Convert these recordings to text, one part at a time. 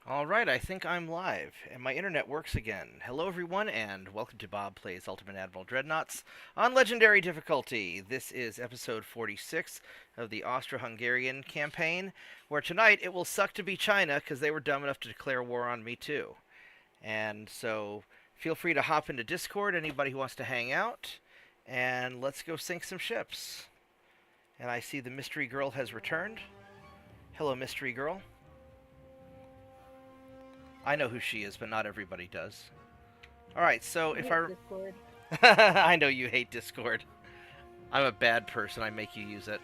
Alright, I think I'm live, and my internet works again. Hello everyone, and welcome to Bob Plays Ultimate Admiral Dreadnoughts on Legendary Difficulty. This is episode 46 of the Austro-Hungarian campaign, where tonight it will suck to be China, because they were dumb enough to declare war on me too. And so, feel free to hop into Discord, anybody who wants to hang out, and let's go sink some ships. And I see the Mystery Girl has returned. Hello, Mystery Girl. I know who she is, but not everybody does. Alright, so if I... Discord. I know you hate Discord. I'm a bad person, I make you use it.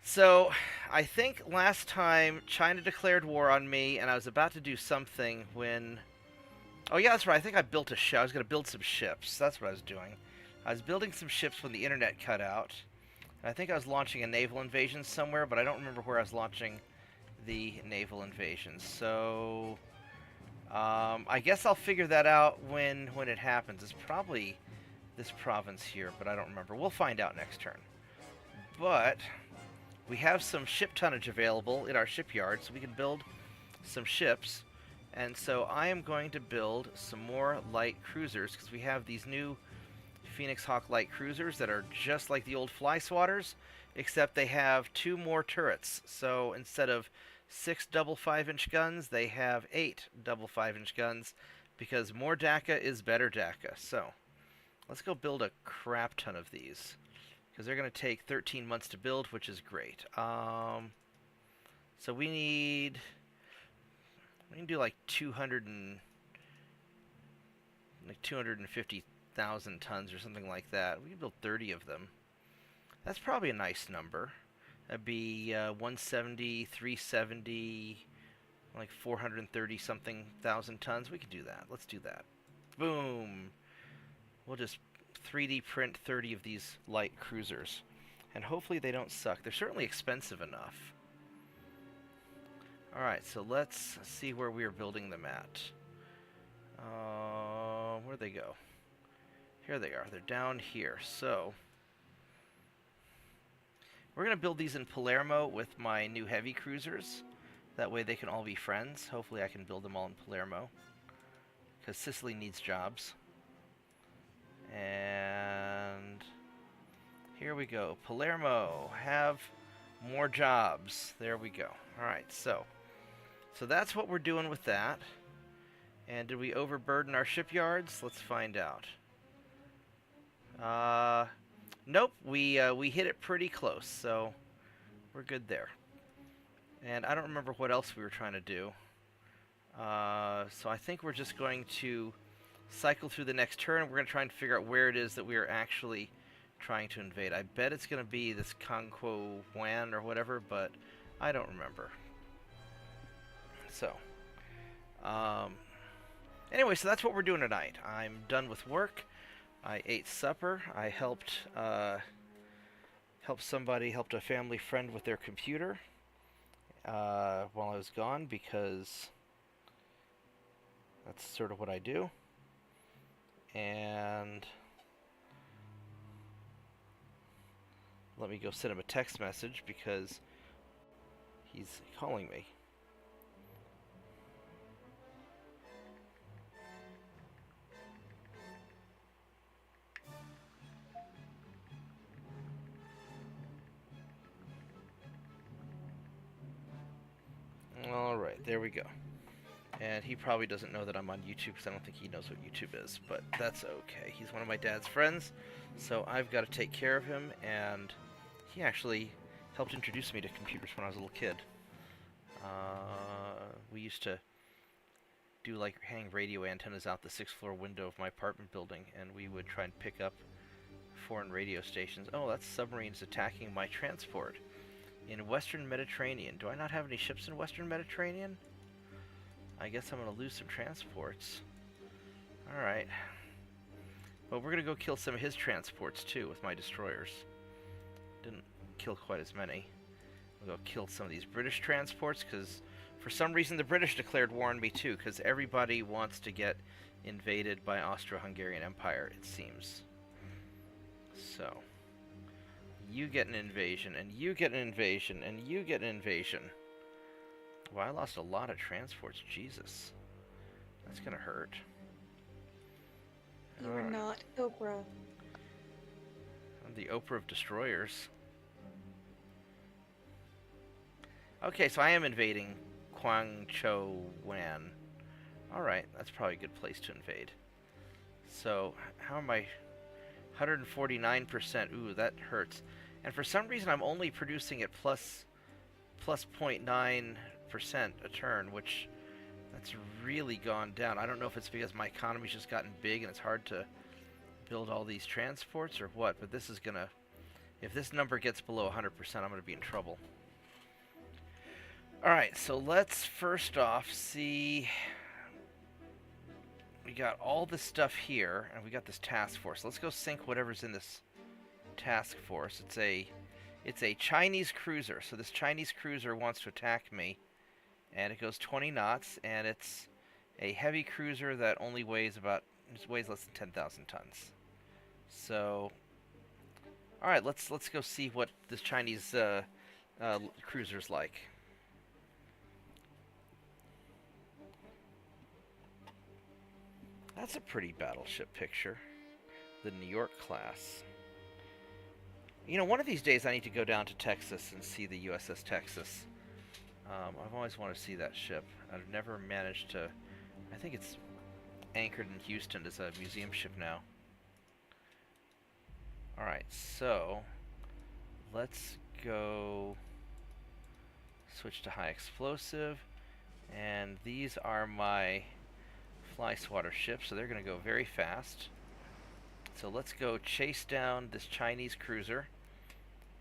So, I think last time China declared war on me, and I was about to do something when... Oh yeah, that's right, I think I built a ship. I was going to build some ships. That's what I was doing. I was building some ships when the internet cut out. And I think I was launching a naval invasion somewhere, but I don't remember where I was launching the naval invasions. So I guess I'll figure that out when it happens. It's probably this province here, but I don't remember. We'll find out next turn. But we have some ship tonnage available in our shipyard, so we can build some ships. And so I am going to build some more light cruisers, because we have these new Phoenix Hawk light cruisers that are just like the old Fly Swatters, except they have 2 more turrets. So instead of 6 double 5-inch guns, they have 8 double 5-inch guns, because more DACA is better DACA. So let's go build a crap ton of these, because they're going to take 13 months to build, which is great. So we can do like 250,000 tons or something like that. We can build 30 of them. That's probably a nice number. That'd be 170, 370, like 430 something thousand tons. We could do that. Let's do that. Boom. We'll just 3D print 30 of these light cruisers. And hopefully they don't suck. They're certainly expensive enough. Alright, so let's see where we are building them at. Where'd they go? Here they are. They're down here. So we're going to build these in Palermo with my new heavy cruisers. That way they can all be friends. Hopefully I can build them all in Palermo, because Sicily needs jobs. And here we go. Palermo, have more jobs. There we go. Alright, so that's what we're doing with that. And did we overburden our shipyards? Let's find out. Nope, we hit it pretty close, so we're good there. And I don't remember what else we were trying to do. So I think we're just going to cycle through the next turn. We're going to try and figure out where it is that we are actually trying to invade. I bet it's going to be this Conquo Wan or whatever, but I don't remember. So, anyway, so that's what we're doing tonight. I'm done with work. I ate supper. I helped helped a family friend with their computer while I was gone, because that's sort of what I do. And let me go send him a text message, because He's calling me. Alright, there we go. And he probably doesn't know that I'm on YouTube because I don't think he knows what YouTube is, but that's okay. He's one of my dad's friends, so I've got to take care of him, and he actually helped introduce me to computers when I was a little kid. We used to do like hang radio antennas out the 6th floor window of my apartment building, and we would try and pick up foreign radio stations. Oh, that's submarines attacking my transport in Western Mediterranean. Do I not have any ships in Western Mediterranean? I guess I'm going to lose some transports. Alright. Well, we're going to go kill some of his transports, too, with my destroyers. Didn't kill quite as many. We'll go kill some of these British transports, because for some reason the British declared war on me, too, because everybody wants to get invaded by Austro-Hungarian Empire, it seems. So, you get an invasion, and you get an invasion, and you get an invasion. Well, I lost a lot of transports. Jesus. That's gonna hurt. You are not Oprah. I'm the Oprah of destroyers. Okay, so I am invading Kwangcho-wan. Alright, that's probably a good place to invade. So, how am I? 149%. Ooh, that hurts. And for some reason, I'm only producing at plus 0.9% a turn, which that's really gone down. I don't know if it's because my economy's just gotten big and it's hard to build all these transports or what, but this is gonna, if this number gets below 100%, I'm gonna be in trouble. Alright, so let's first off see, we got all this stuff here, and we got this task force. Let's go sink whatever's in this task force. It's a Chinese cruiser, so this Chinese cruiser wants to attack me, and it goes 20 knots, and it's a heavy cruiser that only weighs weighs less than 10,000 tons. So, all right, let's go see what this Chinese cruiser's like. That's a pretty battleship picture, the New York class. You know, one of these days I need to go down to Texas and see the USS Texas. I've always wanted to see that ship. I've never managed to. I think it's anchored in Houston as a museum ship now. Alright, so let's go switch to high explosive. And these are my fly swatter ships, so they're going to go very fast. So let's go chase down this Chinese cruiser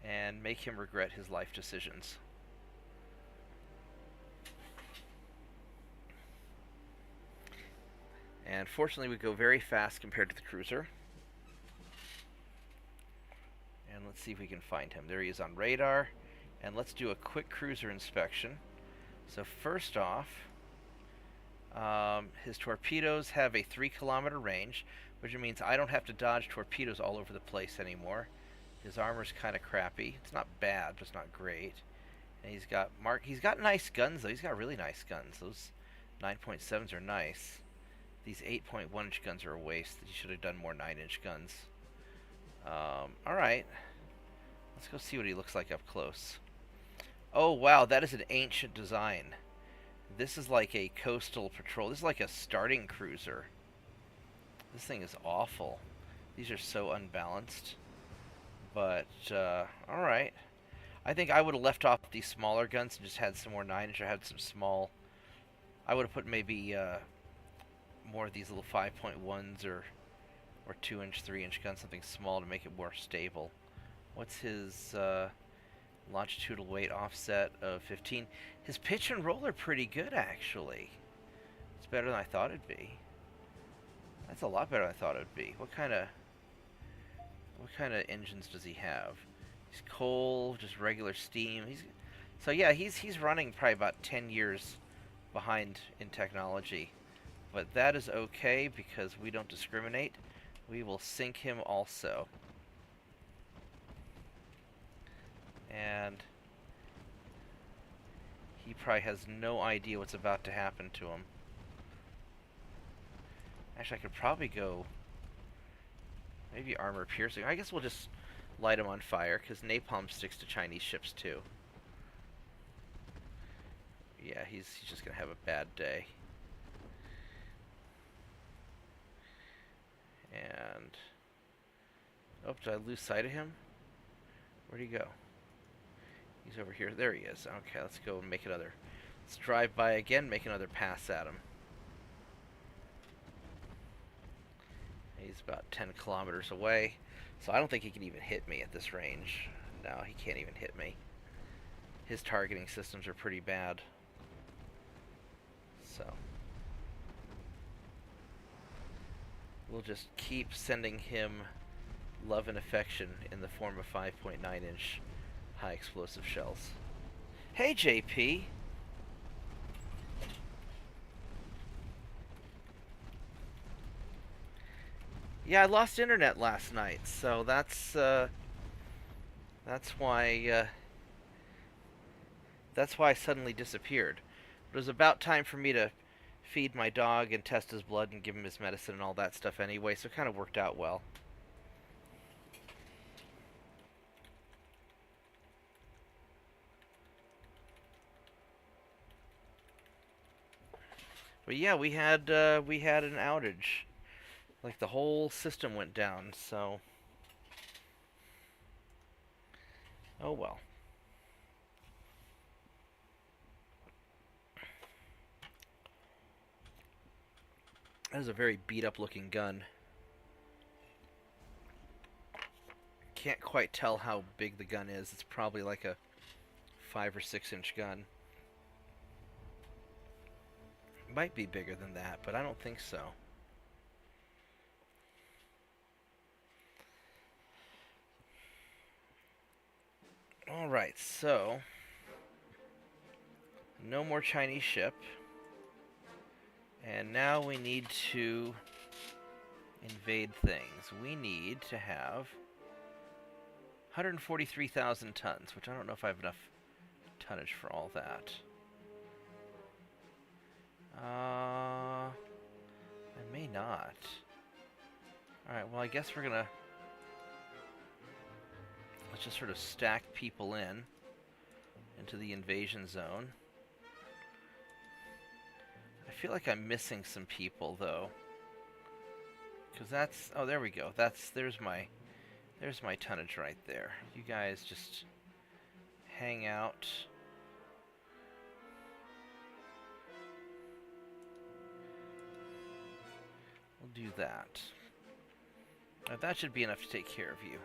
and make him regret his life decisions. And fortunately we go very fast compared to the cruiser. And let's see if we can find him. There he is on radar. And let's do a quick cruiser inspection. So first off, his torpedoes have a 3-kilometer range, which means I don't have to dodge torpedoes all over the place anymore. His armor's kind of crappy. It's not bad, but it's not great. And he's got nice guns though. He's got really nice guns. Those 9.7s are nice. These 8.1-inch guns are a waste. He should have done more 9-inch guns. Alright. Let's go see what he looks like up close. Oh wow, that is an ancient design. This is like a coastal patrol. This is like a starting cruiser. This thing is awful. These are so unbalanced. But, alright. I think I would have left off these smaller guns and just had some more 9-inch or had some small... I would have put maybe more of these little 5.1s or 2-inch, 3-inch guns, something small to make it more stable. What's his longitudinal weight offset of 15? His pitch and roll are pretty good, actually. It's better than I thought it'd be. That's a lot better than I thought it'd be. What kind of engines does he have? He's coal, just regular steam. So yeah, he's running probably about 10 years behind in technology. But that is okay because we don't discriminate. We will sink him also. And He probably has no idea what's about to happen to him. Actually, I could probably go... maybe armor piercing. I guess we'll just light him on fire, because napalm sticks to Chinese ships, too. Yeah, he's just going to have a bad day. And... oh, did I lose sight of him? Where'd he go? He's over here. There he is. Okay, let's go and make another... let's drive by again, make another pass at him. He's about 10 kilometers away, so I don't think he can even hit me at this range. No, he can't even hit me. His targeting systems are pretty bad. So... we'll just keep sending him love and affection in the form of 5.9-inch high explosive shells. Hey, JP! Yeah, I lost internet last night, so that's why I suddenly disappeared. It was about time for me to feed my dog and test his blood and give him his medicine and all that stuff anyway, so it kind of worked out well. But yeah, we had an outage. Like, the whole system went down, so... oh well. That is a very beat-up looking gun. Can't quite tell how big the gun is. It's probably like a 5 or 6 inch gun. Might be bigger than that, but I don't think so. Alright, so... no more Chinese ship. And now we need to invade things. We need to have 143,000 tons, which I don't know if I have enough tonnage for all that. I may not. Alright, well, I guess we're gonna... let's just sort of stack people into the invasion zone. I feel like I'm missing some people, though. Because that's... oh, there we go. There's my tonnage right there. You guys just hang out. We'll do that. That should be enough to take care of you.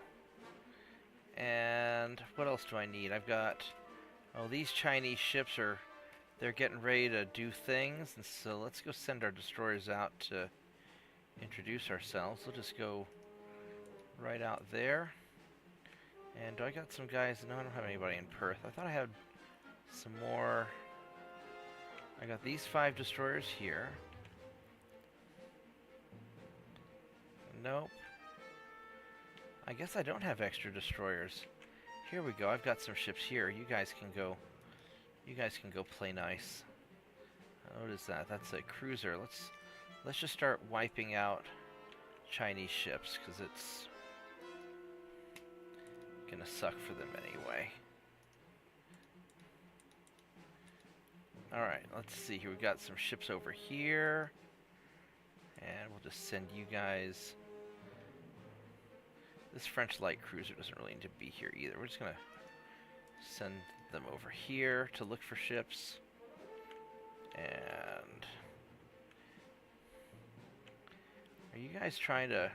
And what else do I need? I've got... oh, these Chinese ships are... they're getting ready to do things, and so let's go send our destroyers out to introduce ourselves. We'll just go right out there. And I got some guys... no, I don't have anybody in Perth. I thought I had some more... I got these 5 destroyers here. Nope. I guess I don't have extra destroyers. Here we go. I've got some ships here. You guys can go play nice. What is that? That's a cruiser. Let's just start wiping out Chinese ships, because it's gonna suck for them anyway. Alright, let's see here. We've got some ships over here. And we'll just send you guys... this French light cruiser doesn't really need to be here either. We're just gonna send them over here to look for ships. And... are you guys trying to...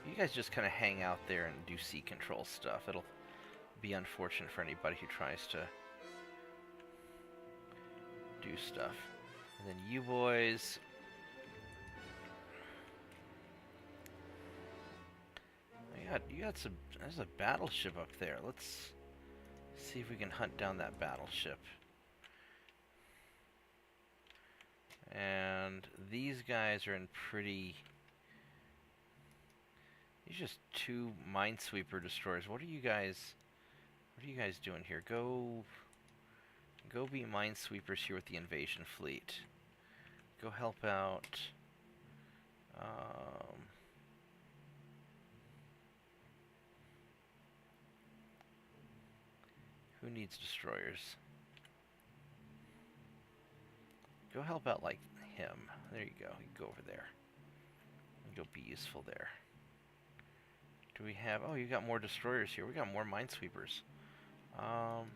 you guys just kind of hang out there and do sea control stuff. It'll be unfortunate for anybody who tries to do stuff. And then you boys... you got some... there's a battleship up there. Let's see if we can hunt down that battleship. And these guys are in pretty These are just two Minesweeper destroyers. What are you guys doing here? Go be Minesweepers here with the invasion fleet. Go help out. Who needs destroyers? Go help out like him. There you go. You go over there. And go be useful there. Do we have... Oh, you got more destroyers here. We got more Minesweepers. Well,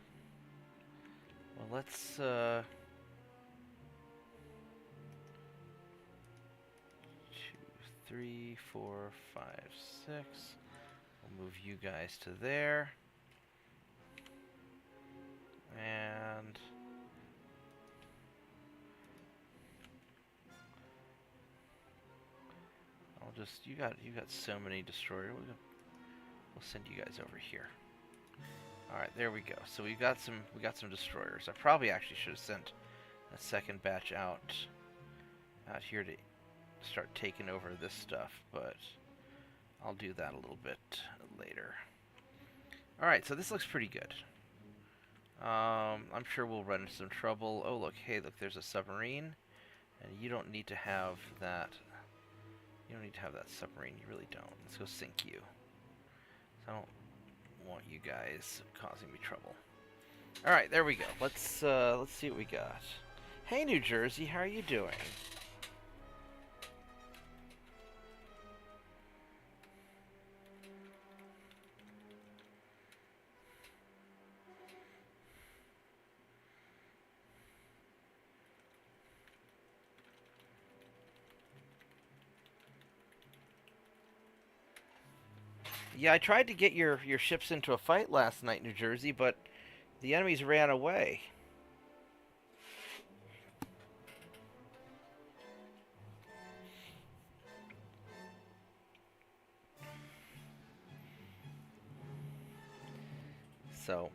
let's... 2, 3, 4, 5, 6. We'll move you guys to there. And... I'll just... You got so many destroyers. We'll send you guys over here. Alright, there we go. So we got some destroyers. I probably actually should have sent a second batch out here to start taking over this stuff, but I'll do that a little bit later. Alright, so this looks pretty good. I'm sure we'll run into some trouble. Oh, look, hey, look, there's a submarine, and you don't need to have that. You don't need to have that submarine. You really don't. Let's go sink you. So I don't want you guys causing me trouble. All right, there we go. Let's see what we got. Hey, New Jersey, how are you doing? Yeah, I tried to get your ships into a fight last night, New Jersey, but the enemies ran away. So...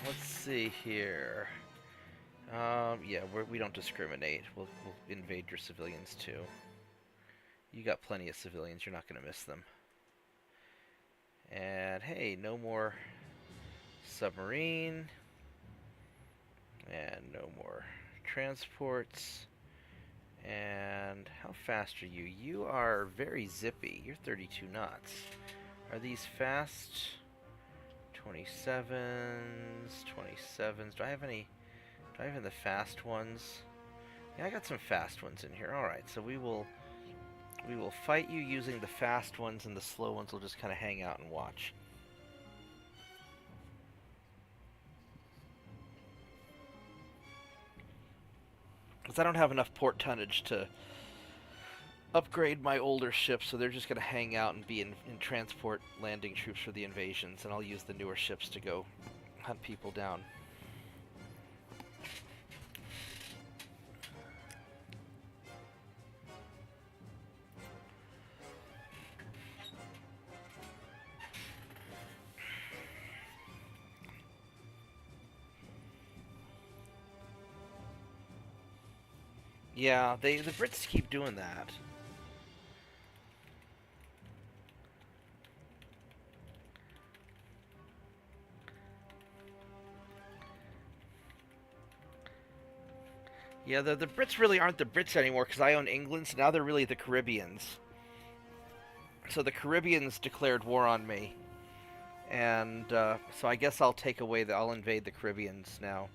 let's see here. Yeah, we don't discriminate. We'll invade your civilians too. You got plenty of civilians. You're not going to miss them. And hey, no more submarine. And no more transports. And how fast are you? You are very zippy. You're 32 knots. Are these fast? 27s, 27s. Do I have any the fast ones? Yeah, I got some fast ones in here. Alright, so we will fight you using the fast ones, and the slow ones will just kind of hang out and watch. Because I don't have enough port tonnage to upgrade my older ships, so they're just going to hang out and be in transport landing troops for the invasions, and I'll use the newer ships to go hunt people down. Yeah, the Brits keep doing that. Yeah, the Brits really aren't the Brits anymore, because I own England, so now they're really the Caribbeans. So the Caribbeans declared war on me. And so I guess I'll I'll invade the Caribbeans now.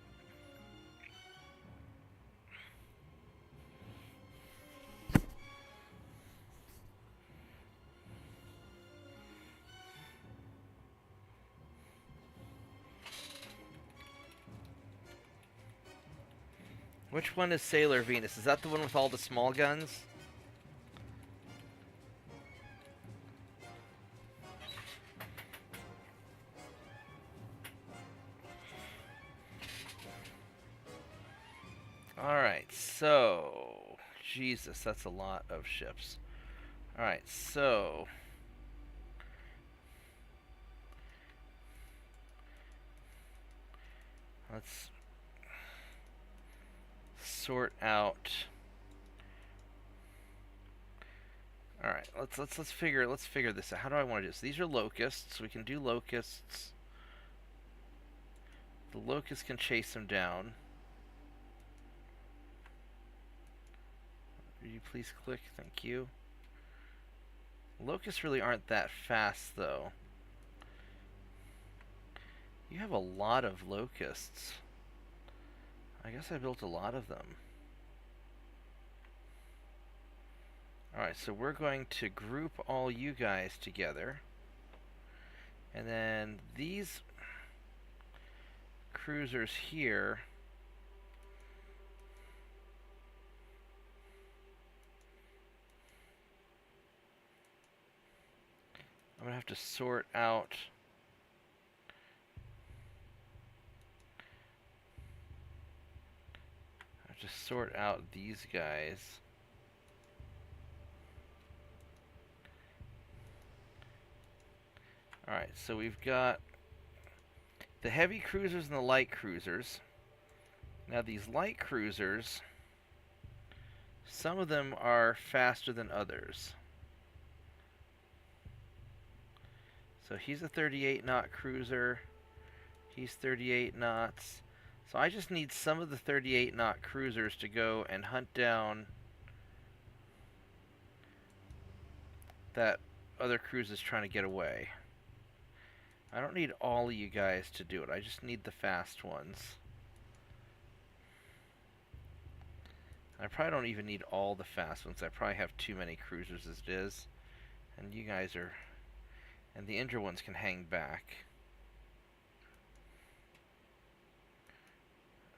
Which one is Sailor Venus? Is that the one with all the small guns? Alright, so... Jesus, that's a lot of ships. Alright, so... Let's sort out. All right, let's figure this out. How do I want to do this? These are locusts. We can do locusts. The locust can chase them down. Will you please click? Thank you. Locusts really aren't that fast, though. You have a lot of locusts. I guess I built a lot of them. Alright, so we're going to group all you guys together. And then these cruisers here. I'm going to have to sort out. I have to sort out these guys. Alright, so we've got the heavy cruisers and the light cruisers. Now these light cruisers, some of them are faster than others. So he's a 38 knot cruiser. He's 38 knots. So I just need some of the 38 knot cruisers to go and hunt down that other cruise is trying to get away. I don't need all of you guys to do it. I just need the fast ones. I probably don't even need all the fast ones. I probably have too many cruisers as it is. And you guys are... And the injured ones can hang back.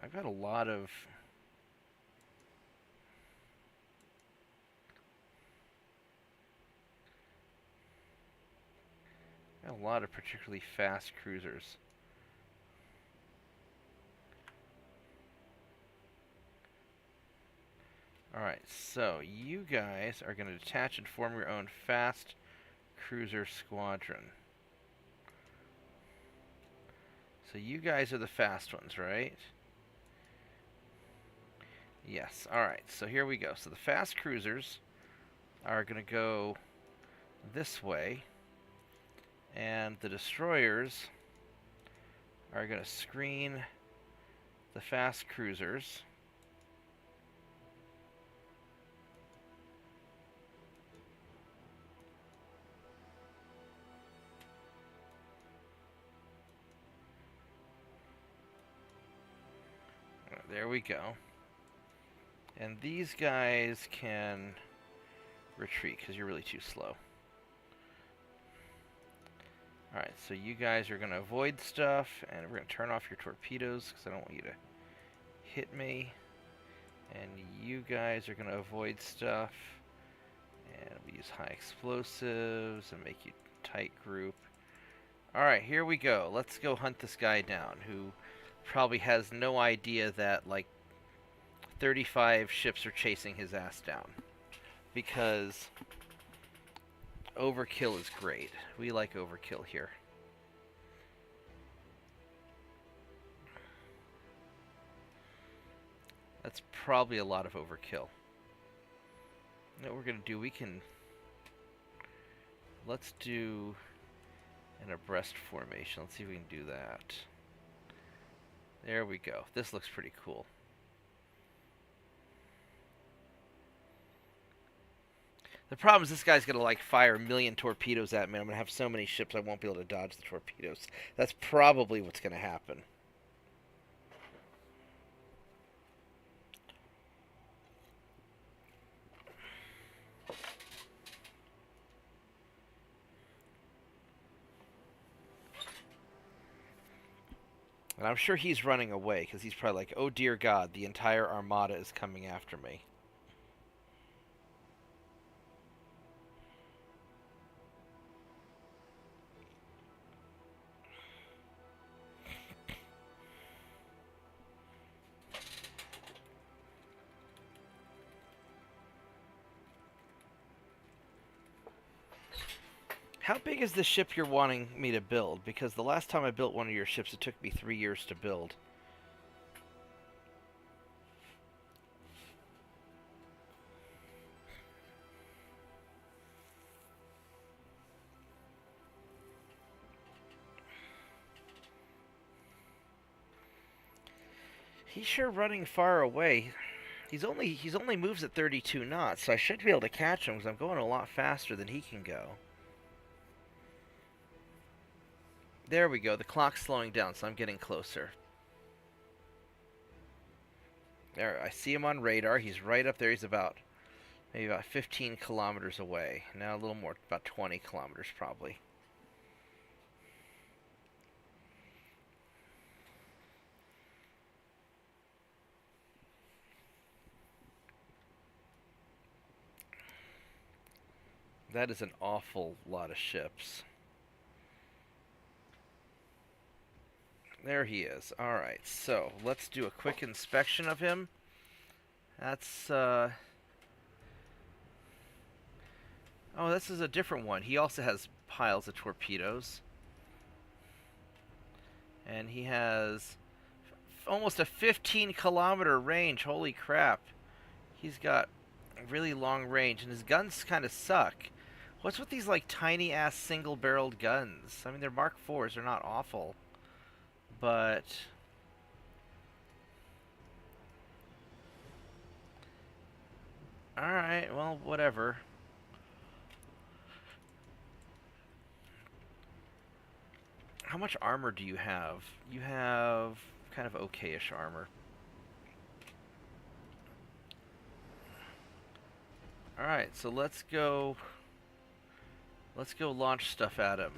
I've got a lot of... a lot of particularly fast cruisers. Alright, so you guys are going to detach and form your own fast cruiser squadron. So you guys are the fast ones, right? Yes, alright, so here we go. So the fast cruisers are going to go this way. And the destroyers are going to screen the fast cruisers. There we go. And these guys can retreat because you're really too slow. Alright, so you guys are going to avoid stuff, and we're going to turn off your torpedoes because I don't want you to hit me. And you guys are going to avoid stuff, and we use high explosives and make you tight group. Alright, here we go. Let's go hunt this guy down, who probably has no idea that, like, 35 ships are chasing his ass down. Because... overkill is great. We like overkill here. That's probably a lot of overkill. What we're going to do, we can... let's do an abreast formation. Let's see if we can do that. There we go. This looks pretty cool. The problem is this guy's going to, like, fire a million torpedoes at me. I'm going to have so many ships I won't be able to dodge the torpedoes. That's probably what's going to happen. And I'm sure he's running away, because he's probably like, oh dear God, the entire armada is coming after me. How big is the ship you're wanting me to build? Because the last time I built one of your ships, it took me 3 years to build. He's sure running far away. He's only moves at 32 knots, so I should be able to catch him because I'm going a lot faster than he can go. There we go. The clock's slowing down, so I'm getting closer. There, I see him on radar. He's right up there. He's maybe about 15 kilometers away. Now a little more, about 20 kilometers probably. That is an awful lot of ships. There he is. Alright, so let's do a quick inspection of him. That's, oh, this is a different one. He also has piles of torpedoes. And he has almost a 15-kilometer range. Holy crap. He's got a really long range, and his guns kind of suck. What's with these, like, tiny-ass single-barreled guns? I mean, they're Mark IVs. They're not awful. But alright, well, whatever. How much armor do you have? You have kind of okay-ish armor. Alright, so let's go launch stuff at him.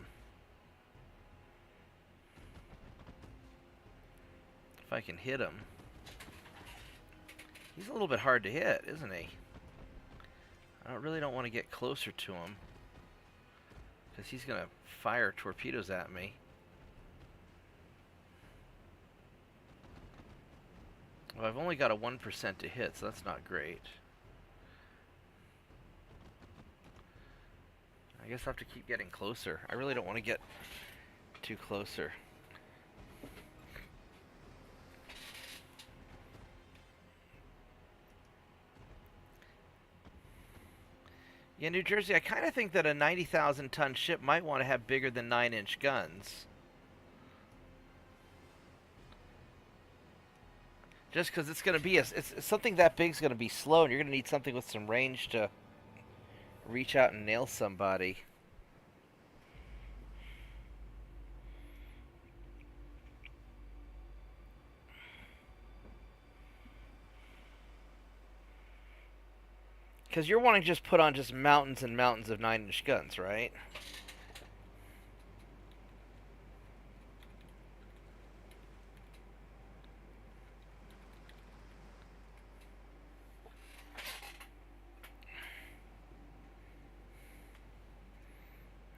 If I can hit him. He's a little bit hard to hit, isn't he? I really don't want to get closer to him, because he's going to fire torpedoes at me. Well, I've only got a 1% to hit, so that's not great. I guess I'll have to keep getting closer. I really don't want to get too closer. Yeah, New Jersey, I kind of think that a 90,000-ton ship might want to have bigger than 9-inch guns. Just because it's going to be something that big is going to be slow, and you're going to need something with some range to reach out and nail somebody. Because you're wanting to just put on just mountains and mountains of 9-inch guns, right?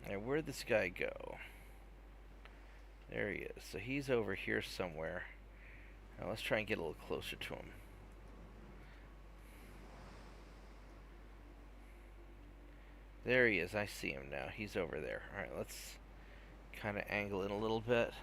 Now, where'd this guy go? There he is. So he's over here somewhere. Now let's try and get a little closer to him. There he is. I see him now. He's over there. Alright, let's kind of angle in a little bit.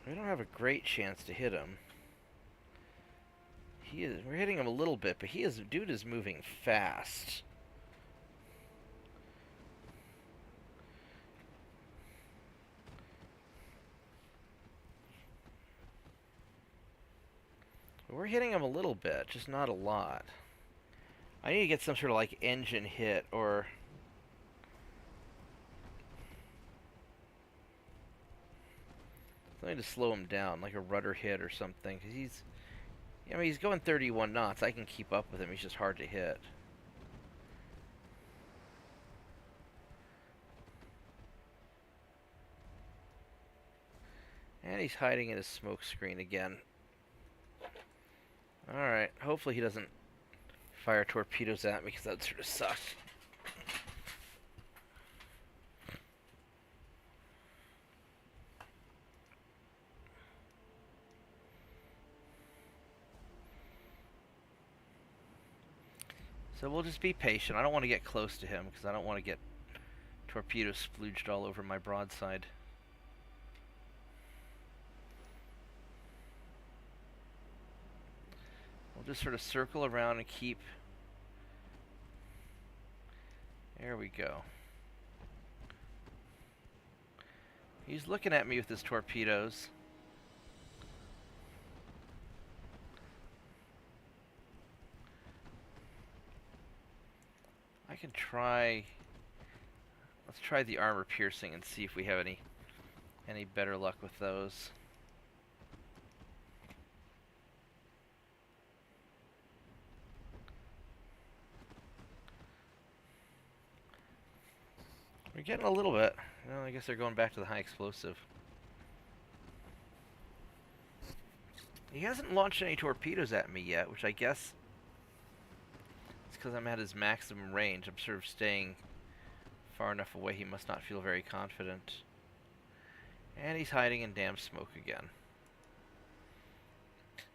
We don't have a great chance to hit him. We're hitting him a little bit, but dude is moving fast. We're hitting him a little bit, just not a lot. I need to get some sort of like engine hit or something to slow him down, like a rudder hit or something, because he's going 31 knots. I can keep up with him. He's just hard to hit. And he's hiding in his smoke screen again. Alright, hopefully he doesn't fire torpedoes at me, because that would sort of suck. So we'll just be patient. I don't want to get close to him because I don't want to get torpedoes splooged all over my broadside. We'll just sort of circle around and keep... There we go. He's looking at me with his torpedoes. I can try... Let's try the armor piercing and see if we have any better luck with those. We're getting a little bit. Well, I guess they're going back to the high explosive. He hasn't launched any torpedoes at me yet, which I guess it's because I'm at his maximum range. I'm sort of staying far enough away he must not feel very confident. And he's hiding in damn smoke again.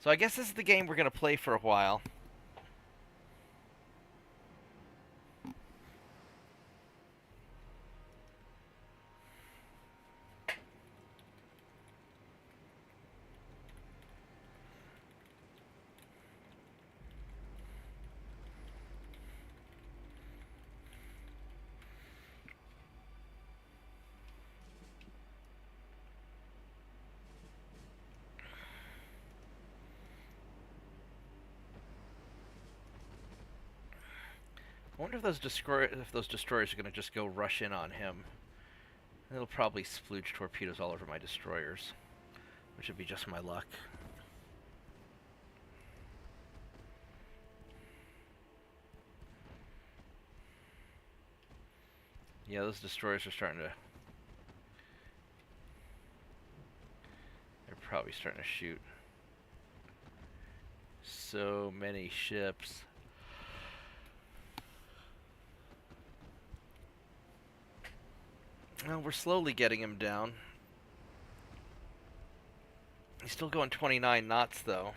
So I guess this is the game we're going to play for a while. I wonder if those destroyers are going to just go rush in on him. It'll probably splooge torpedoes all over my destroyers, which would be just my luck. Yeah, those destroyers are starting to... They're probably starting to shoot. So many ships. Well, we're slowly getting him down. He's still going 29 knots, though.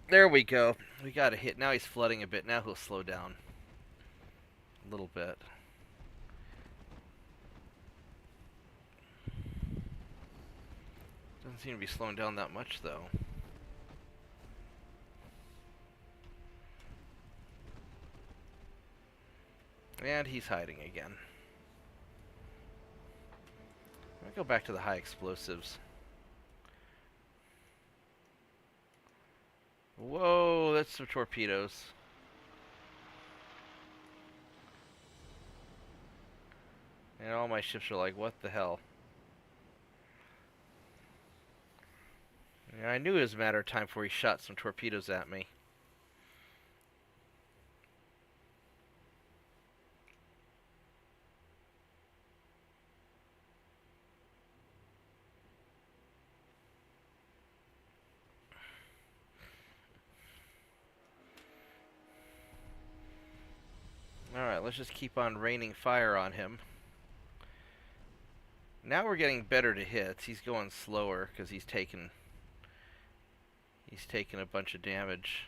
There we go. We got a hit. Now he's flooding a bit. Now he'll slow down a little bit. Doesn't seem to be slowing down that much, though. And he's hiding again. I'm gonna go back to the high explosives. Whoa, that's some torpedoes. And all my ships are like, what the hell? And I knew it was a matter of time before he shot some torpedoes at me. Alright, let's just keep on raining fire on him. Now we're getting better to hits. He's going slower because he's taken a bunch of damage.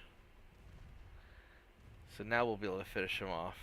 So now we'll be able to finish him off.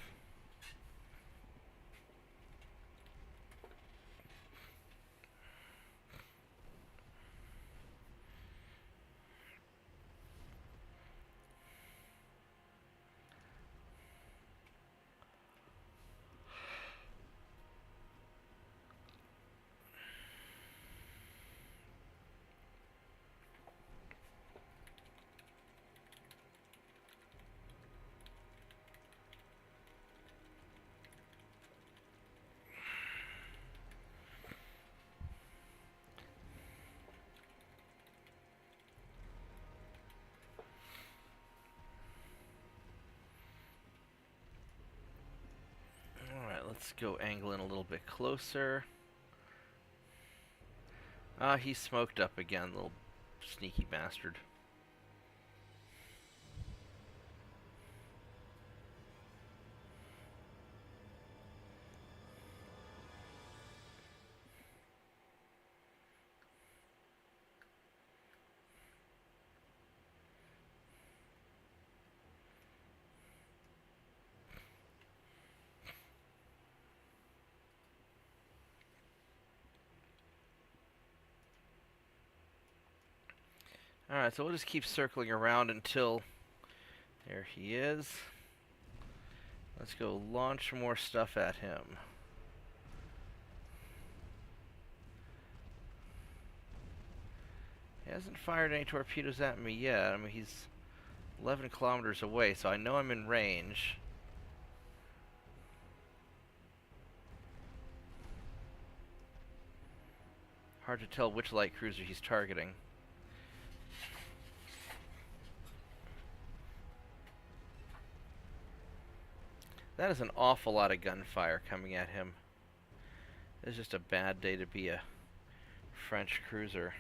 Let's go angle in a little bit closer. He's smoked up again, little sneaky bastard. Alright, so we'll just keep circling around until... There he is. Let's go launch more stuff at him. He hasn't fired any torpedoes at me yet. I mean, he's 11 kilometers away, so I know I'm in range. Hard to tell which light cruiser he's targeting. That is an awful lot of gunfire coming at him. It's just a bad day to be a French cruiser.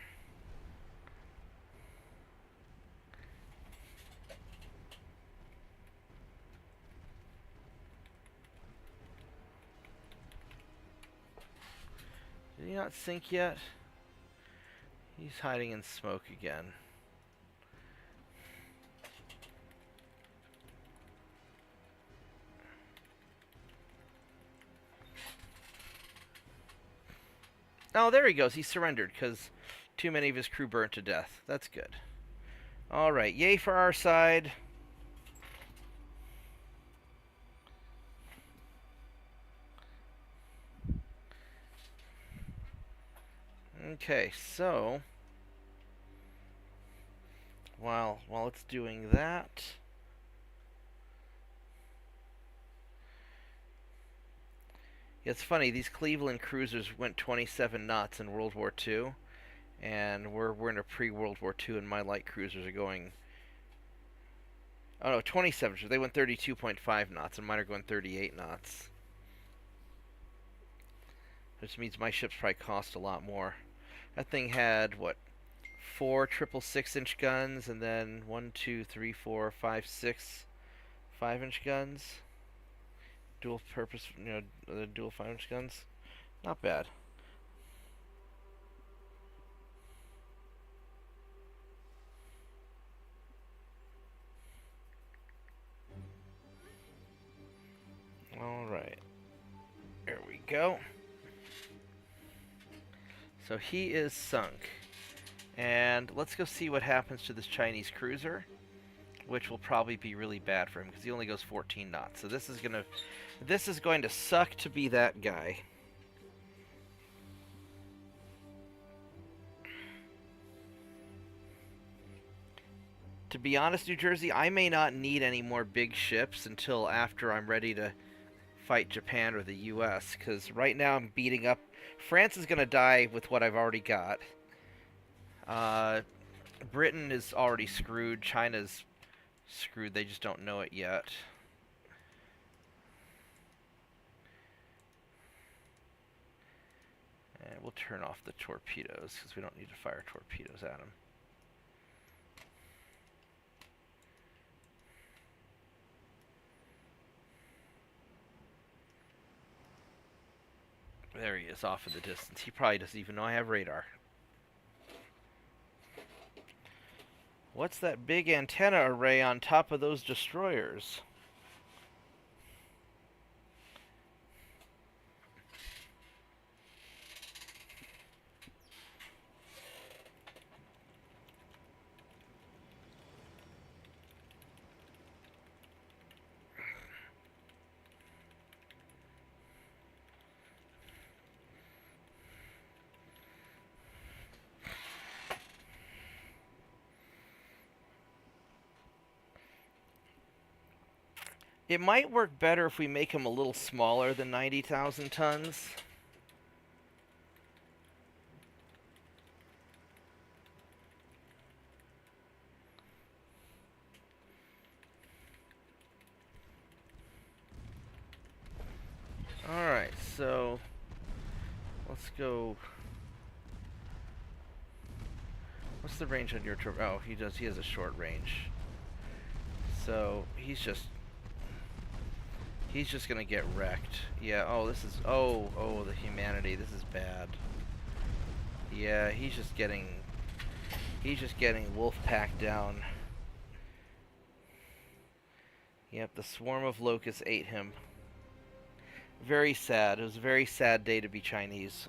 Did he not sink yet? He's hiding in smoke again. Oh, there he goes. He surrendered because too many of his crew burnt to death. That's good. Alright, yay for our side. Okay, so while it's doing that, it's funny, these Cleveland cruisers went 27 knots in World War II, and we're in a pre-World War II, and my light cruisers are going, oh no, 27, they went 32.5 knots, and mine are going 38 knots. Which means my ships probably cost a lot more. That thing had, what, 4 triple 6-inch guns, and then 1, 2, 3, 4, 5, 6 5-inch guns. Dual purpose, the dual 5-inch guns. Not bad. Alright. There we go. So he is sunk. And let's go see what happens to this Chinese cruiser, which will probably be really bad for him because he only goes 14 knots. So this is going to suck to be that guy. To be honest, New Jersey, I may not need any more big ships until after I'm ready to fight Japan or the US, because right now I'm beating up... France is going to die with what I've already got. Britain is already screwed. China's screwed. They just don't know it yet. And we'll turn off the torpedoes, because we don't need to fire torpedoes at them. There he is, off in the distance. He probably doesn't even know I have radar. What's that big antenna array on top of those destroyers? It might work better if we make him a little smaller than 90,000 tons. Alright, so let's go. What's the range on your turbo? Oh, he has a short range. So he's just gonna get wrecked. Yeah, oh, this is, oh, the humanity, this is bad. Yeah, he's just getting wolf packed down. Yep, the swarm of locusts ate him. Very sad. It was a very sad day to be Chinese.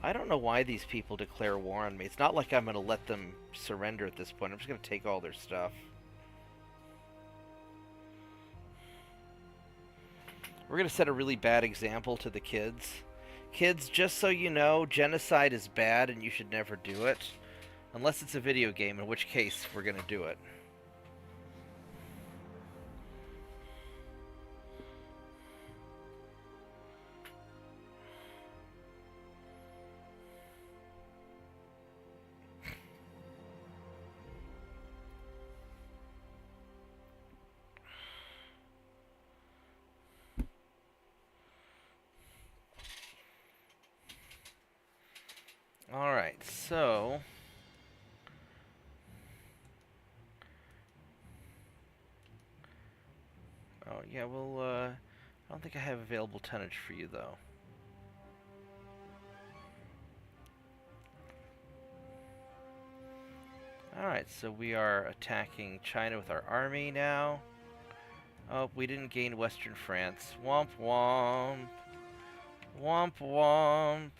I don't know why these people declare war on me. It's not like I'm going to let them surrender at this point. I'm just going to take all their stuff. We're going to set a really bad example to the kids. Kids, just so you know, genocide is bad and you should never do it. Unless it's a video game, in which case we're going to do it. Alright, so... Oh, yeah, well, I don't think I have available tonnage for you, though. Alright, so we are attacking China with our army now. Oh, we didn't gain Western France. Womp womp. Womp womp.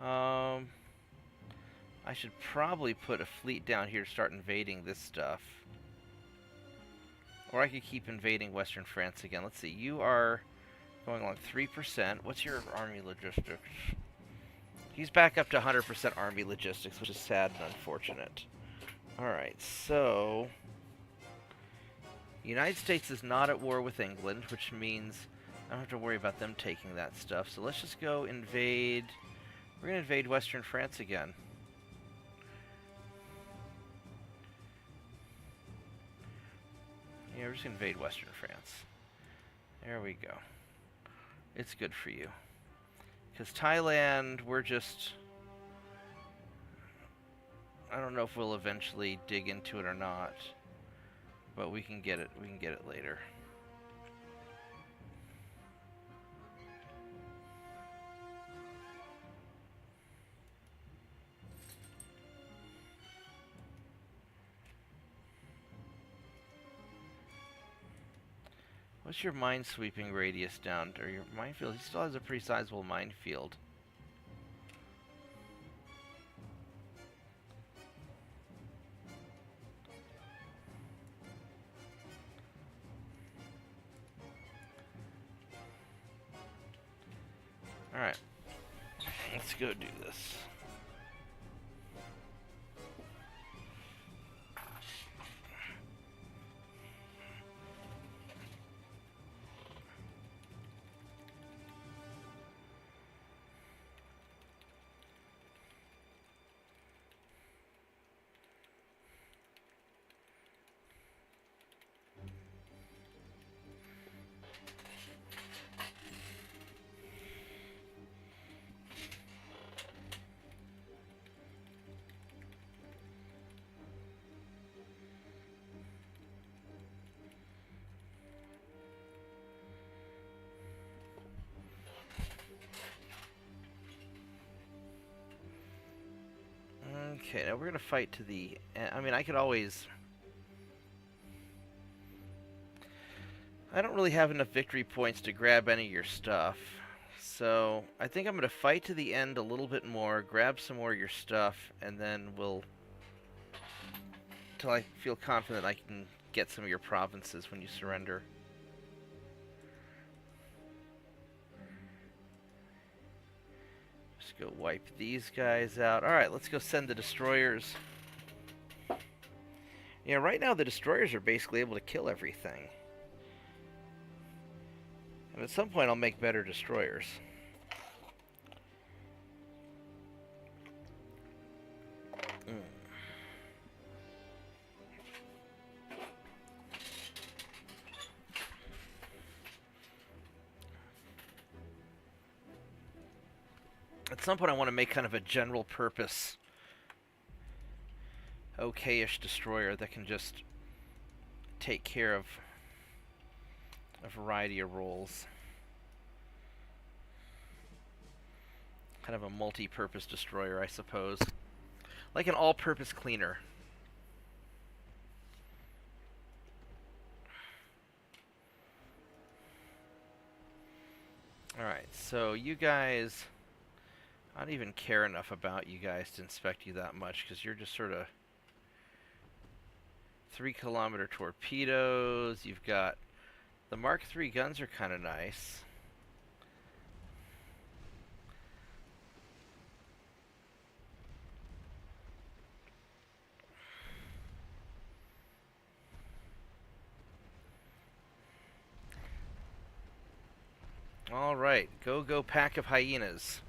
I should probably put a fleet down here to start invading this stuff. Or I could keep invading Western France again. Let's see, you are going on 3%. What's your army logistics? He's back up to 100% army logistics, which is sad and unfortunate. Alright, so... the United States is not at war with England, which means I don't have to worry about them taking that stuff. So let's just go invade... we're going to invade Western France again. Yeah, we're just going to invade Western France. There we go. It's good for you. Because Thailand, we're just... I don't know if we'll eventually dig into it or not. But we can get it. We can get it later. What's your minesweeping radius down? Or your minefield? He still has a pretty sizable minefield. Alright. Let's go do this. Okay, now we're gonna fight to the... I mean, I could always... I don't really have enough victory points to grab any of your stuff. So, I think I'm gonna fight to the end a little bit more, grab some more of your stuff, and then we'll... till I feel confident I can get some of your provinces when you surrender. Go wipe these guys out. Alright, let's go send the destroyers. Yeah, right now the destroyers are basically able to kill everything. And at some point I'll make better destroyers. At some point I want to make kind of a general purpose okay-ish destroyer that can just take care of a variety of roles. Kind of a multi-purpose destroyer, I suppose. Like an all-purpose cleaner. Alright, so you guys... I don't even care enough about you guys to inspect you that much, because you're just sort of 3-kilometer torpedoes. You've got... The Mark III guns are kind of nice. Alright, go pack of hyenas.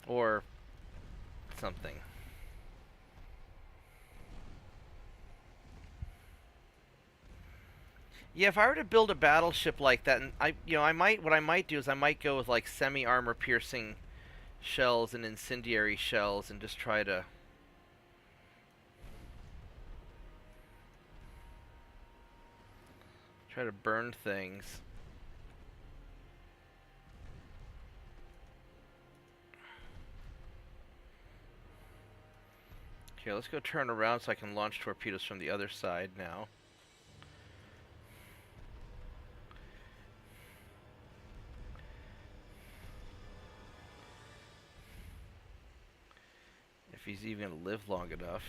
Or something. Yeah, if I were to build a battleship like that, and what I might do is I might go with like semi-armor piercing shells and incendiary shells and just try to burn things. Okay, let's go turn around so I can launch torpedoes from the other side now. If he's even going to live long enough.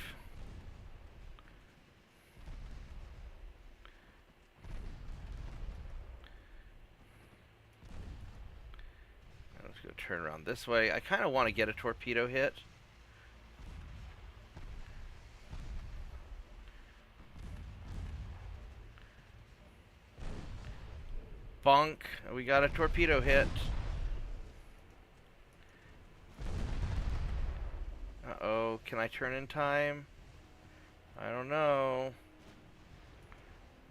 Let's go turn around this way. I kind of want to get a torpedo hit. Bonk. We got a torpedo hit. Uh-oh. Can I turn in time? I don't know.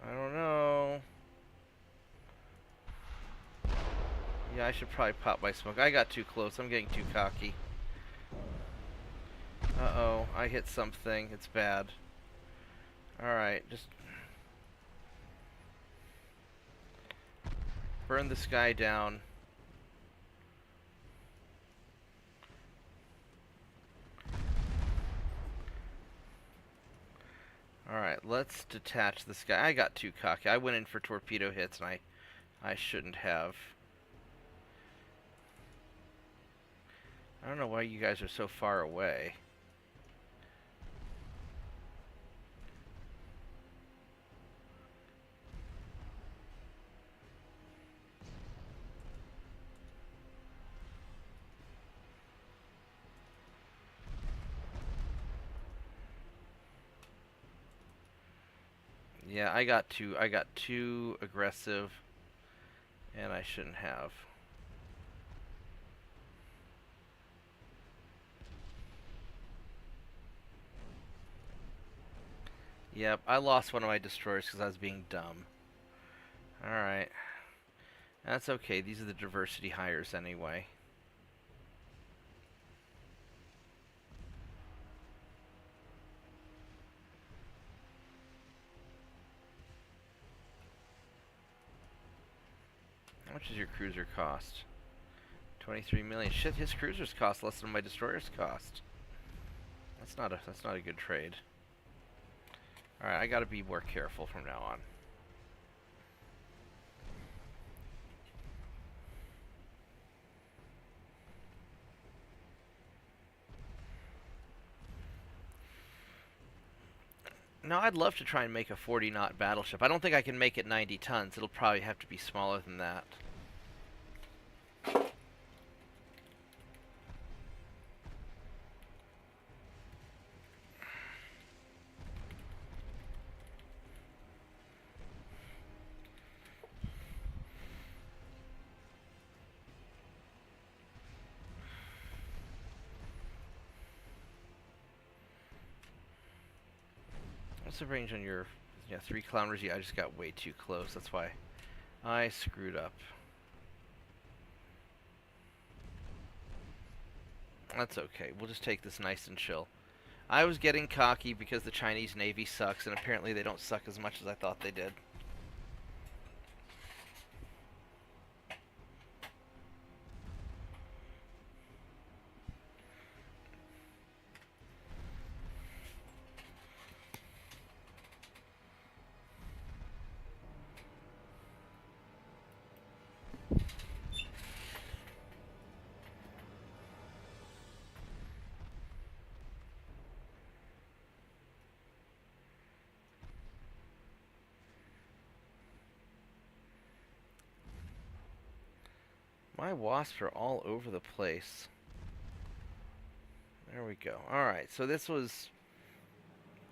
I don't know. Yeah, I should probably pop my smoke. I got too close. I'm getting too cocky. Uh-oh. I hit something. It's bad. Alright, just... burn this guy down. Alright, let's detach this guy. I got too cocky. I went in for torpedo hits and I shouldn't have. I don't know why you guys are so far away. Yeah, I got too aggressive, and I shouldn't have. Yep, I lost one of my destroyers because I was being dumb. Alright. That's okay, these are the diversity hires anyway. How much does your cruiser cost? 23 million. Shit, his cruisers cost less than my destroyers cost. That's not a good trade. Alright, I gotta be more careful from now on. No, I'd love to try and make a 40-knot battleship. I don't think I can make it 90 tons. It'll probably have to be smaller than that. What's the range on your... Yeah, 3 kilometers. Yeah, I just got way too close. That's why I screwed up. That's okay. We'll just take this nice and chill. I was getting cocky because the Chinese Navy sucks, and apparently they don't suck as much as I thought they did. My wasps are all over the place. There we go. Alright, so this was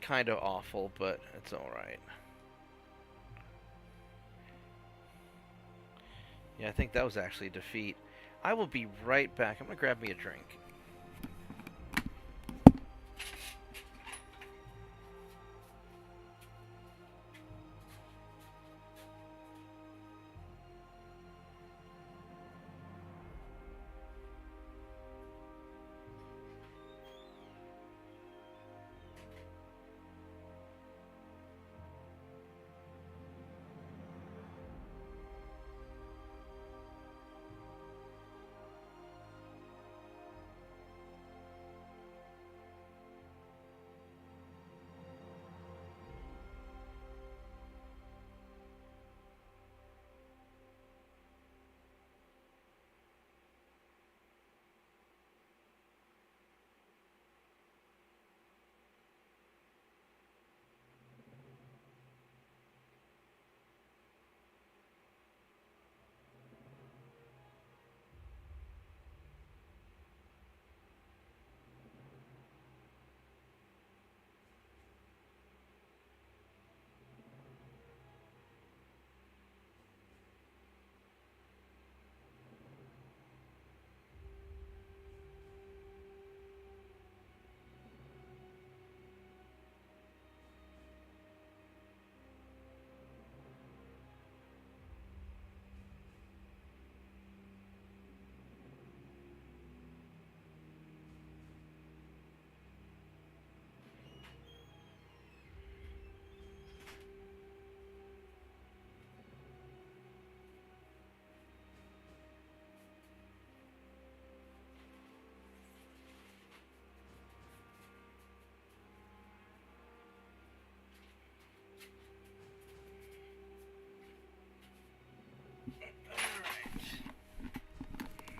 kind of awful, but it's alright. Yeah, I think that was actually a defeat. I will be right back. I'm going to grab me a drink.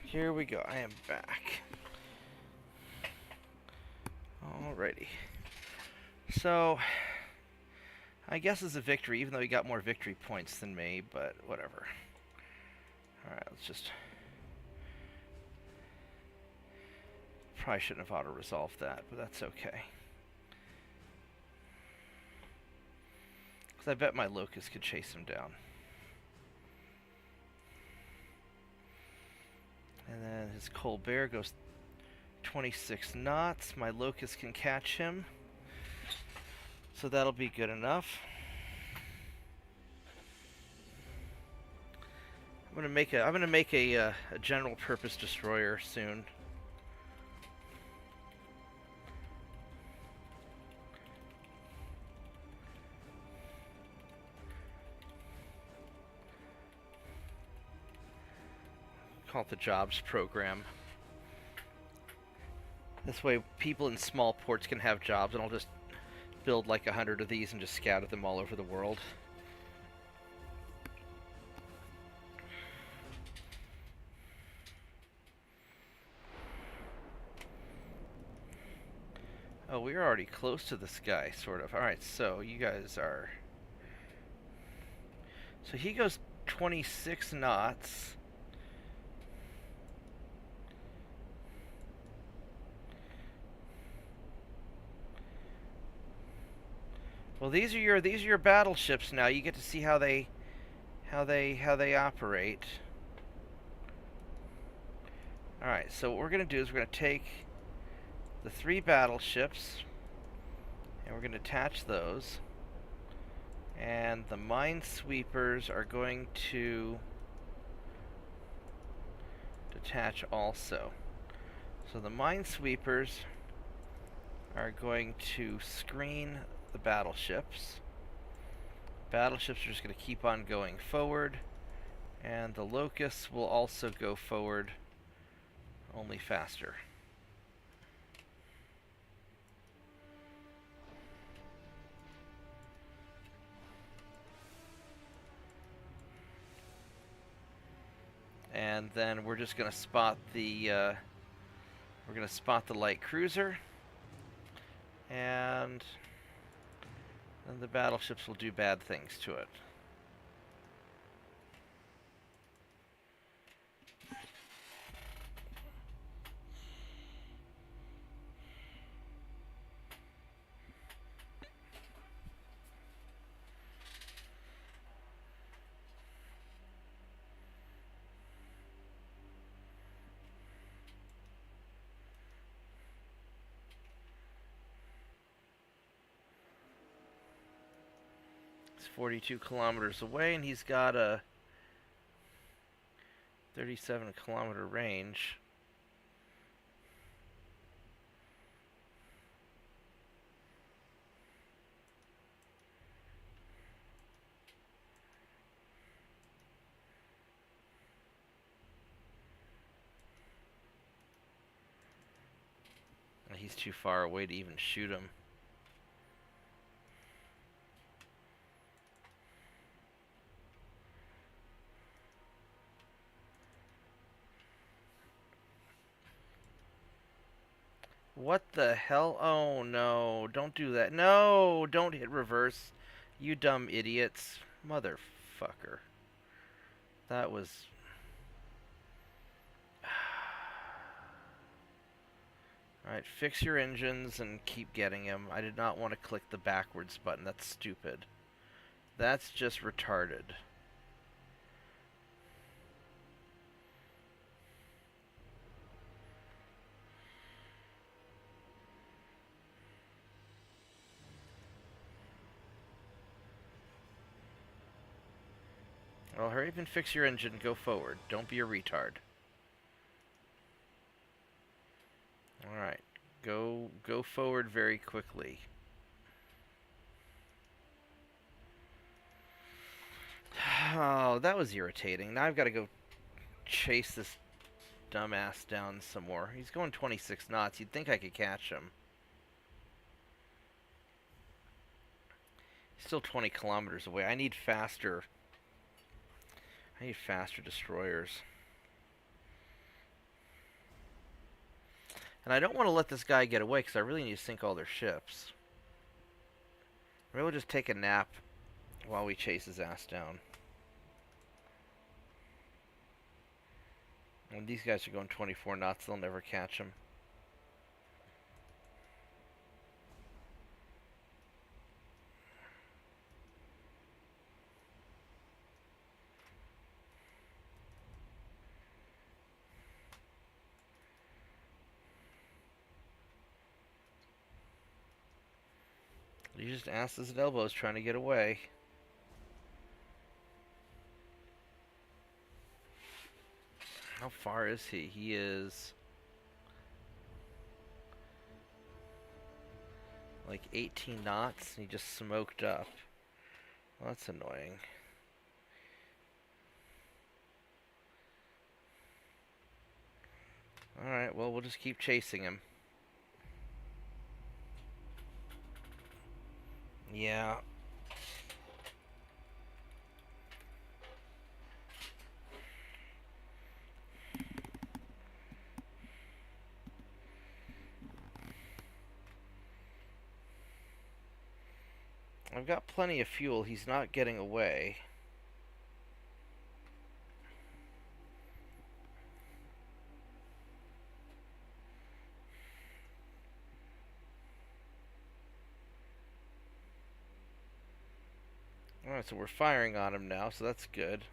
Here we go. I am back. Alrighty. So, I guess it's a victory, even though he got more victory points than me, but whatever. Alright, let's just... Probably shouldn't have auto-resolved that, but that's okay. Because I bet my locust could chase him down. And then his Colbert goes 26 knots. My locust can catch him. So that'll be good enough. I'm gonna make a general purpose destroyer soon. Call it the jobs program. This way people in small ports can have jobs, and I'll just build like 100 of these and just scatter them all over the world. Oh, we're already close to this guy, sort of. Alright, so you guys are... So he goes 26 knots. Well, these are your battleships now. You get to see how they operate. All right. So what we're going to do is we're going to take the 3 battleships and we're going to attach those. And the minesweepers are going to detach also. So the minesweepers are going to screen the battleships. Battleships are just going to keep on going forward, and the locusts will also go forward, only faster. And then we're just going to spot the light cruiser, and the battleships will do bad things to it. It's 42 kilometers away, and he's got a 37-kilometer range. He's too far away to even shoot him. What the hell? Oh no, don't do that. No, don't hit reverse. You dumb idiots. Motherfucker. That was... Alright, fix your engines and keep getting him. I did not want to click the backwards button. That's stupid. That's just retarded. Well, hurry up and fix your engine. Go forward. Don't be a retard. Alright. Go forward very quickly. Oh, that was irritating. Now I've got to go chase this dumbass down some more. He's going 26 knots. You'd think I could catch him. He's still 20 kilometers away. I need faster destroyers. And I don't want to let this guy get away because I really need to sink all their ships. Maybe we'll just take a nap while we chase his ass down. And these guys are going 24 knots, they'll never catch him. He just asses at elbows trying to get away. How far is he? He is like 18 knots. He just smoked up. Well, that's annoying. Alright, well, we'll just keep chasing him. Yeah. I've got plenty of fuel. He's not getting away. Alright, so we're firing on him now, so that's good.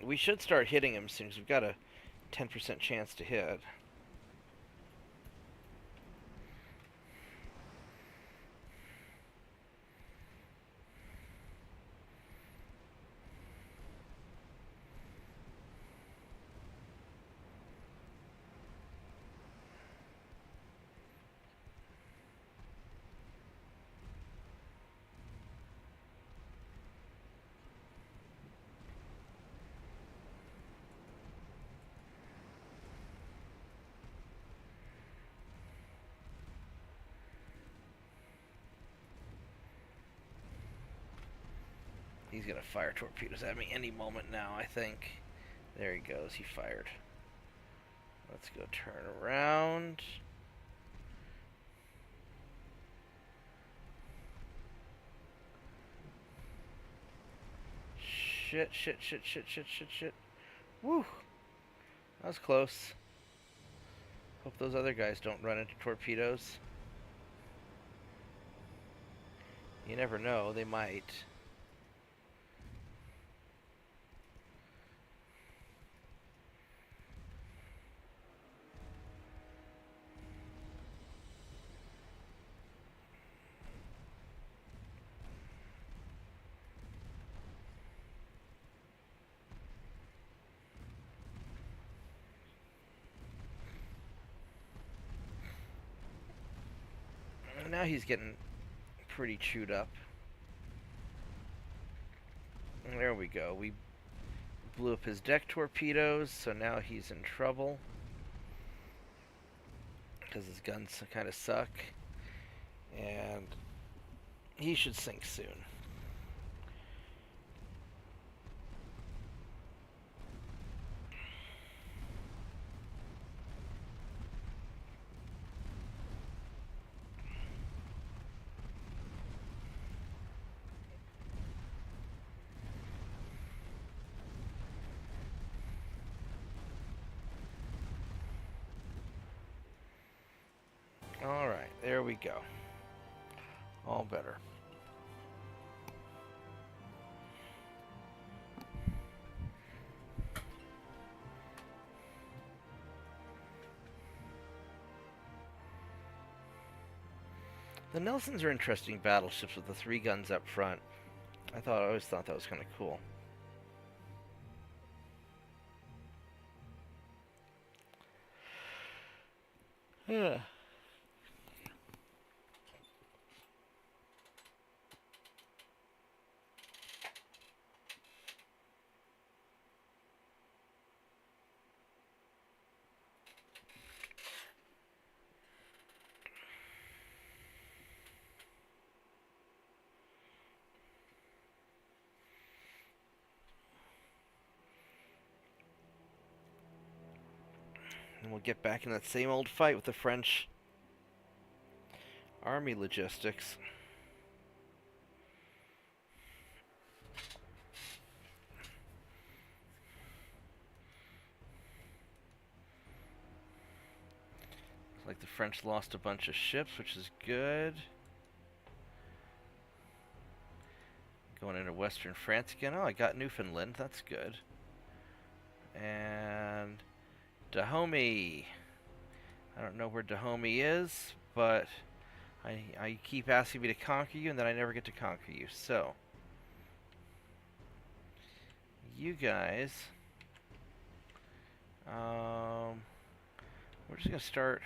We should start hitting him soon, because we've got a 10% chance to hit. He's gonna fire torpedoes at me any moment now, I think. There he goes, he fired. Let's go turn around. Shit. Woo! That was close. Hope those other guys don't run into torpedoes. You never know, they might. Now he's getting pretty chewed up. There we go. We blew up his deck torpedoes, so now he's in trouble. Because his guns kind of suck. And he should sink soon. Alright, there we go. All better. The Nelsons are interesting battleships with the 3 guns up front. I always thought that was kind of cool. Yeah. And we'll get back in that same old fight with the French army logistics. Looks like the French lost a bunch of ships, which is good. Going into Western France again. Oh, I got Newfoundland. That's good. And Dahomey. I don't know where Dahomey is, but I keep asking me to conquer you, and then I never get to conquer you. So, you guys, we're just going to start,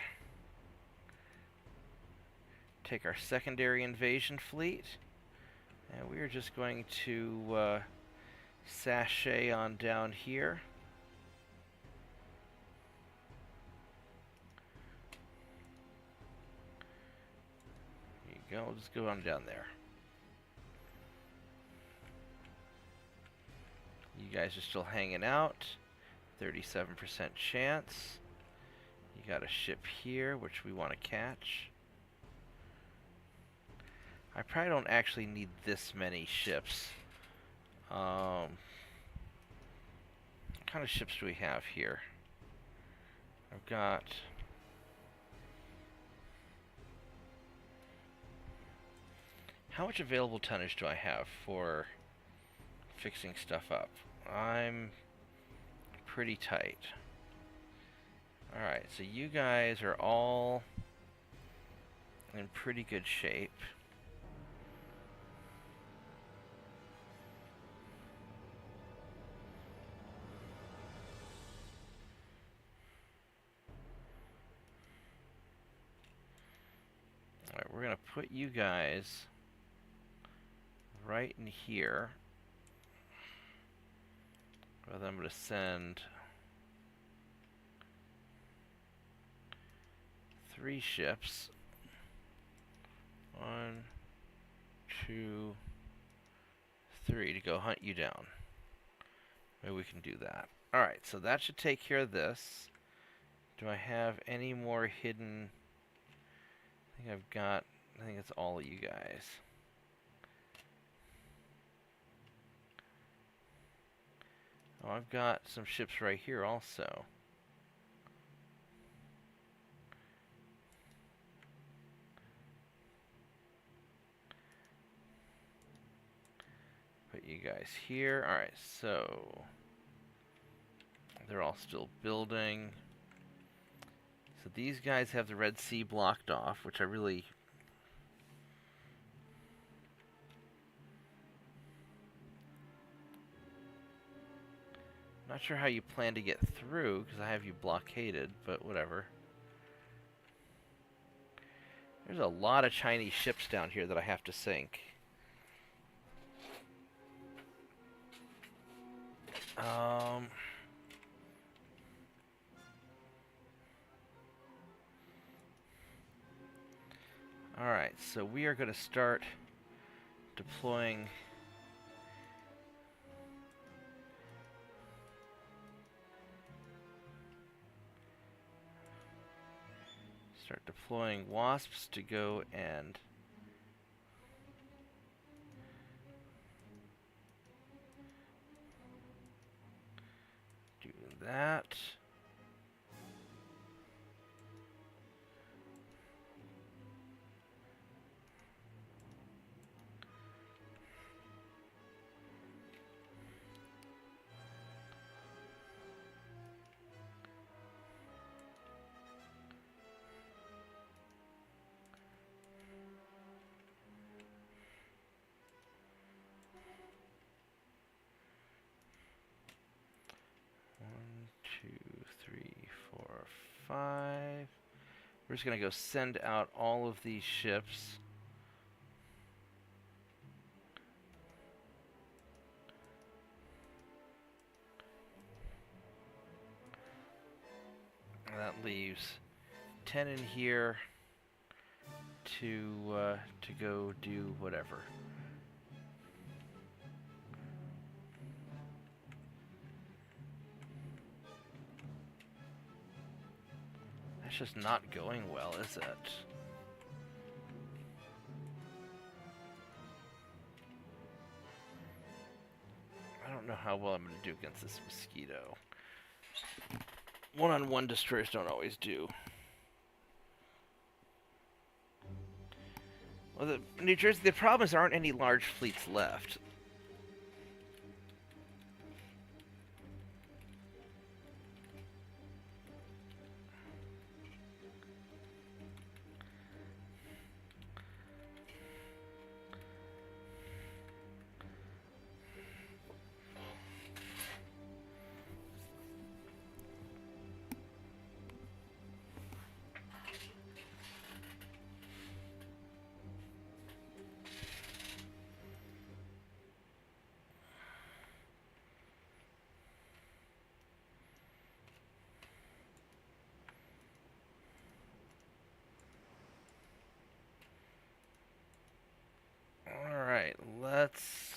take our secondary invasion fleet, and we are just going to sashay on down here. We'll just go on down there. You guys are still hanging out. 37% chance. You got a ship here, which we want to catch. I probably don't actually need this many ships. What kind of ships do we have here? I've got... How much available tonnage do I have for fixing stuff up? I'm pretty tight. Alright, so you guys are all in pretty good shape. Alright, we're going to put you guys right in here. Well, then I'm going to send 3 ships. 1, 2, 3 to go hunt you down. Maybe we can do that. Alright, so that should take care of this. Do I have any more hidden? I think it's all of you guys. Oh, I've got some ships right here also. you guys here. Alright, so they're all still building. So these guys have the Red Sea blocked off, which I really... Not sure how you plan to get through, because I have you blockaded, but whatever. There's a lot of Chinese ships down here that I have to sink. Alright, so we are going to start deploying... Start deploying wasps to go and do that. Five. We're just going to go send out all of these ships. And that leaves 10 in here to go do whatever. That's just not going well, is it? I don't know how well I'm going to do against this mosquito. One-on-one destroyers don't always do. Well, New Jersey, the problem is there aren't any large fleets left. Let's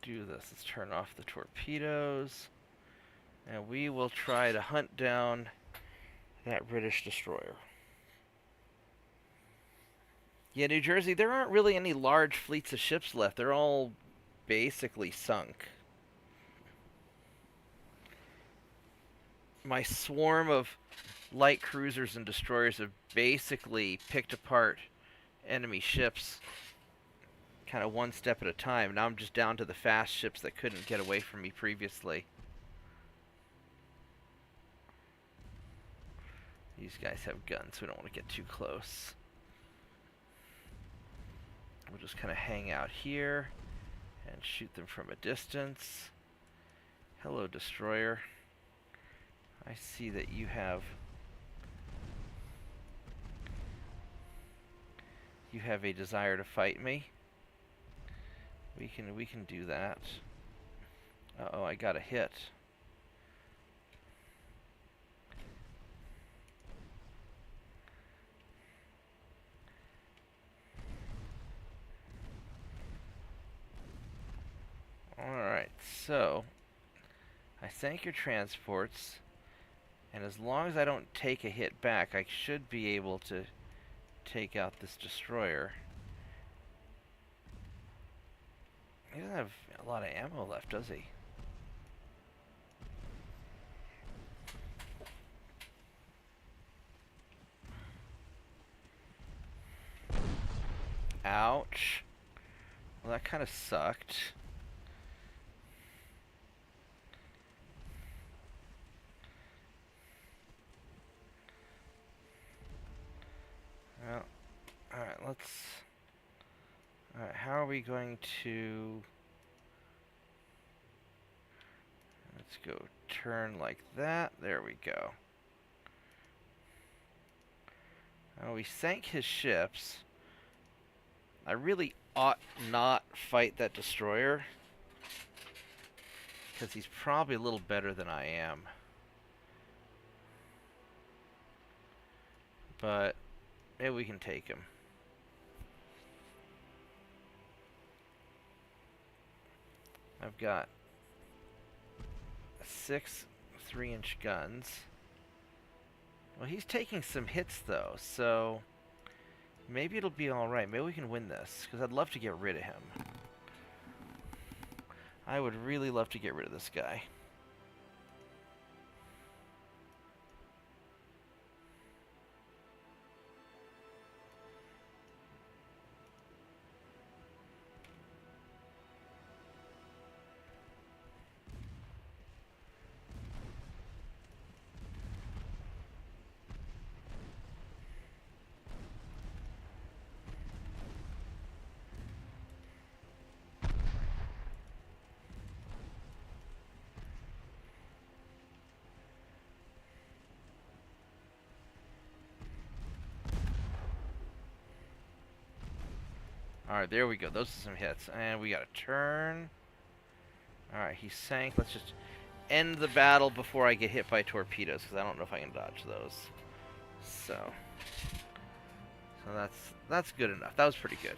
do this. Let's turn off the torpedoes. And we will try to hunt down that British destroyer. Yeah, New Jersey, there aren't really any large fleets of ships left. They're all basically sunk. My swarm of light cruisers and destroyers have basically picked apart enemy ships kind of one step at a time. Now I'm just down to the fast ships that couldn't get away from me previously. These guys have guns, so we don't want to get too close. We'll just kind of hang out here and shoot them from a distance. Hello, destroyer. I see that you have a desire to fight me. We can do that. Uh-oh, I got a hit. Alright, so I sank your transports, and as long as I don't take a hit back, I should be able to take out this destroyer. He doesn't have a lot of ammo left, does he? Ouch. Well, that kind of sucked. we going to... Let's go turn like that. There we go. Oh, we sank his ships. I really ought not fight that destroyer, because he's probably a little better than I am. But maybe we can take him. I've got 6 3-inch guns. Well, he's taking some hits, though, so maybe it'll be alright. Maybe we can win this, because I'd love to get rid of him. I would really love to get rid of this guy. Alright, there we go. Those are some hits. And we got a turn. Alright, he sank. Let's just end the battle before I get hit by torpedoes, because I don't know if I can dodge those. So that's good enough. That was pretty good.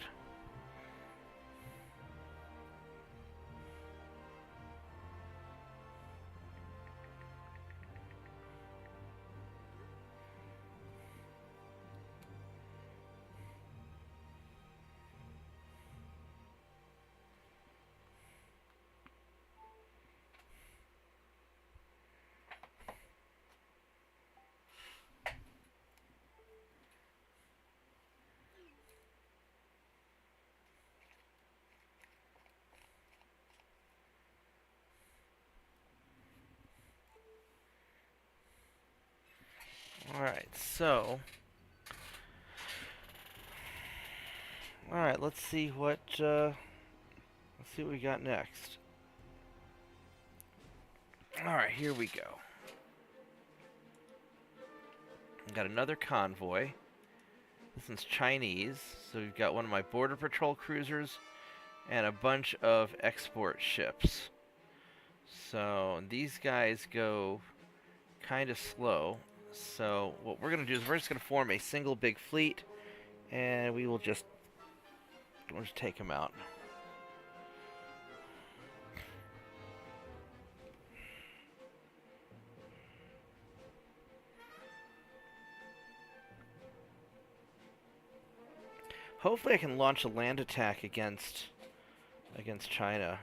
Alright, so... Alright, let's see what we got next. Alright, here we go. We've got another convoy. This one's Chinese, so we've got one of my border patrol cruisers and a bunch of export ships. So these guys go kind of slow. So what we're going to do is we're just going to form a single big fleet, and we'll just take them out. Hopefully I can launch a land attack against China.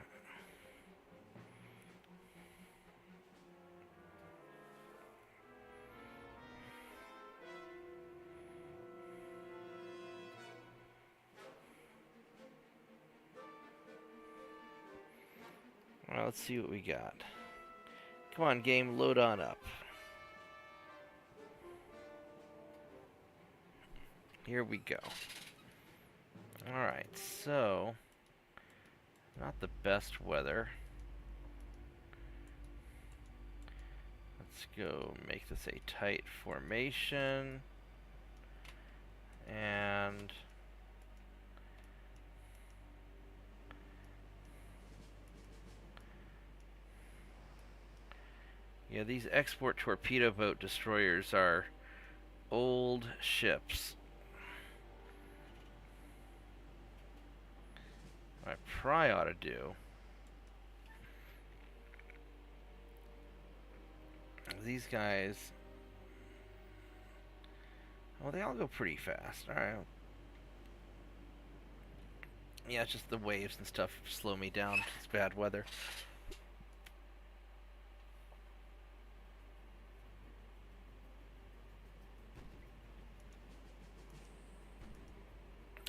Well, let's see what we got. Come on, game, load on up. Here we go. Alright, so... not the best weather. Let's go make this a tight formation. And... yeah, these export torpedo boat destroyers are old ships. What I probably ought to do... these guys... well, they all go pretty fast. Alright. Yeah, it's just the waves and stuff slow me down. It's bad weather.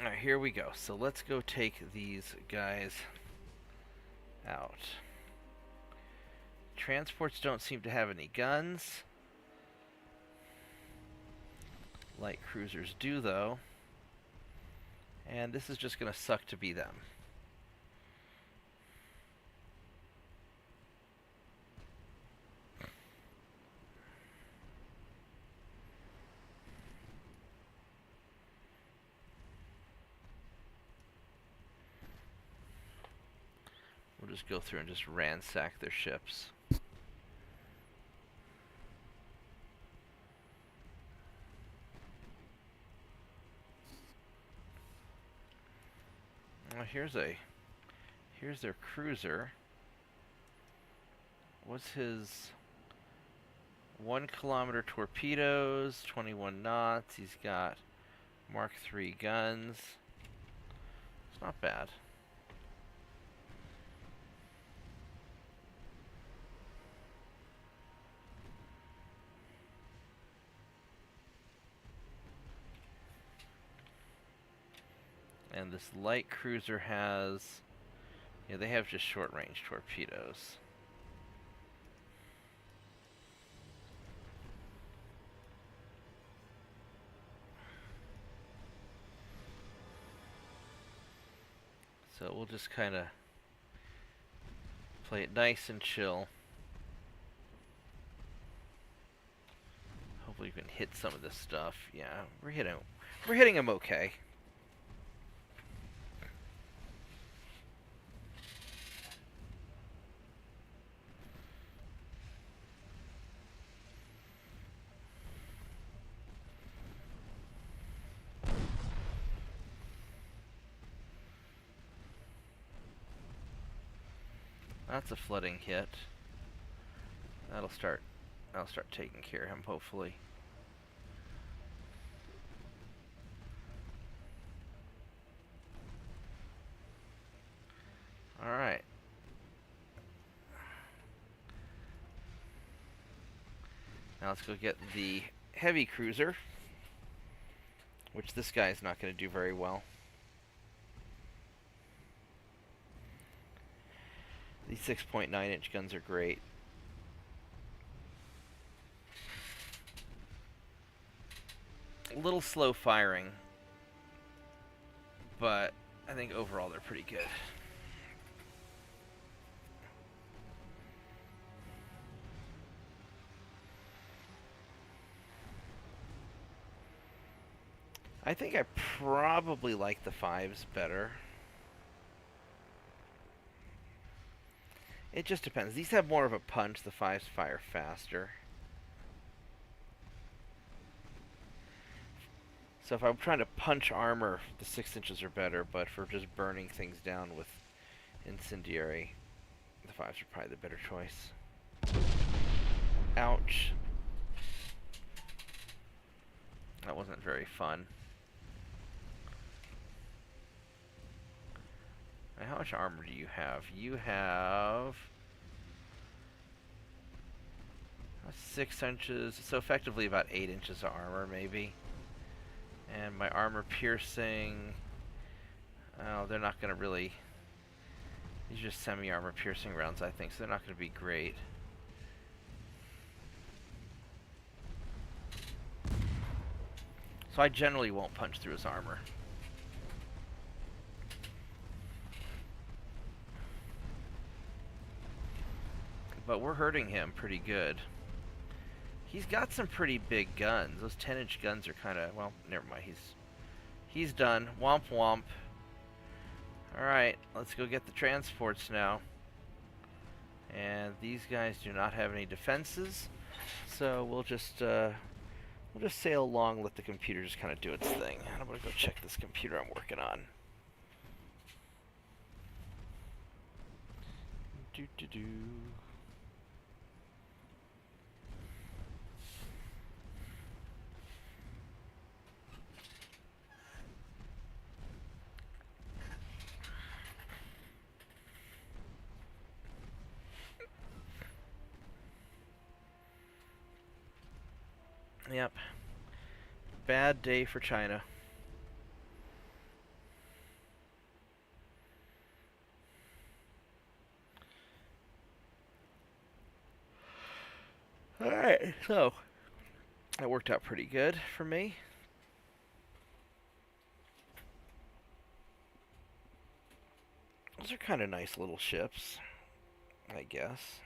Alright, here we go. So let's go take these guys out. Transports don't seem to have any guns. Light cruisers do, though. And this is just going to suck to be them. just go through and just ransack their ships. Well, here's their cruiser. What's his 1 kilometer torpedoes, 21 knots. He's got Mark III guns. It's not bad. And this light cruiser has, yeah, they have just short-range torpedoes. So we'll just kind of play it nice and chill. Hopefully we can hit some of this stuff. Yeah, we're hitting them okay. That's a flooding hit. That'll start taking care of him, hopefully. Alright. Now let's go get the heavy cruiser, which this guy's not going to do very well. These 6.9-inch guns are great. A little slow firing, but I think overall they're pretty good. I think I probably like the 5s better. It just depends. These have more of a punch. The 5s fire faster. So if I'm trying to punch armor, the 6 inches are better, but for just burning things down with incendiary, the 5s are probably the better choice. Ouch. That wasn't very fun. Now, how much armor do you have? You have 6 inches, so effectively about 8 inches of armor, maybe. And my armor piercing, oh, they're not going to really, these are just semi-armor piercing rounds, I think, so they're not going to be great. So I generally won't punch through his armor. But we're hurting him pretty good. He's got some pretty big guns. Those 10-inch guns are kind of, well, never mind. He's done. Womp womp. Alright, let's go get the transports now. And these guys do not have any defenses, so we'll just sail along, let the computer just kind of do its thing. And I'm gonna go check this computer I'm working on. Do. Yep. Bad day for China. Alright, so that worked out pretty good for me. Those are kind of nice little ships, I guess.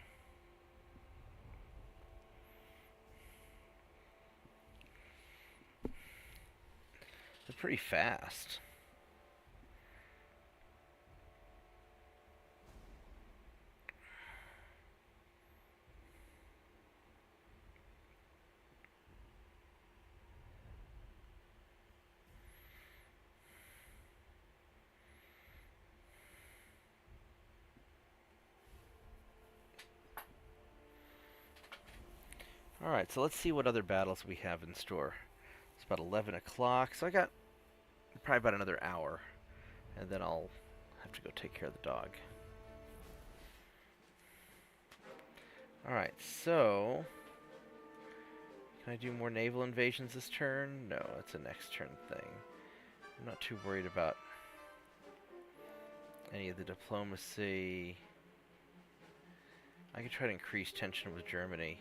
They're pretty fast. Alright, so let's see what other battles we have in store. It's about 11 o'clock, so I got probably about another hour. And then I'll have to go take care of the dog. Alright, so... Can I do more naval invasions this turn? No, it's a next turn thing. I'm not too worried about any of the diplomacy. I could try to increase tension with Germany.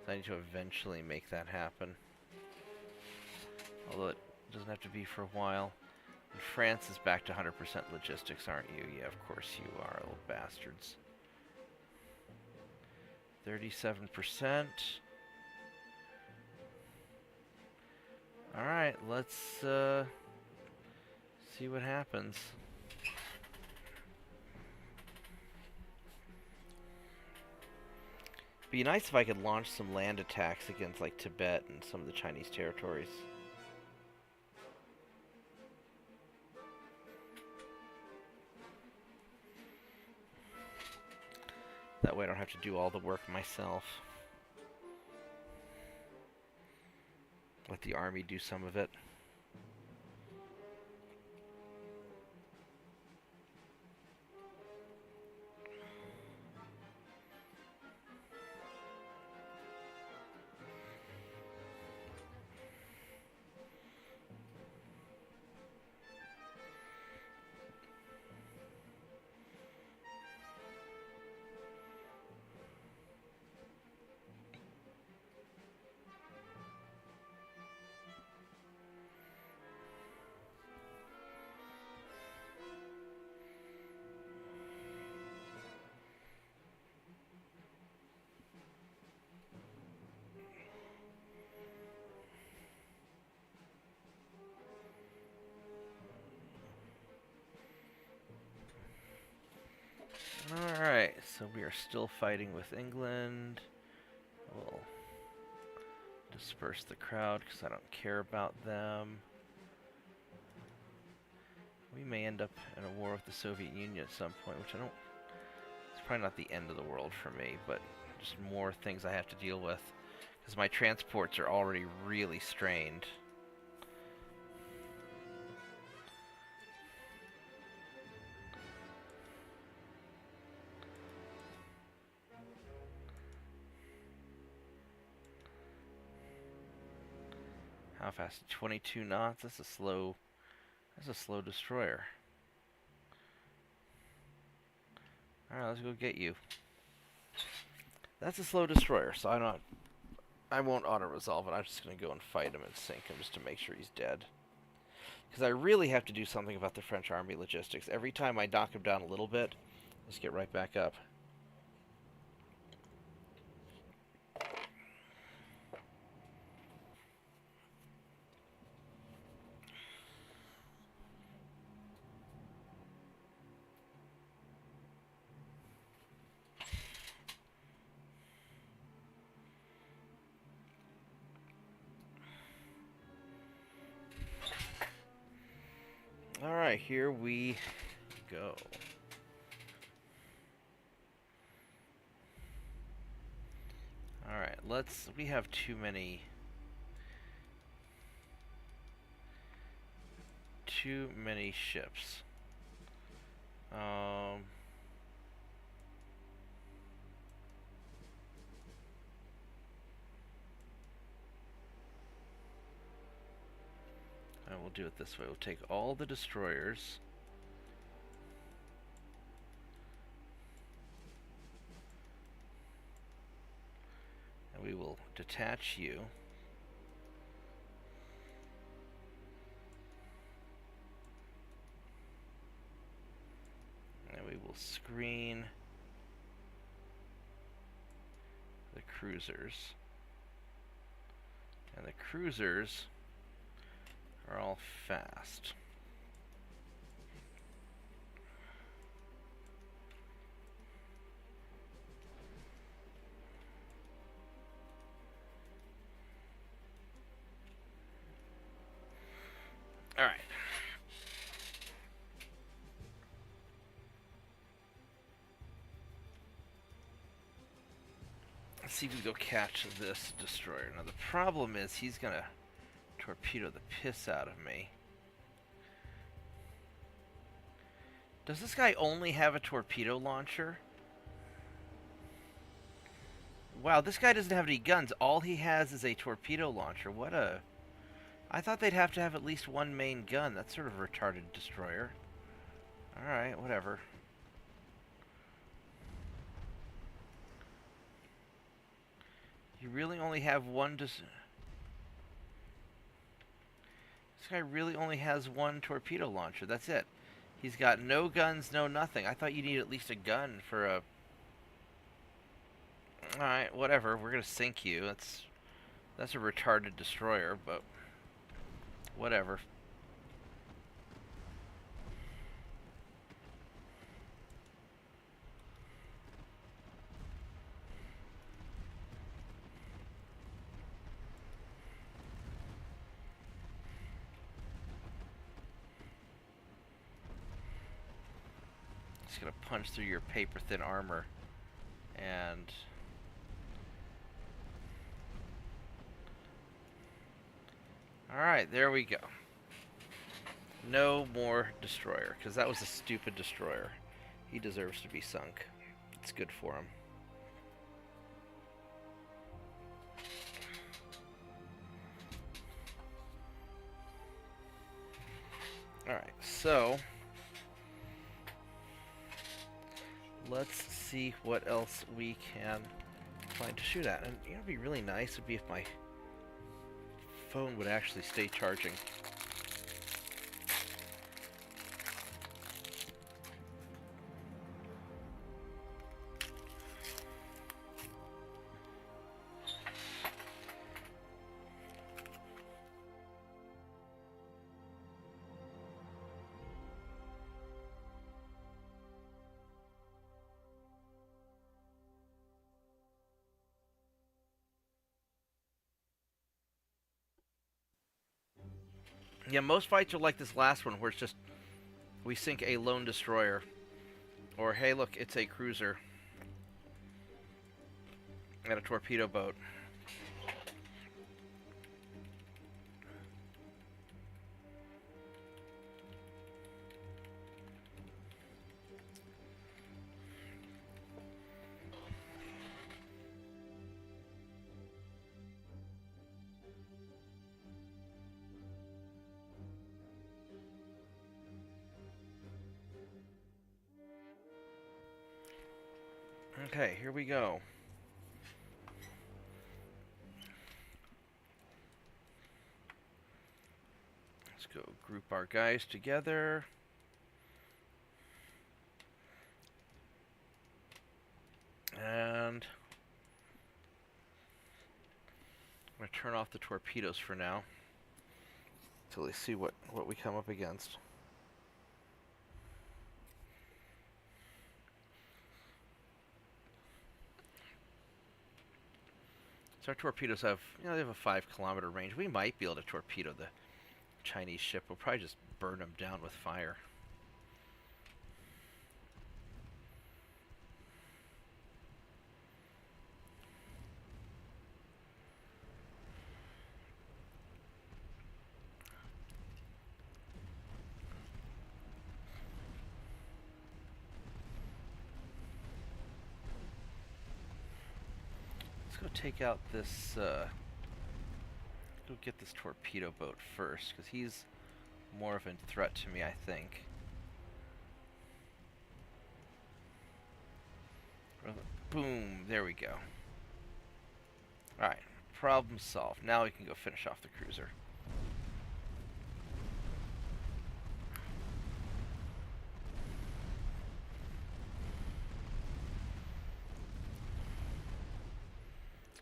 So I need to eventually make that happen. Although it doesn't have to be for a while. And France is back to 100% logistics, aren't you? Yeah, of course you are, little bastards. 37%. Alright, let's see what happens. Be nice if I could launch some land attacks against like Tibet and some of the Chinese territories. That way I don't have to do all the work myself. Let the army do some of it. Alright, so we are still fighting with England. We'll disperse the crowd because I don't care about them. We may end up in a war with the Soviet Union at some point, which I don't... It's probably not the end of the world for me, but just more things I have to deal with. Because my transports are already really strained. How fast? 22 knots? That's a slow destroyer. Alright, let's go get you. That's a slow destroyer, so I won't auto-resolve it. I'm just going to go and fight him and sink him just to make sure he's dead. Because I really have to do something about the French army logistics. Every time I knock him down a little bit, just get right back up. Alright, here we go. Alright, we have too many ships. And we'll do it this way. We'll take all the destroyers. And we will detach you. And we will screen the cruisers. And the cruisers are all fast. All right. Let's see if we can go catch this destroyer. Now the problem is he's gonna torpedo the piss out of me. Does this guy only have a torpedo launcher? Wow, this guy doesn't have any guns. All he has is a torpedo launcher. What a... I thought they'd have to have at least one main gun. That's sort of a retarded destroyer. Alright, whatever. You really only have one... This guy really only has one torpedo launcher. That's it. He's got no guns, no nothing. I thought you needed at least a gun for a... Alright, whatever. We're gonna sink you. That's a retarded destroyer, but... whatever. Just gonna punch through your paper-thin armor. And... alright, there we go. No more destroyer, because that was a stupid destroyer. He deserves to be sunk. It's good for him. Alright, so... let's see what else we can find to shoot at. And you know, it'd be really nice would be if my phone would actually stay charging. Yeah, most fights are like this last one, where it's just we sink a lone destroyer. Or, hey, look, it's a cruiser. And a torpedo boat. Okay, here we go. Let's go group our guys together. And I'm going to turn off the torpedoes for now, until we see what we come up against. So our torpedoes have, they have a 5-kilometer range. We might be able to torpedo the Chinese ship. We'll probably just burn them down with fire. Go take out this, go get this torpedo boat first, because he's more of a threat to me, I think. Boom, there we go. Alright, problem solved. Now we can go finish off the cruiser.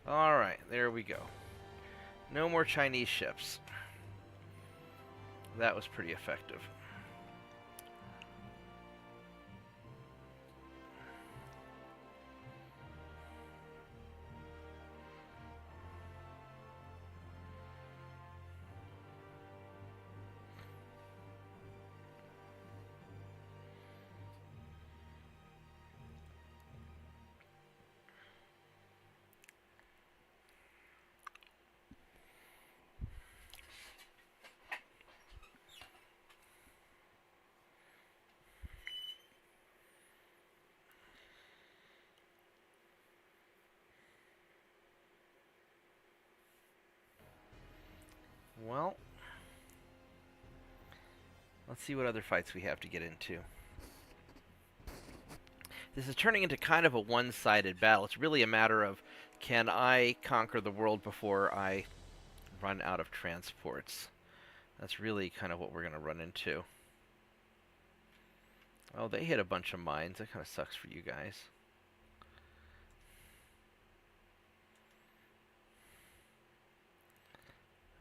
Alright, there we go. No more Chinese ships. That was pretty effective. Well, let's see what other fights we have to get into. This is turning into kind of a one-sided battle. It's really a matter of, can I conquer the world before I run out of transports? That's really kind of what we're going to run into. Oh, they hit a bunch of mines. That kind of sucks for you guys.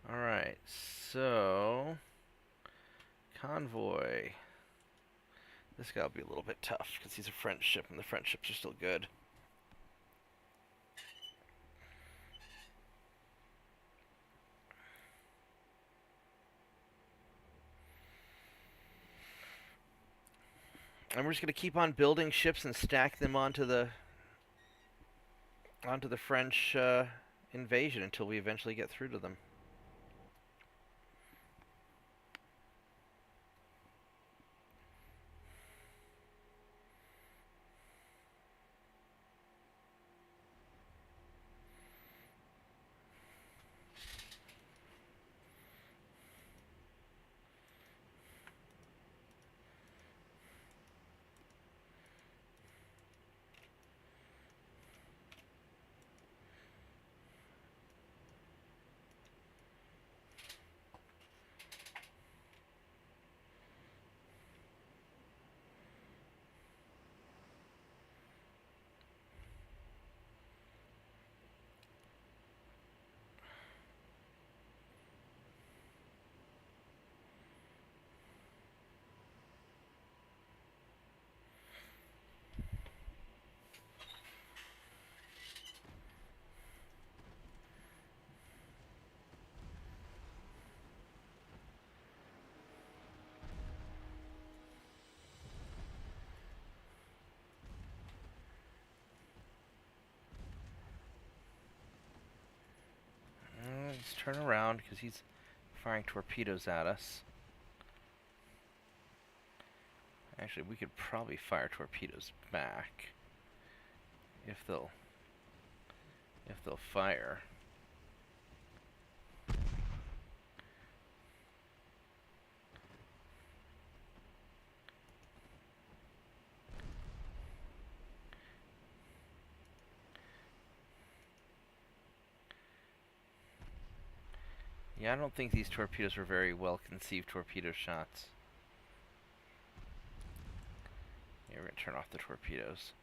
Alright, so... Convoy. This guy will be a little bit tough, because he's a French ship, and the French ships are still good. And we're just going to keep on building ships and stack them onto the French invasion until we eventually get through to them. Let's turn around, because he's firing torpedoes at us. Actually, we could probably fire torpedoes back if they'll fire. Yeah, I don't think these torpedoes were very well conceived torpedo shots. Yeah, we're going to turn off the torpedoes.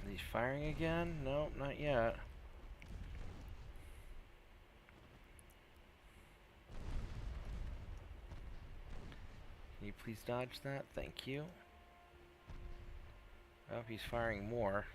He's firing again? No, not yet. Can you please dodge that? Thank you. Oh, he's firing more.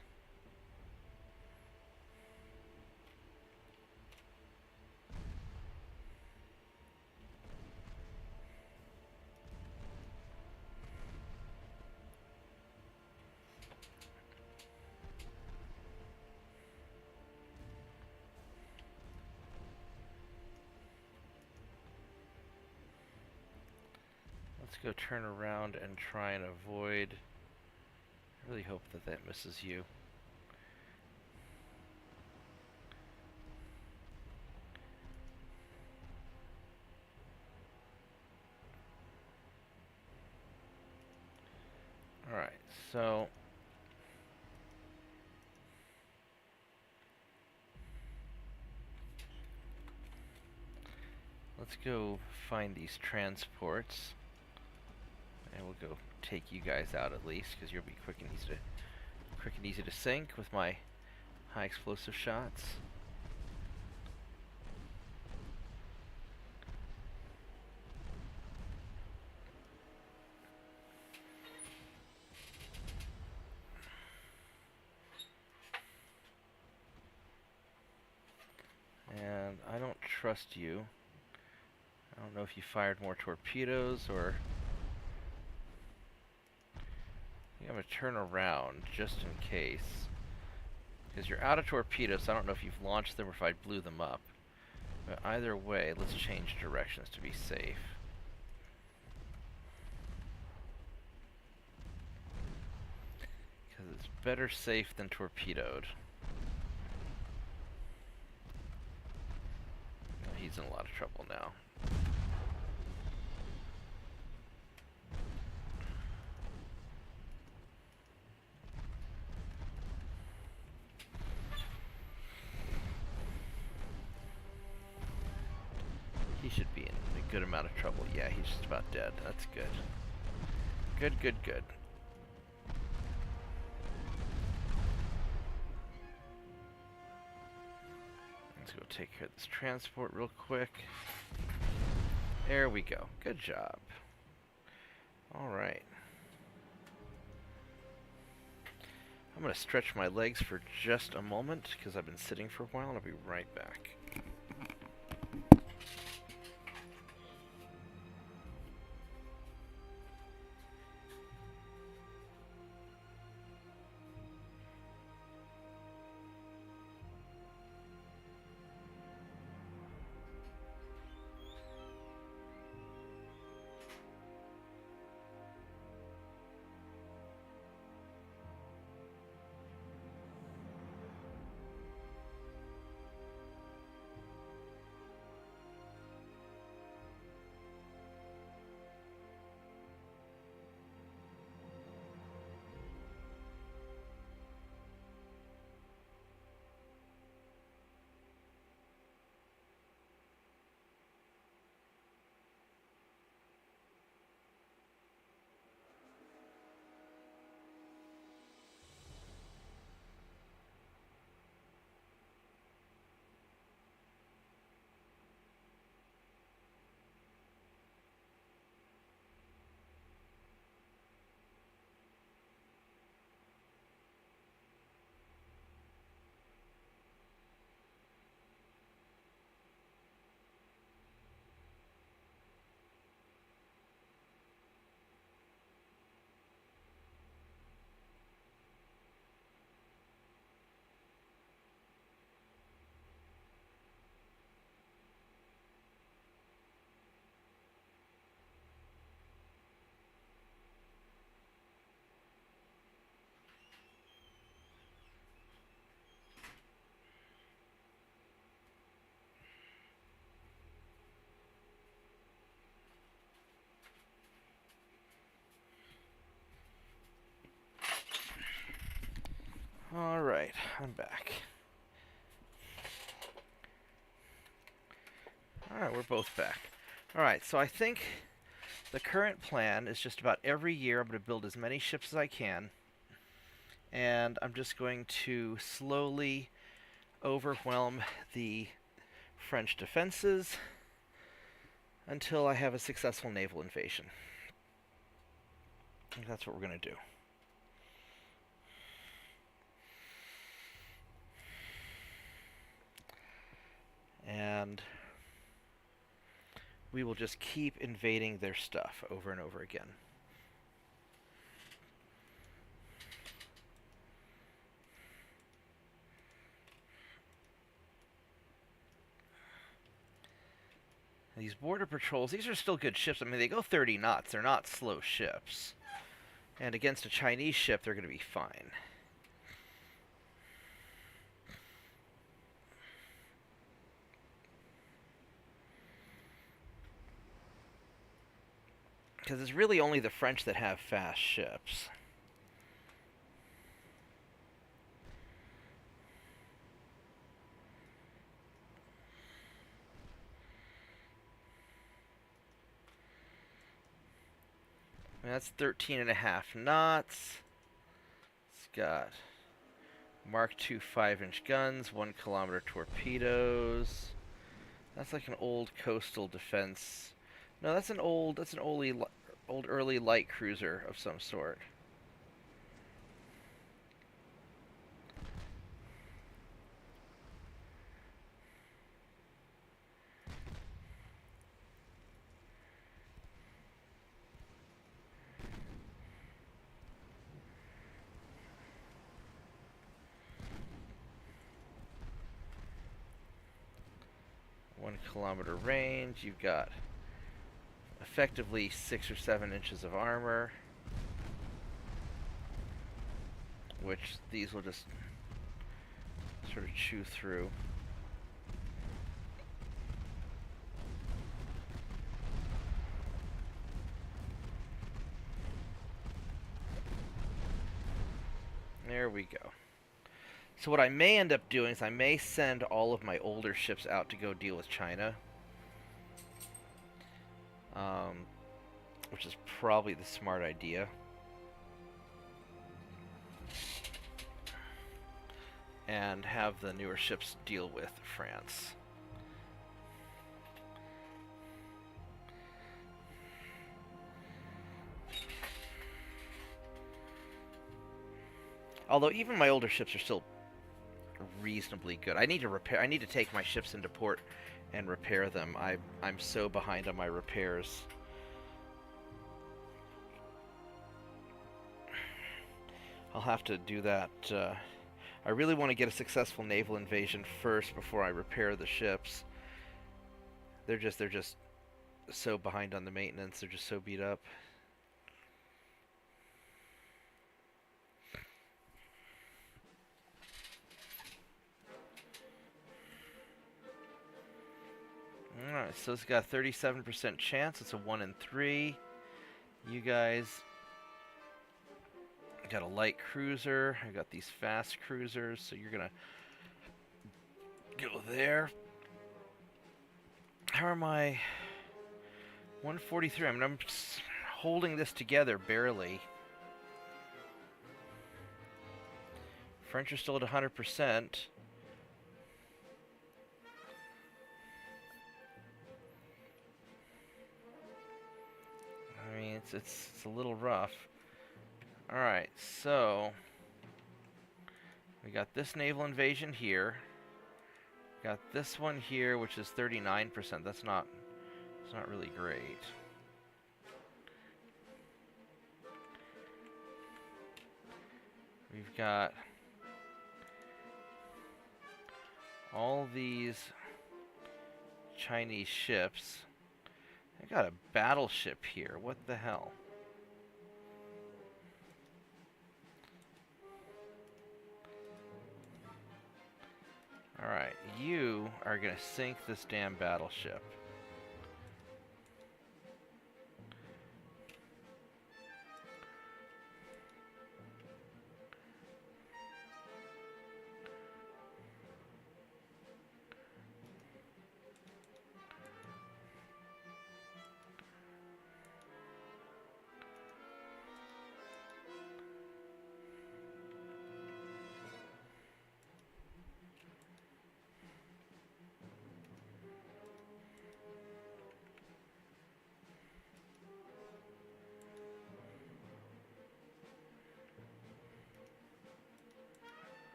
Let's go turn around and try and avoid. I really hope that that misses you. Alright, so let's go find these transports. And we'll go take you guys out at least, because you'll be quick and easy to sink with my high explosive shots. trust you. I don't know if you fired more torpedoes or... I'm going to turn around just in case. Because you're out of torpedoes, so I don't know if you've launched them or if I blew them up. But either way, let's change directions to be safe. Because it's better safe than torpedoed. He's in a lot of trouble now. He should be in a good amount of trouble. Yeah, he's just about dead. That's good. Good, good, good. Let's go take care of this transport real quick. There we go. Good job. Alright. I'm going to stretch my legs for just a moment because I've been sitting for a while, and I'll be right back. Alright, I'm back. Alright, we're both back. Alright, so I think the current plan is just about every year I'm going to build as many ships as I can. And I'm just going to slowly overwhelm the French defenses until I have a successful naval invasion. And that's what we're going to do. And we will just keep invading their stuff over and over again. These border patrols, these are still good ships. I mean, they go 30 knots. They're not slow ships. And against a Chinese ship, they're going to be fine. Because it's really only the French that have fast ships. I mean, that's 13.5 knots. It's got Mark II 5-inch guns, 1 kilometer torpedoes. That's like an old coastal defense. No, that's an old early light cruiser of some sort. kilometer range. You've got effectively 6 or 7 inches of armor, which these will just sort of chew through. There we go. So what I may end up doing is I may send all of my older ships out to go deal with China. Which is probably the smart idea. And have the newer ships deal with France. Although even my older ships are still reasonably good. I need to take my ships into port and repair them. I'm so behind on my repairs. I'll have to do that. I really want to get a successful naval invasion first before I repair the ships. They're just so behind on the maintenance. They're just so beat up. Alright, so it's got a 37% chance. It's a 1 in 3. You guys got a light cruiser. I got these fast cruisers, so you're gonna go there. How am I? 143. I'm holding this together barely. French are still at 100%. I mean, it's a little rough. Alright, so we got this naval invasion here. Got this one here, which is 39%. It's not really great. We've got all these Chinese ships. I got a battleship here. What the hell? Alright, you are gonna sink this damn battleship.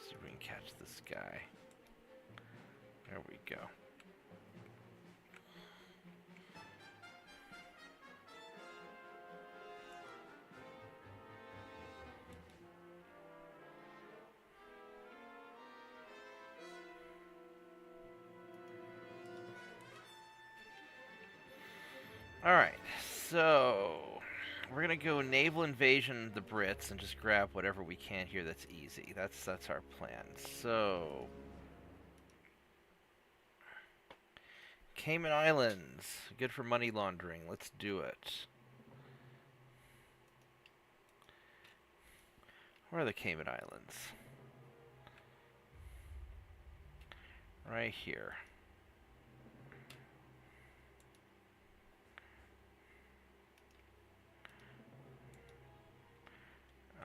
See if we can catch this guy. There we go. Alright, so we're gonna go naval invasion the Brits and just grab whatever we can here that's easy. That's our plan. So Cayman Islands, good for money laundering. Let's do it. Where are the Cayman Islands? Right here.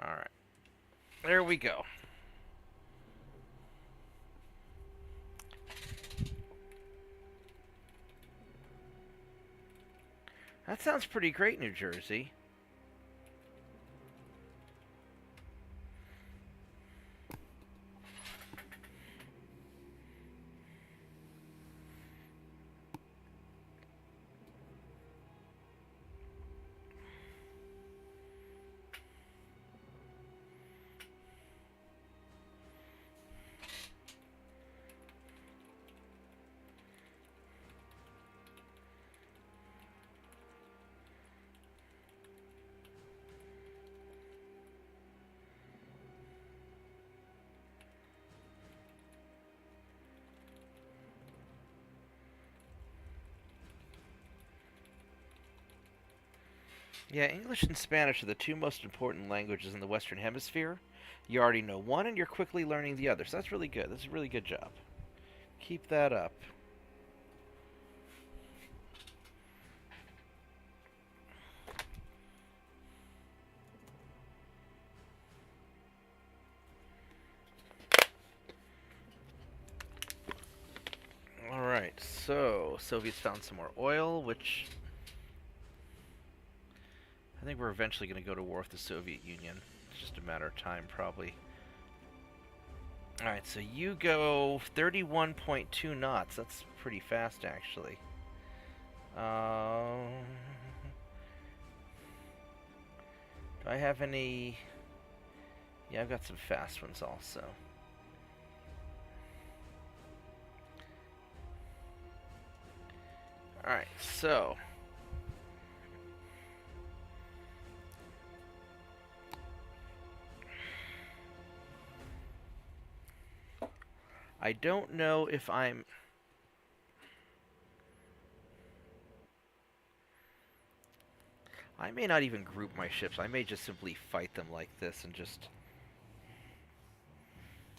Alright. There we go. That sounds pretty great, New Jersey. Yeah, English and Spanish are the two most important languages in the Western Hemisphere. You already know one, and you're quickly learning the other. So that's really good. That's a really good job. Keep that up. Alright, so Soviets found some more oil, which I think we're eventually going to go to war with the Soviet Union. It's just a matter of time, probably. Alright, so you go 31.2 knots. That's pretty fast, actually. Do I have any... Yeah, I've got some fast ones also. Alright, so... I don't know if I'm... I may not even group my ships. I may just simply fight them like this and just...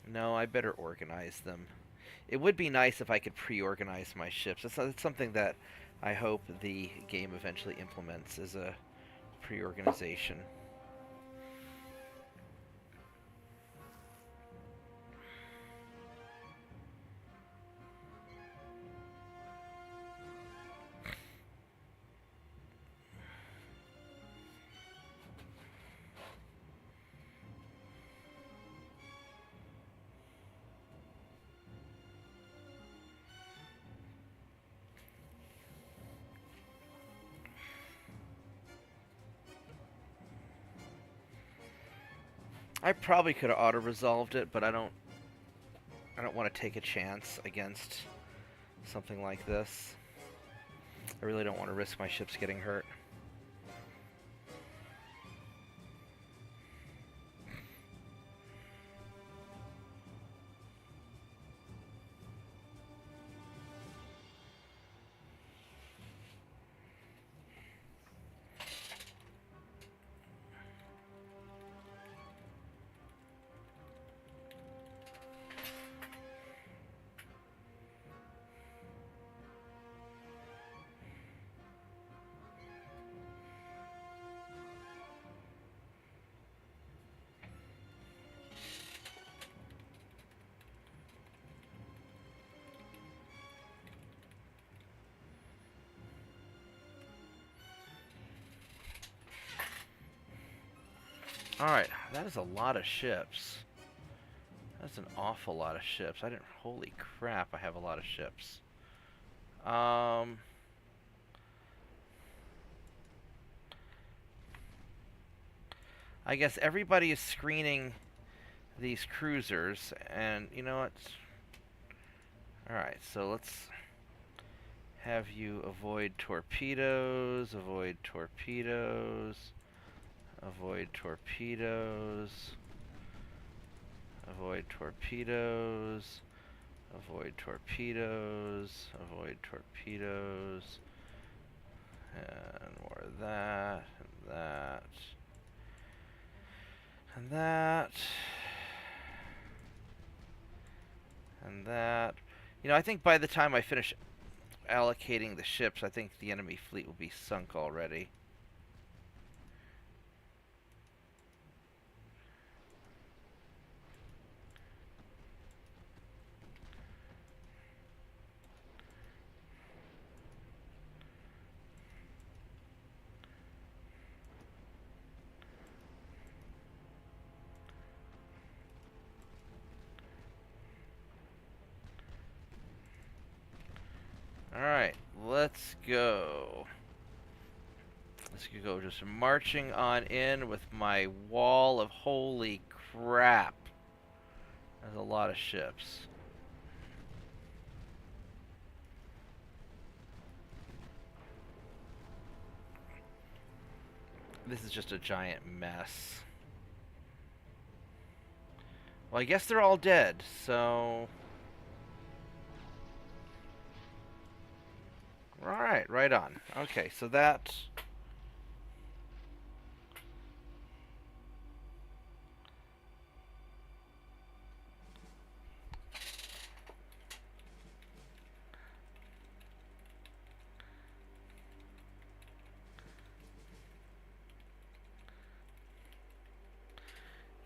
No, I better organize them. It would be nice if I could pre-organize my ships. That's something that I hope the game eventually implements, is a pre-organization. I probably could have auto-resolved it, but I don't want to take a chance against something like this. I really don't want to risk my ships getting hurt. Alright, that is a lot of ships. That's an awful lot of ships. I didn't... Holy crap, I have a lot of ships. I guess everybody is screening these cruisers, and you know what? Alright, so let's have you avoid torpedoes, avoid torpedoes, avoid torpedoes, avoid torpedoes, avoid torpedoes, avoid torpedoes, and more of that, and that, and that, and that. You know, I think by the time I finish allocating the ships, I think the enemy fleet will be sunk already. Alright, let's go. Let's go just marching on in with my wall of holy crap. That's a lot of ships. This is just a giant mess. Well, I guess they're all dead, so... Alright, right on. Okay, so that...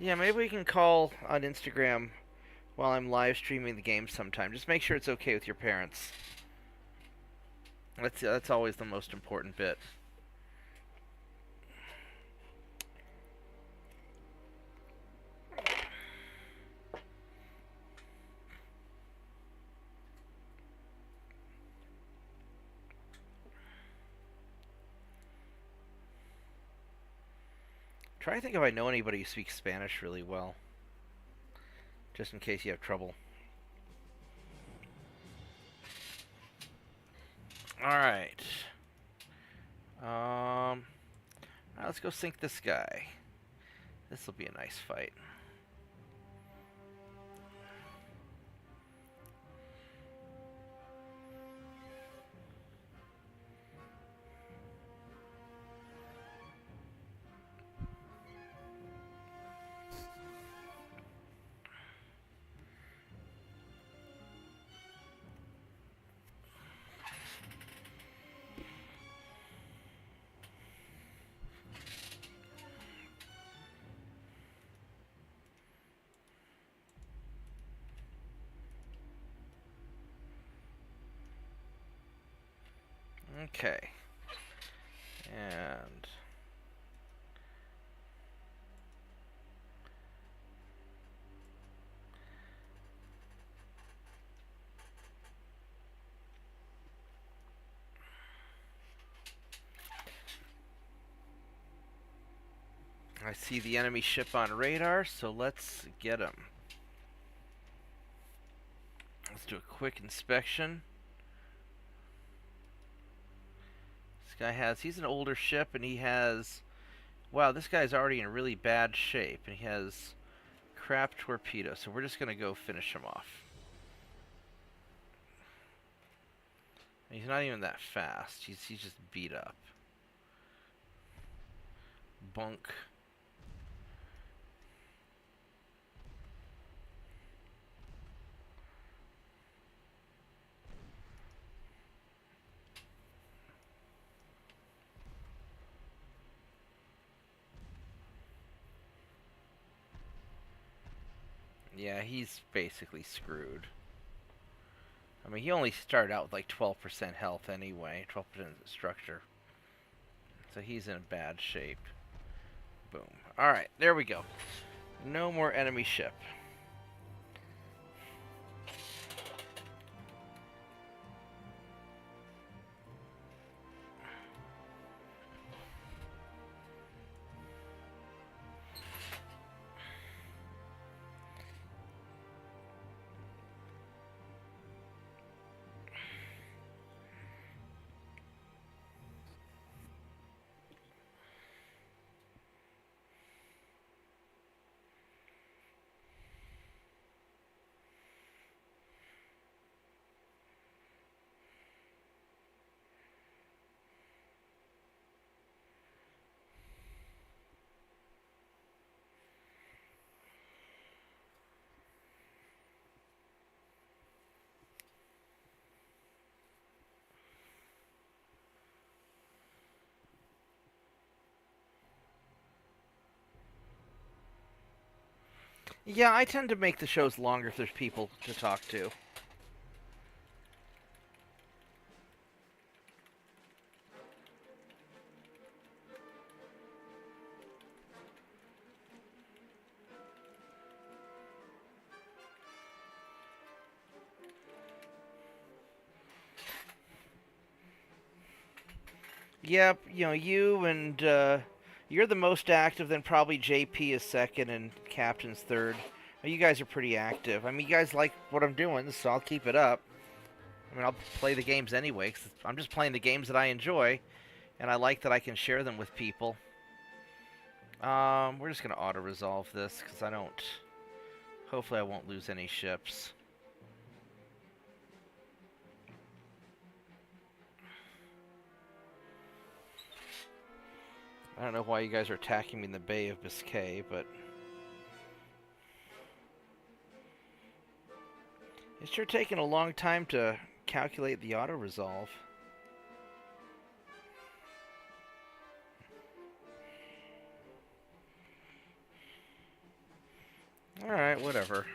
Yeah, maybe we can call on Instagram while I'm live streaming the game sometime. Just make sure it's okay with your parents. That's always the most important bit. Try to think if I know anybody who speaks Spanish really well, just in case you have trouble. Alright. Let's go sink this guy. This will be a nice fight. Okay. And I see the enemy ship on radar, so let's get him. Let's do a quick inspection. This guy he's an older ship, and he has, wow, this guy's already in really bad shape, and he has crap torpedo, so we're just going to go finish him off. He's not even that fast. He's just beat up. Bunk. Yeah, he's basically screwed. I mean, he only started out with like 12% health anyway, 12% structure. So he's in bad shape. Boom. Alright, there we go. No more enemy ship. Yeah, I tend to make the shows longer if there's people to talk to. Yep, you know, you and you're the most active, then probably JP is second and Captain's third. You guys are pretty active. I mean, you guys like what I'm doing, so I'll keep it up. I mean, I'll play the games anyway, 'cause I'm just playing the games that I enjoy, and I like that I can share them with people. We're just going to auto-resolve this, because I don't... Hopefully I won't lose any ships. I don't know why you guys are attacking me in the Bay of Biscay, but... It's sure taking a long time to calculate the auto-resolve. Alright, whatever.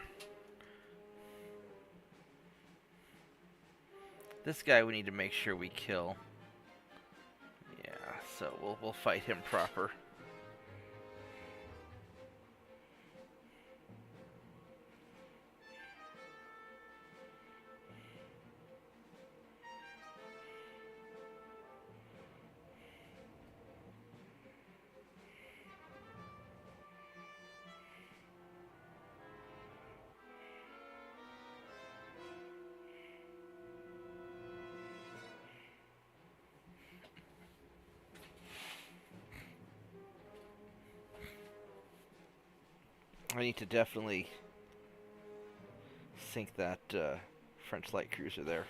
This guy we need to make sure we kill. Yeah, so we'll fight him proper. I need to definitely sink that French light cruiser there.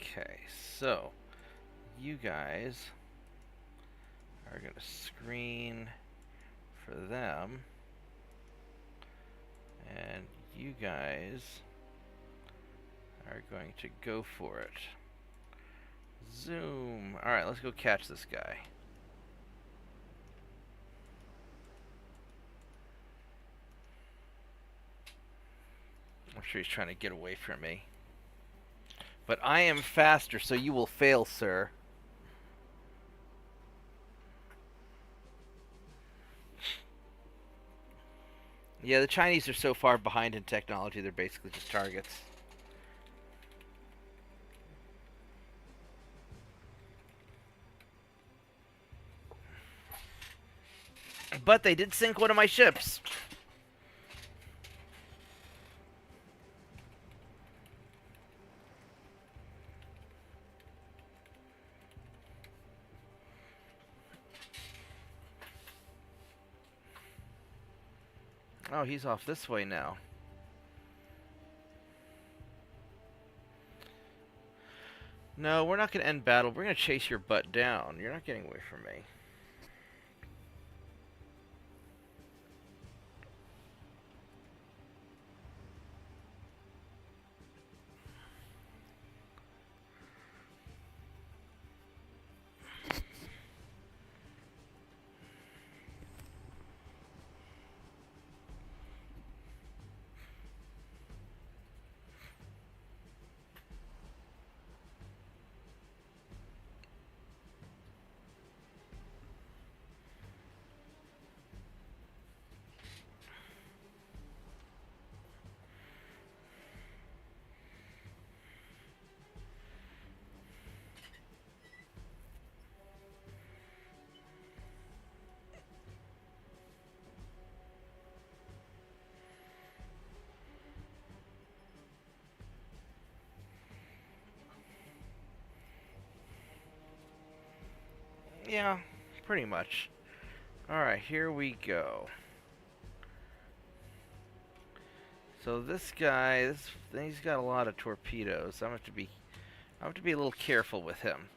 Okay, so you guys are going to screen for them, and you guys are going to go for it. Zoom. Alright, let's go catch this guy. I'm sure he's trying to get away from me. But I am faster, so you will fail, sir. Yeah, the Chinese are so far behind in technology, they're basically just targets. But they did sink one of my ships. Oh, he's off this way now. No, we're not going to end battle. We're going to chase your butt down. You're not getting away from me. Yeah, pretty much. Alright, here we go. So this guy, he's got a lot of torpedoes. I have to be a little careful with him.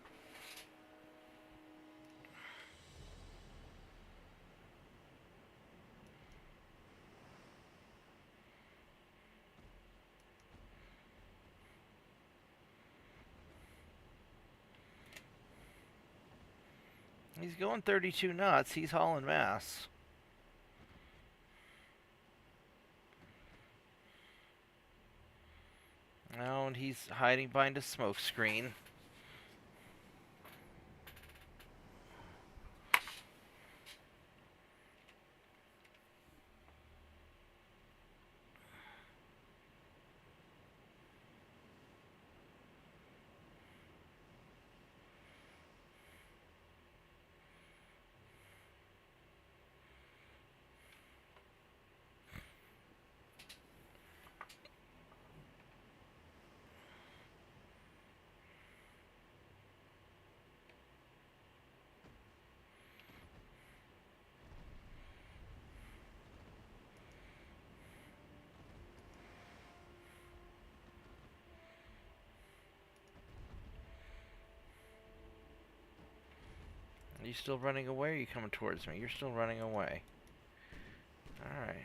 He's going 32 knots. He's hauling mass. Oh, and he's hiding behind a smoke screen. you still running away, or are you coming towards me? You're still running away. Alright.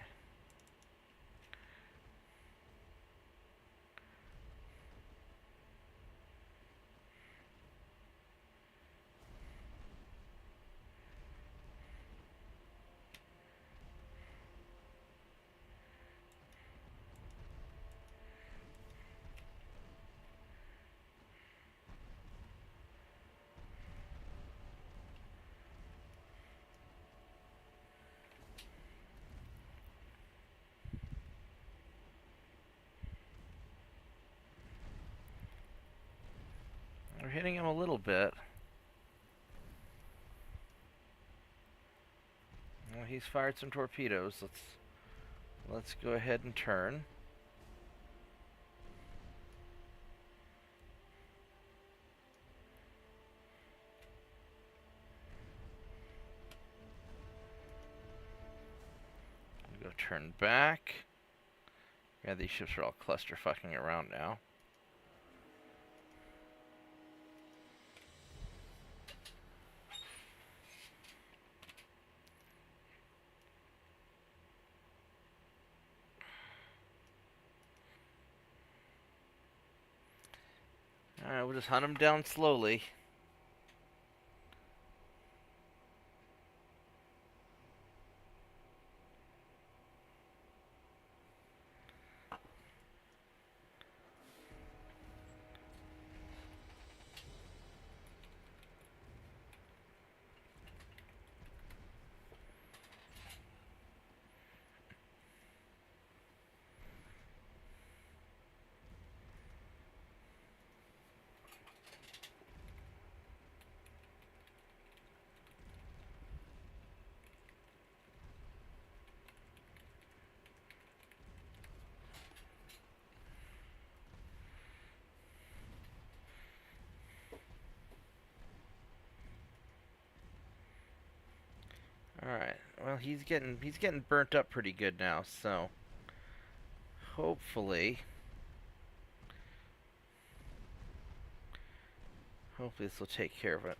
We're hitting him a little bit. Well, he's fired some torpedoes. Let's go ahead and turn. Go turn back. Yeah, these ships are all cluster fucking around now. Alright, we'll just hunt them down slowly. Alright, well he's getting burnt up pretty good now, so hopefully this will take care of it.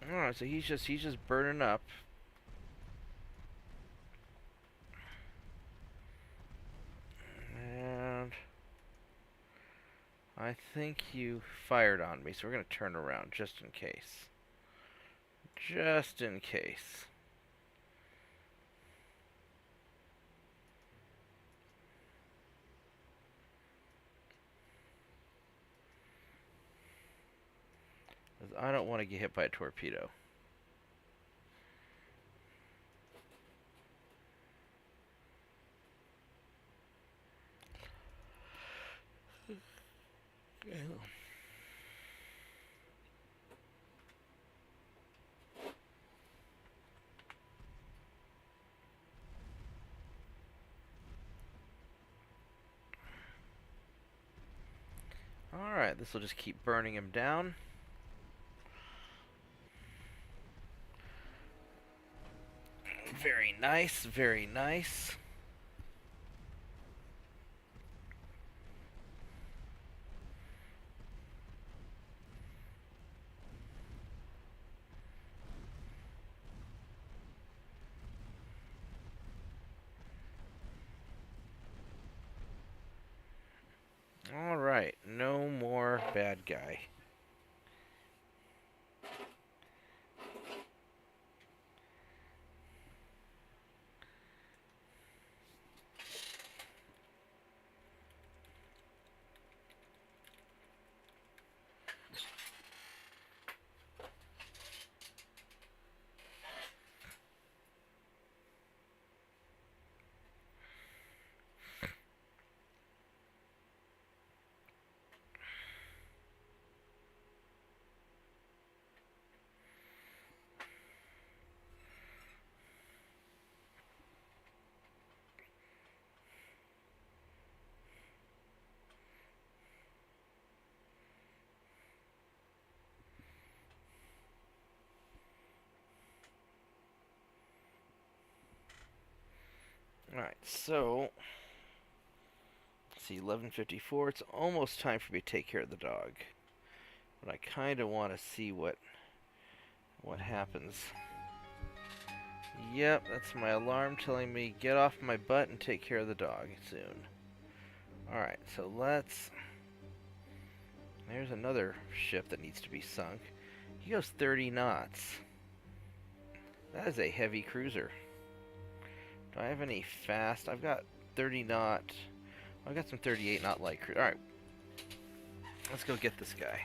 Alright, so he's just burning up. And I think you fired on me, so we're gonna turn around just in case. Just in case. I don't want to get hit by a torpedo. Alright, this will just keep burning him down. Very nice, very nice. Alright, no more bad guy. Alright, so let's see, 11:54. It's almost time for me to take care of the dog. But I kind of want to see what happens. Yep, that's my alarm telling me get off my butt and take care of the dog soon. Alright, so let's... There's another ship that needs to be sunk. He goes 30 knots. That is a heavy cruiser. Do I have any fast? I've got 30 knot. I've got some 38 knot light cruiser. Alright. Let's go get this guy.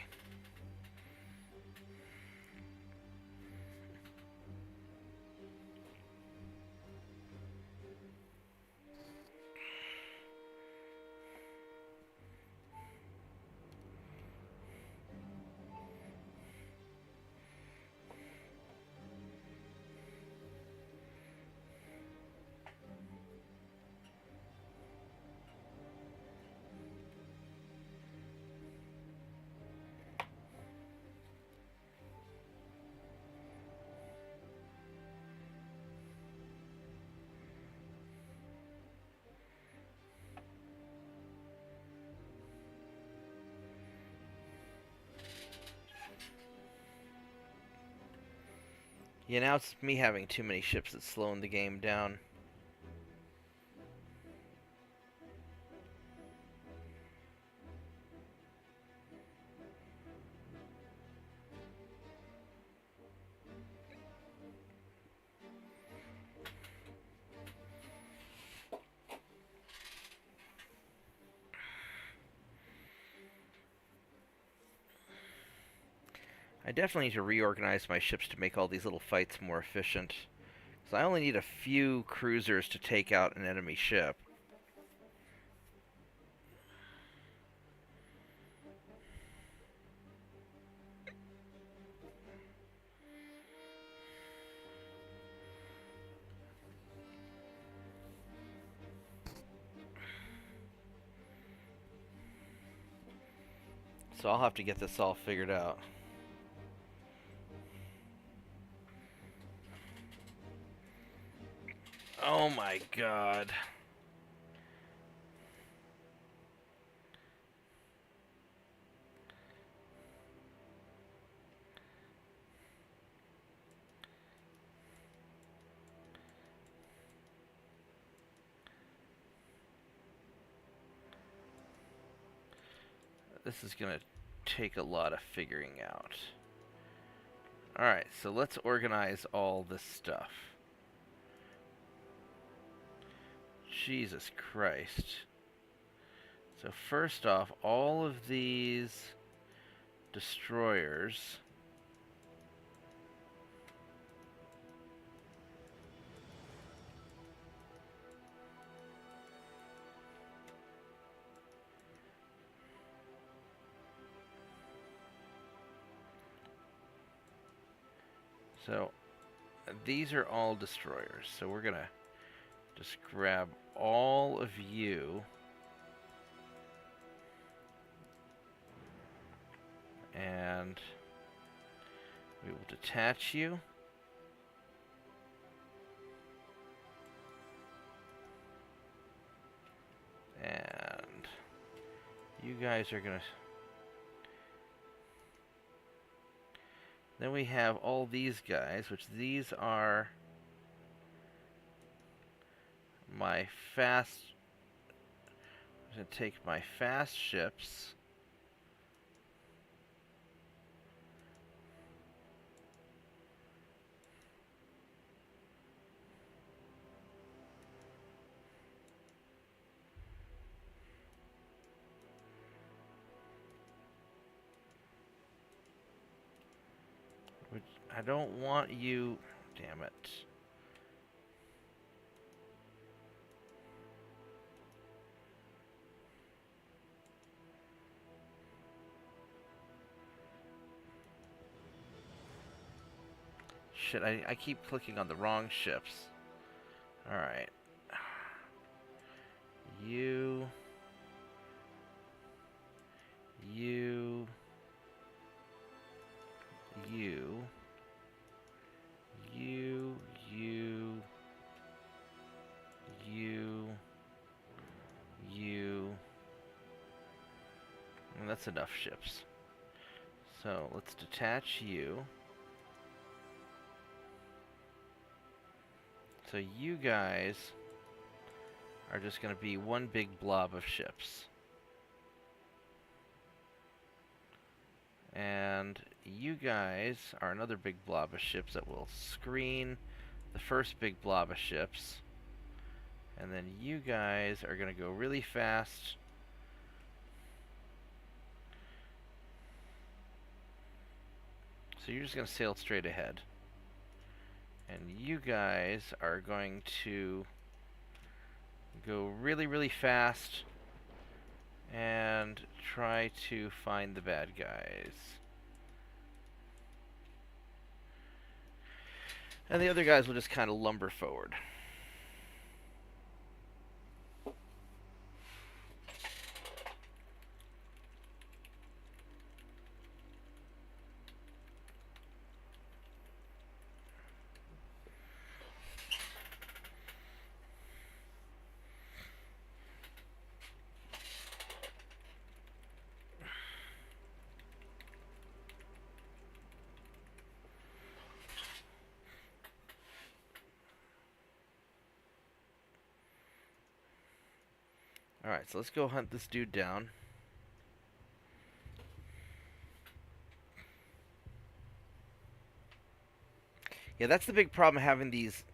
Yeah, now it's me having too many ships that's slowing the game down. I definitely need to reorganize my ships to make all these little fights more efficient. So I only need a few cruisers to take out an enemy ship. So I'll have to get this all figured out. Oh my god. This is gonna take a lot of figuring out. Alright, so let's organize all this stuff. Jesus Christ. So first off, all of these destroyers... So, these are all destroyers. So we're gonna just grab all of you. And we will detach you. And you guys are gonna... Then we have all these guys, which these are my fast... I'm going to take my fast ships. Which I don't want you... Damn it. Shit, I keep clicking on the wrong ships. Alright. You... You... You... You... You... You... that's enough ships. So let's detach you. So you guys are just going to be one big blob of ships. And you guys are another big blob of ships that will screen the first big blob of ships. And then you guys are going to go really fast. So you're just going to sail straight ahead. And you guys are going to go really, really fast and try to find the bad guys. And the other guys will just kind of lumber forward. Alright, so let's go hunt this dude down. Yeah, that's the big problem having these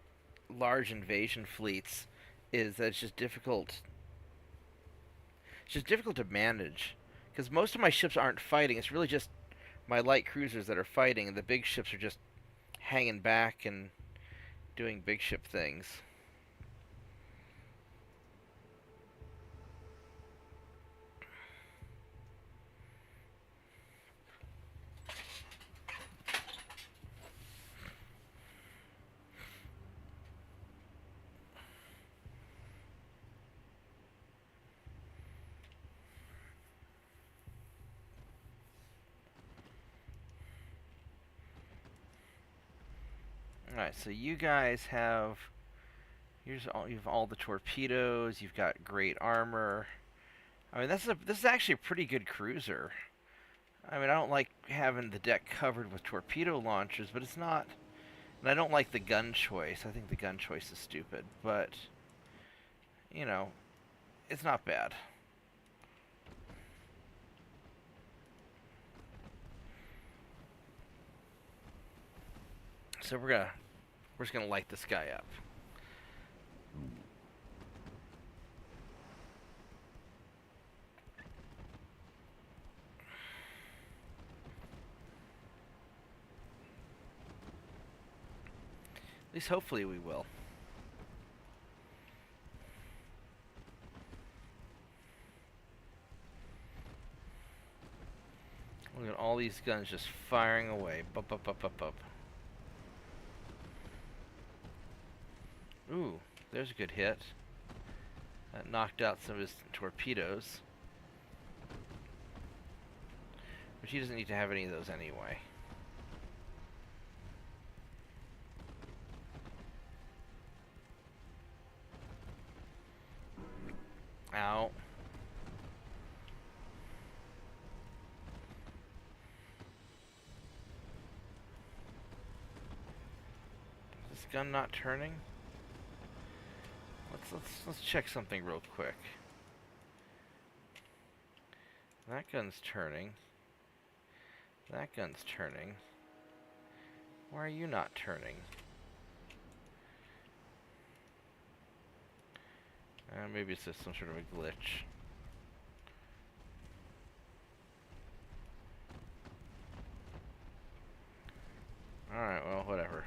large invasion fleets, is that it's just difficult. It's just difficult to manage. Because most of my ships aren't fighting. It's really just my light cruisers that are fighting, and the big ships are just hanging back and doing big ship things. Alright, so you guys have... you have all the torpedoes, you've got great armor. I mean, this is actually a pretty good cruiser. I mean, I don't like having the deck covered with torpedo launchers, but it's not... And I don't like the gun choice. I think the gun choice is stupid, but... you know, it's not bad. So we're just gonna light this guy up. At least hopefully we will. Look at all these guns just firing away. Bup, bup, bup, bup, bup. Ooh, there's a good hit. That knocked out some of his torpedoes. But he doesn't need to have any of those anyway. Ow. Is this gun not turning? Let's check something real quick. That gun's turning. That gun's turning. Why are you not turning? Maybe it's just some sort of a glitch. Alright, well, whatever.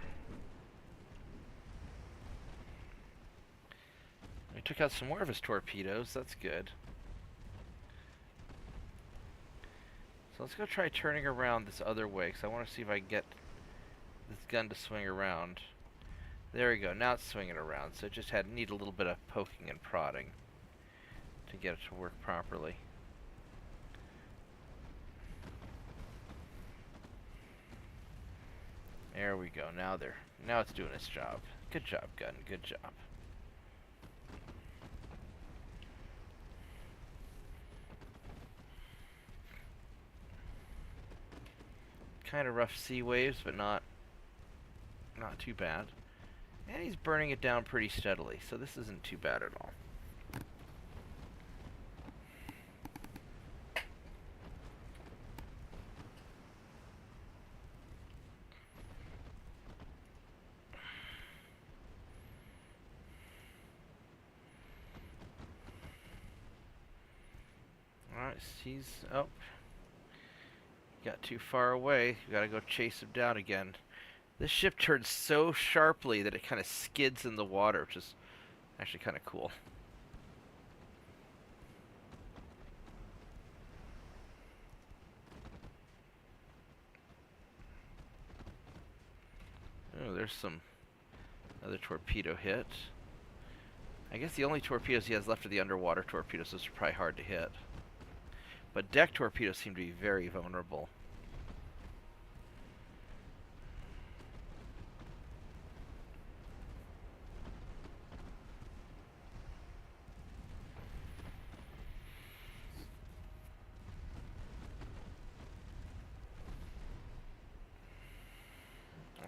We took out some more of his torpedoes, that's good. So let's go try turning around this other way, because I want to see if I can get this gun to swing around. There we go, now it's swinging around, so it just need a little bit of poking and prodding to get it to work properly. There we go, now it's doing its job. Good job, gun, good job. kind of rough sea waves, but not too bad. And he's burning it down pretty steadily, so this isn't too bad at all. Alright, he's... oh. Got too far away. We gotta go chase him down again. This ship turns so sharply that it kind of skids in the water, which is actually kind of cool. Oh, there's some other torpedo hit. I guess the only torpedoes he has left are the underwater torpedoes. Those are probably hard to hit. But deck torpedoes seem to be very vulnerable.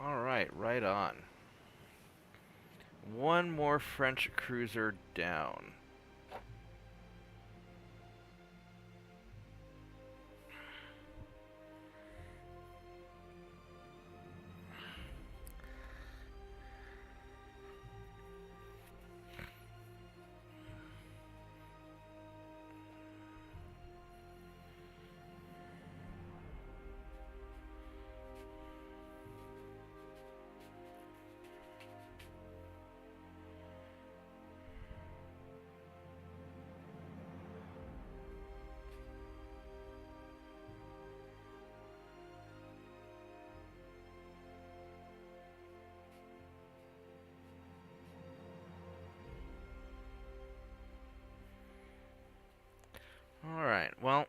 Alright, right on. One more French cruiser down. Alright, well...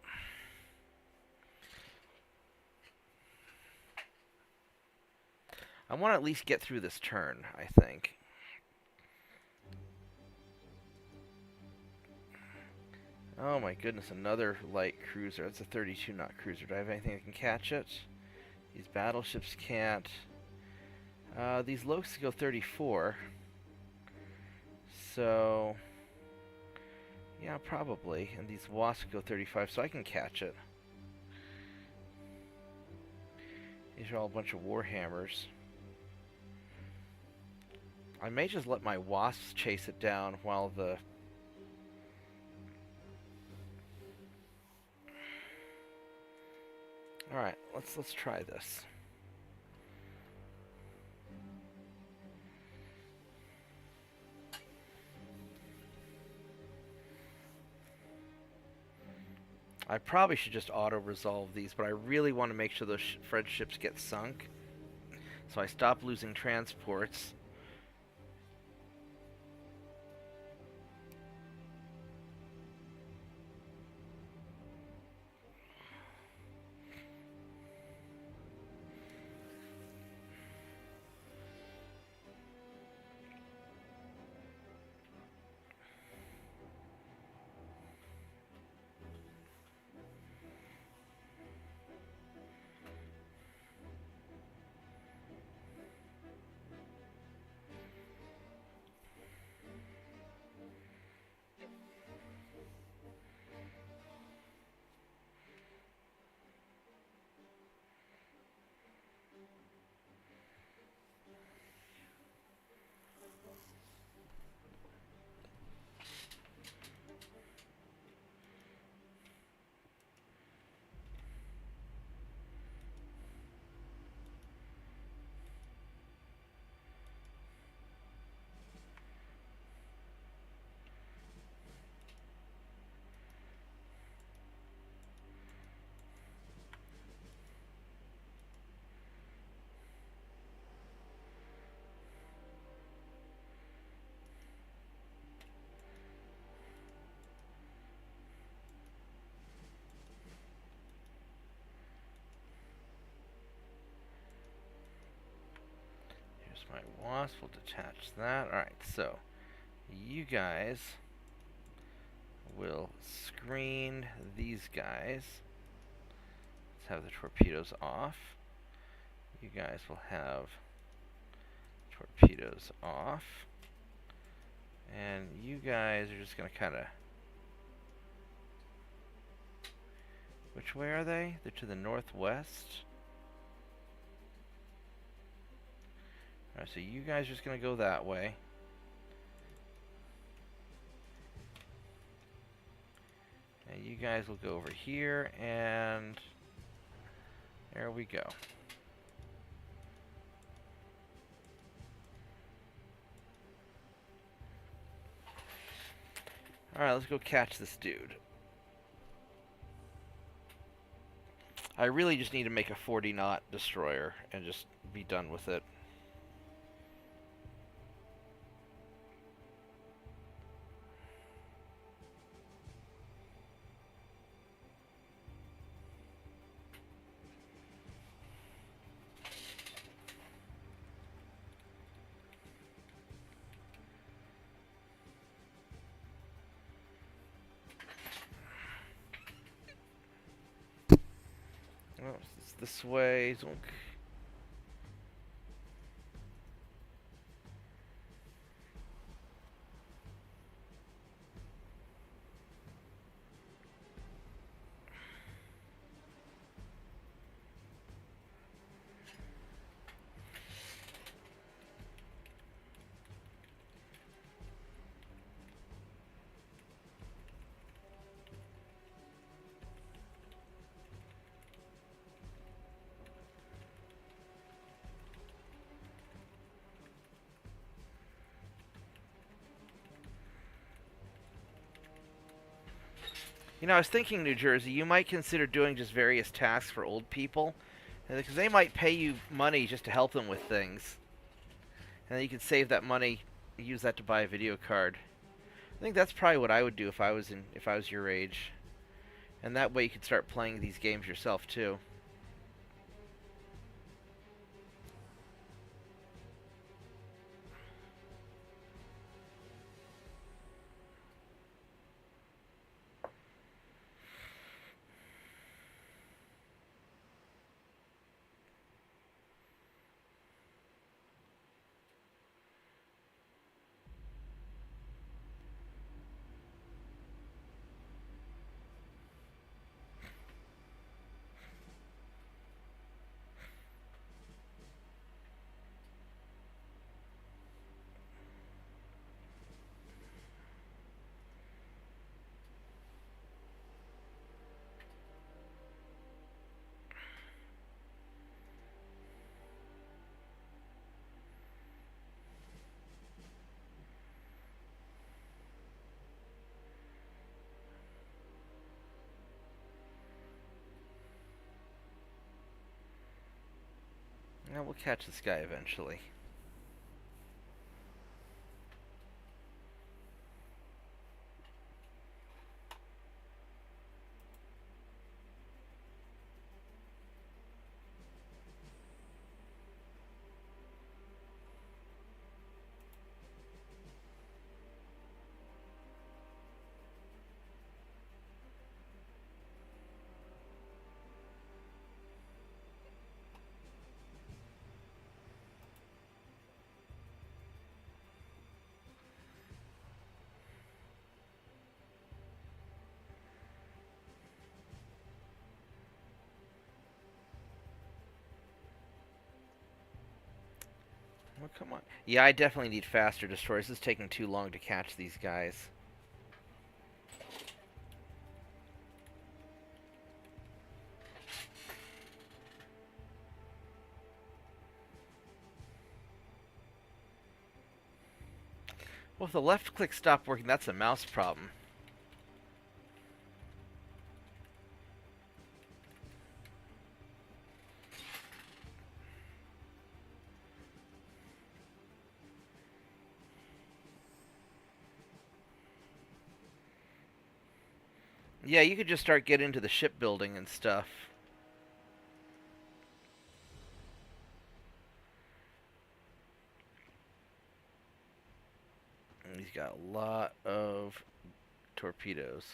I want to at least get through this turn, I think. Oh my goodness, another light cruiser. That's a 32-knot cruiser. Do I have anything that can catch it? These battleships can't. These Lokes go 34. So... yeah, probably. And these Wasps go 35, so I can catch it. These are all a bunch of Warhammers. I may just let my Wasps chase it down while the... Alright, let's try this. I probably should just auto-resolve these, but I really want to make sure those French ships get sunk. So I stop losing transports. My Wasp will detach that. Alright, so you guys will screen these guys. Let's have the torpedoes off. You guys will have torpedoes off. And you guys are just going to kind of... Which way are they? They're to the northwest. Alright, so you guys are just going to go that way. And you guys will go over here, and there we go. Alright, let's go catch this dude. I really just need to make a 40-knot destroyer and just be done with it. Oh, it's this way. Zonk. You know, I was thinking, New Jersey, you might consider doing just various tasks for old people, because they might pay you money just to help them with things, and then you can save that money, use that to buy a video card. I think that's probably what I would do if I was your age, and that way you could start playing these games yourself too. Now we'll catch this guy eventually. Well, come on. Yeah, I definitely need faster destroyers. This is taking too long to catch these guys. Well, if the left click stopped working, that's a mouse problem. Yeah, you could just start getting into the shipbuilding and stuff. And he's got a lot of torpedoes.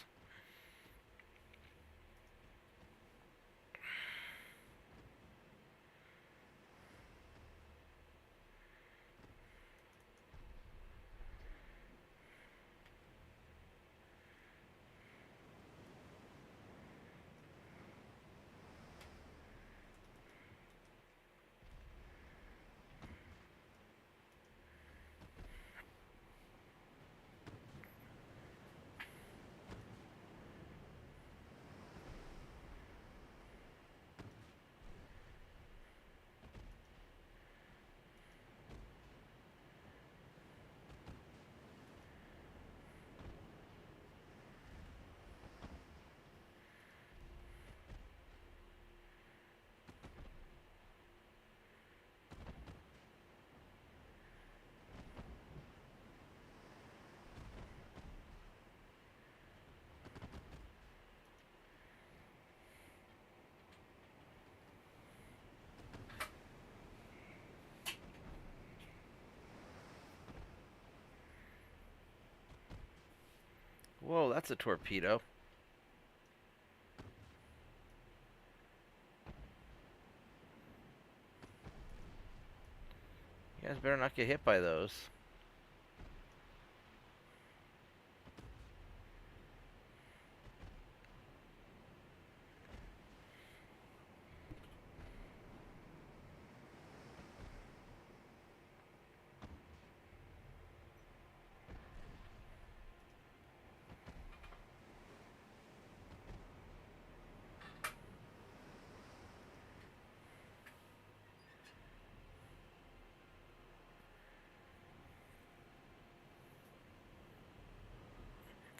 that's a torpedo. You guys better not get hit by those.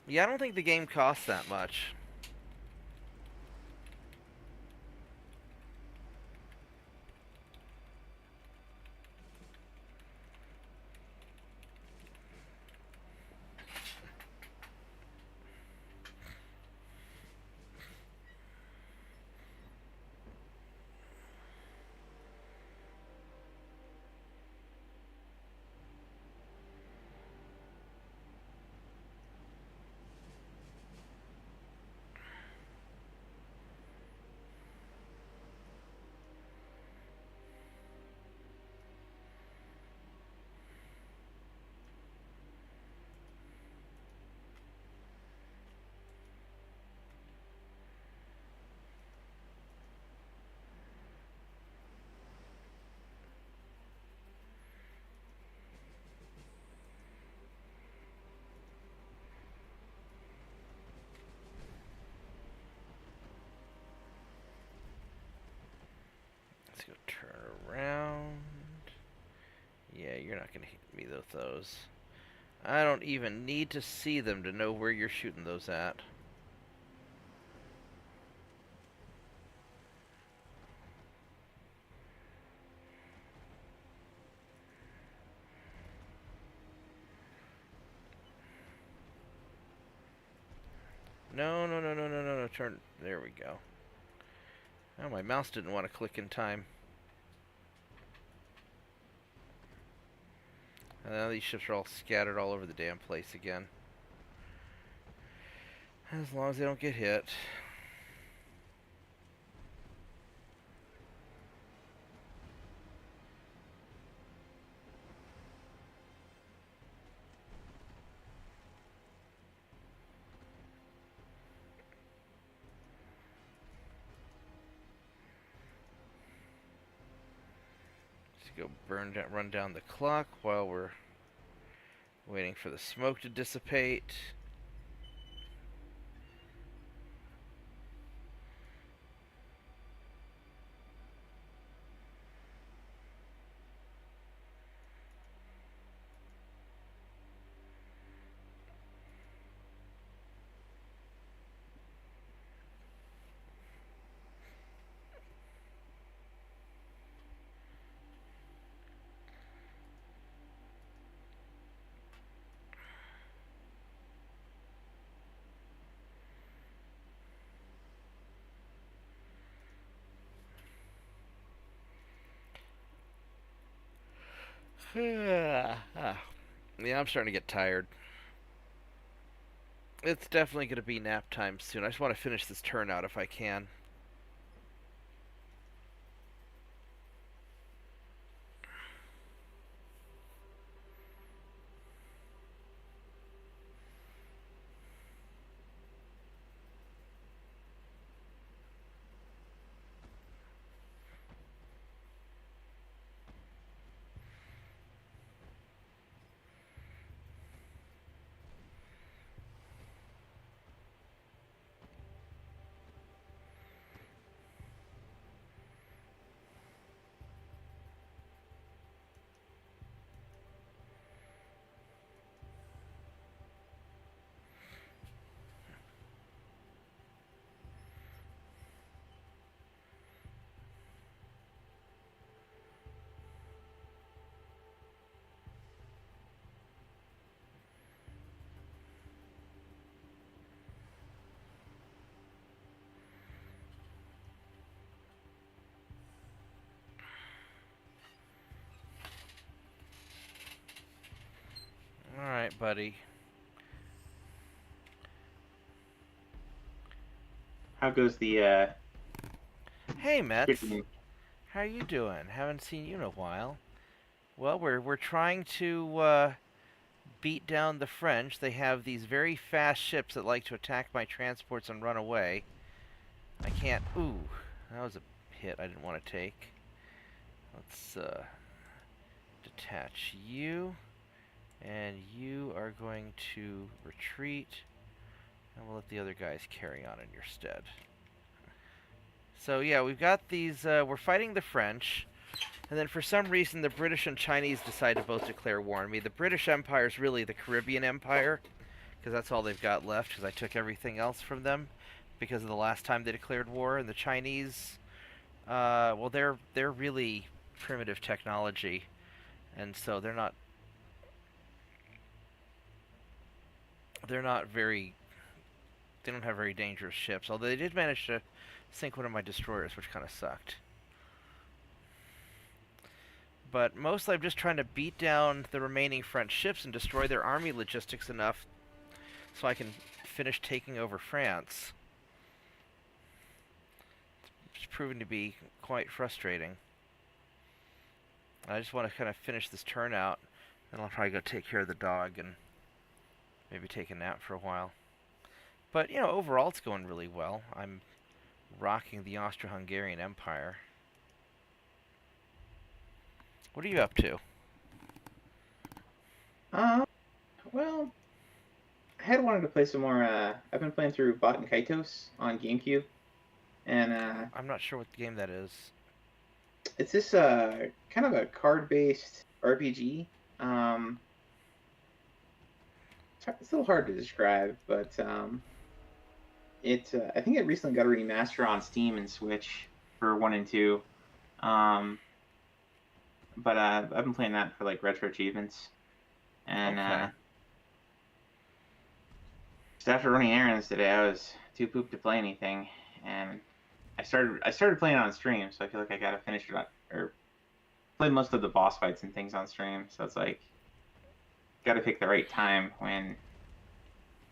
Yeah, I don't think the game costs that much. Let's go turn around. Yeah, you're not going to hit me with those. I don't even need to see them to know where you're shooting those at. No, no, no, no, no, no, no, turn. There we go. Oh, my mouse didn't want to click in time. And now these ships are all scattered all over the damn place again. As long as they don't get hit. Go run down the clock while we're waiting for the smoke to dissipate. Yeah, I'm starting to get tired. It's definitely going to be nap time soon. I just want to finish this turn out if I can. Alright, buddy. How goes the Hey, Mets. chicken? How you doing? Haven't seen you in a while. Well, we're trying to beat down the French. They have these very fast ships that like to attack my transports and run away. I can't. Ooh, that was a hit I didn't want to take. Let's detach you, and you are going to retreat, and we'll let the other guys carry on in your stead. So yeah, we've got these. We're fighting the French. And then for some reason, the British and Chinese decide to both declare war on me. The British Empire is really the Caribbean Empire, because that's all they've got left, because I took everything else from them because of the last time they declared war. And the Chinese, well, they're really primitive technology, and so they're not very, they don't have very dangerous ships. Although they did manage to sink one of my destroyers, which kind of sucked. But mostly I'm just trying to beat down the remaining French ships and destroy their army logistics enough so I can finish taking over France. It's proven to be quite frustrating. I just want to kind of finish this turn out, and I'll probably go take care of the dog and maybe take a nap for a while. But, overall it's going really well. I'm rocking the Austro-Hungarian Empire. What are you up to? Well, I had wanted to play some more. I've been playing through Bot and Kaitos on GameCube, and I'm not sure what game that is. it's this kind of a card-based RPG. It's a little hard to describe, but I think it recently got a remaster on Steam and Switch for 1 and 2. But I've been playing that for like retro achievements, and Okay. just after running errands today, I was too pooped to play anything, and I started playing on stream, so I feel like I gotta finish it or play most of the boss fights and things on stream. So it's like gotta pick the right time when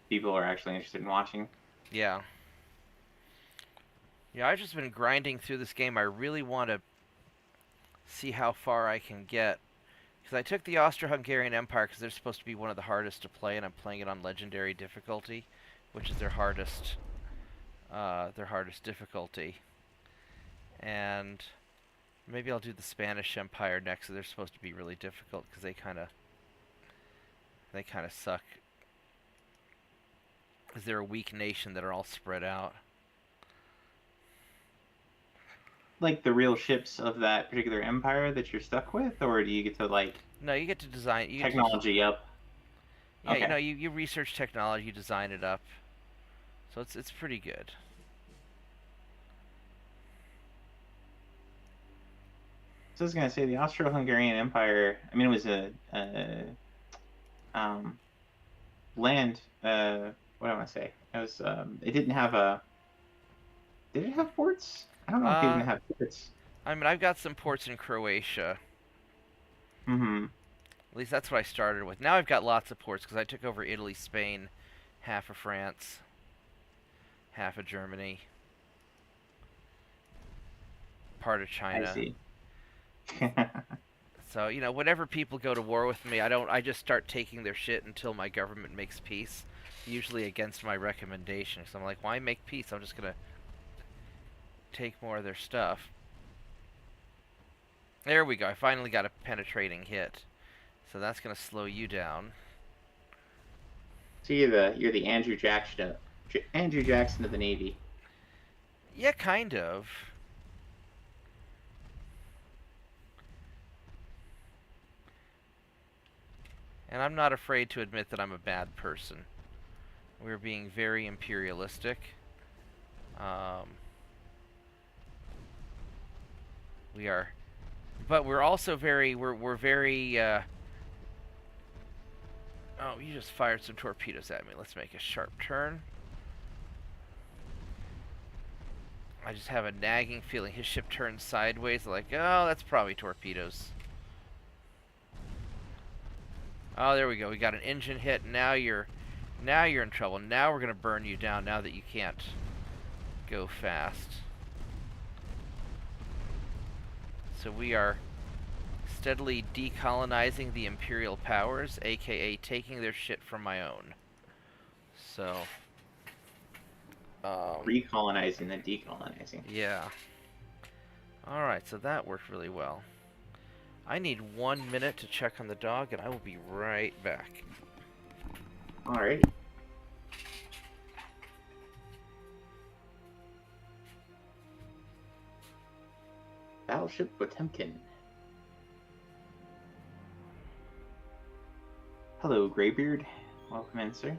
people are actually interested in watching. Yeah. Yeah, I've just been grinding through this game. I really want to see how far I can get. Because I took the Austro-Hungarian Empire because they're supposed to be one of the hardest to play, and I'm playing it on legendary difficulty, which is their hardest difficulty. And maybe I'll do the Spanish Empire next. So they're supposed to be really difficult because they kind of suck. Because they're a weak nation that are all spread out. Like the real ships of that particular empire that you're stuck with, or do you get to like No, you get to design. technology up? Yeah, Okay. you research technology, you design it up, so it's pretty good. So I was gonna say the Austro-Hungarian Empire. I mean, it was a land. What do I want to say? It was. It didn't have a. Did it have ports? I don't know if it even Uh, had ports. I mean, I've got some ports in Croatia. Mm-hmm. At least that's what I started with. Now I've got lots of ports because I took over Italy, Spain, half of France, half of Germany, part of I China. see. So, whenever people go to war with me, I just start taking their shit until my government makes peace. Usually against my recommendation. So I'm like, why make peace? I'm just gonna take more of their stuff. There we go. I finally got a penetrating hit. So that's gonna slow you down. So you're the Andrew Jackson of the Navy. Yeah, kind of. And I'm not afraid to admit that I'm a bad person. We're being very imperialistic. Um, we are, but we're also we're very. Oh, you just fired some torpedoes at me. Let's make a sharp turn. I just have a nagging feeling his ship turned sideways. Like, oh, that's probably torpedoes. Oh, there we go. We got an engine hit. Now you're in trouble. Now we're gonna burn you down. Now that you can't go fast. So we are steadily decolonizing the Imperial powers, aka taking their shit from my own. So, recolonizing and decolonizing. yeah. Alright, so that worked really well. I need 1 minute to check on the dog, and I will be right back. Alright. Battleship Potemkin. Hello, Greybeard. Welcome in, sir.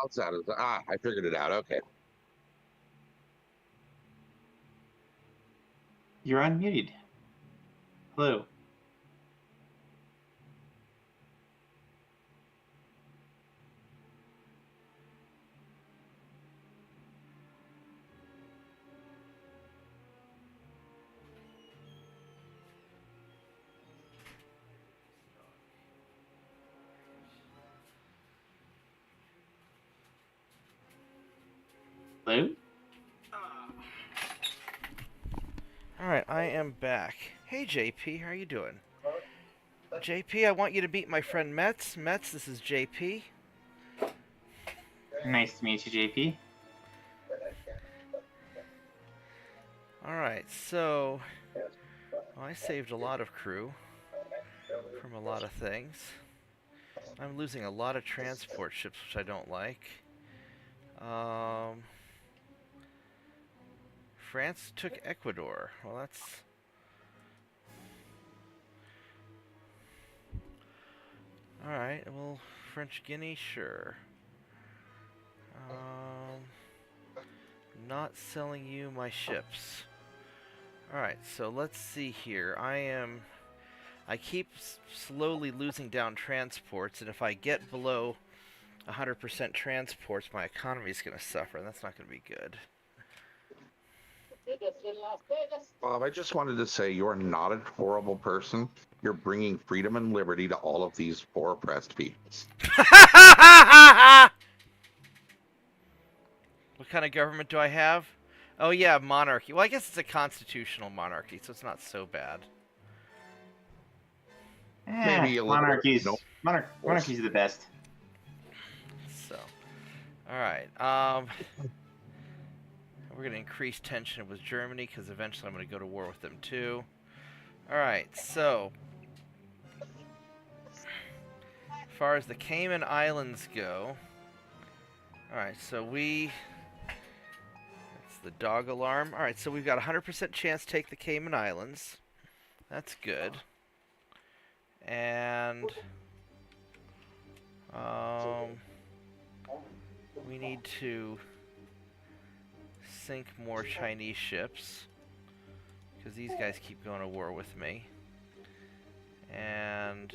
Outside of the, I figured it out. Okay. You're unmuted. Hello. Hello? Alright, I am back. Hey JP, how are you doing? JP, I want you to meet my friend Metz. Metz, this is JP. Nice to meet you, JP. Alright, so I saved a lot of crew from a lot of things. I'm losing a lot of transport ships, which I don't like. France took Ecuador. Well, that's... Alright, well, French Guinea, sure. Not selling you my ships. Alright, so let's see here. I keep slowly losing down transports, and if I get below 100% transports, my economy is going to suffer, and that's not going to be good. Bob, I just wanted to say you're not a horrible person. You're bringing freedom and liberty to all of these poor oppressed peoples. What kind of government do I have? Oh yeah, monarchy. Well, I guess it's a constitutional monarchy, so it's not so bad. Maybe a little monarchies. No. Monarchies are the best. So, all right. We're going to increase tension with Germany because eventually I'm going to go to war with them too. All right. So, as far as the Cayman Islands go, all right. So that's the dog alarm. All right. So we've got a 100% chance to take the Cayman Islands. That's good. And we need to sink more Chinese ships because these guys keep going to war with me. And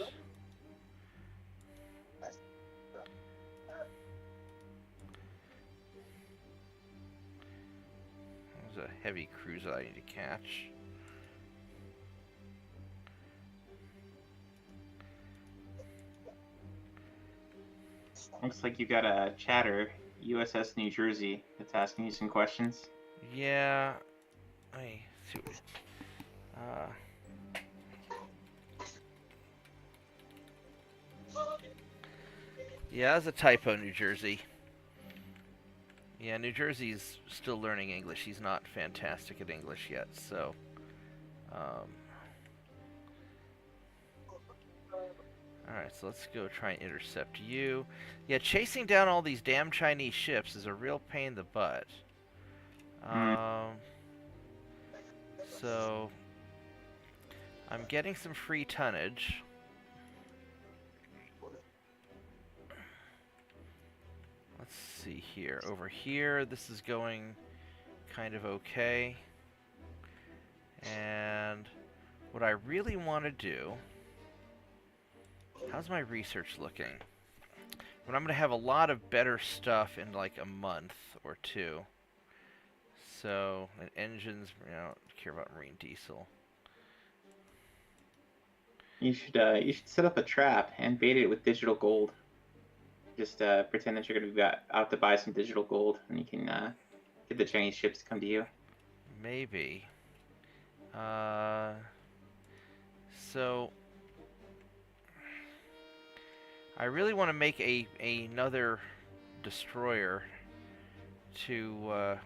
there's a heavy cruiser I need to catch. Looks like you got a chatter, USS New Jersey, that's asking you some questions. Yeah. Let me see. Yeah, that's a typo, New Jersey. Yeah, New Jersey's still learning English. He's not fantastic at English yet, so Um, Alright, so let's go try and intercept you. Yeah, chasing down all these damn Chinese ships is a real pain in the butt. Mm. So I'm getting some free tonnage. Let's see here. Over here, this is going kind of okay. And what I really want to do... How's my research looking? But I'm going to have a lot of better stuff in like a month or two. So, and engines, I don't care about marine diesel. You should set up a trap and bait it with digital gold. Just pretend that you're gonna be out to buy some digital gold, and you can get the Chinese ships to come to you. Maybe. So I really want to make another destroyer to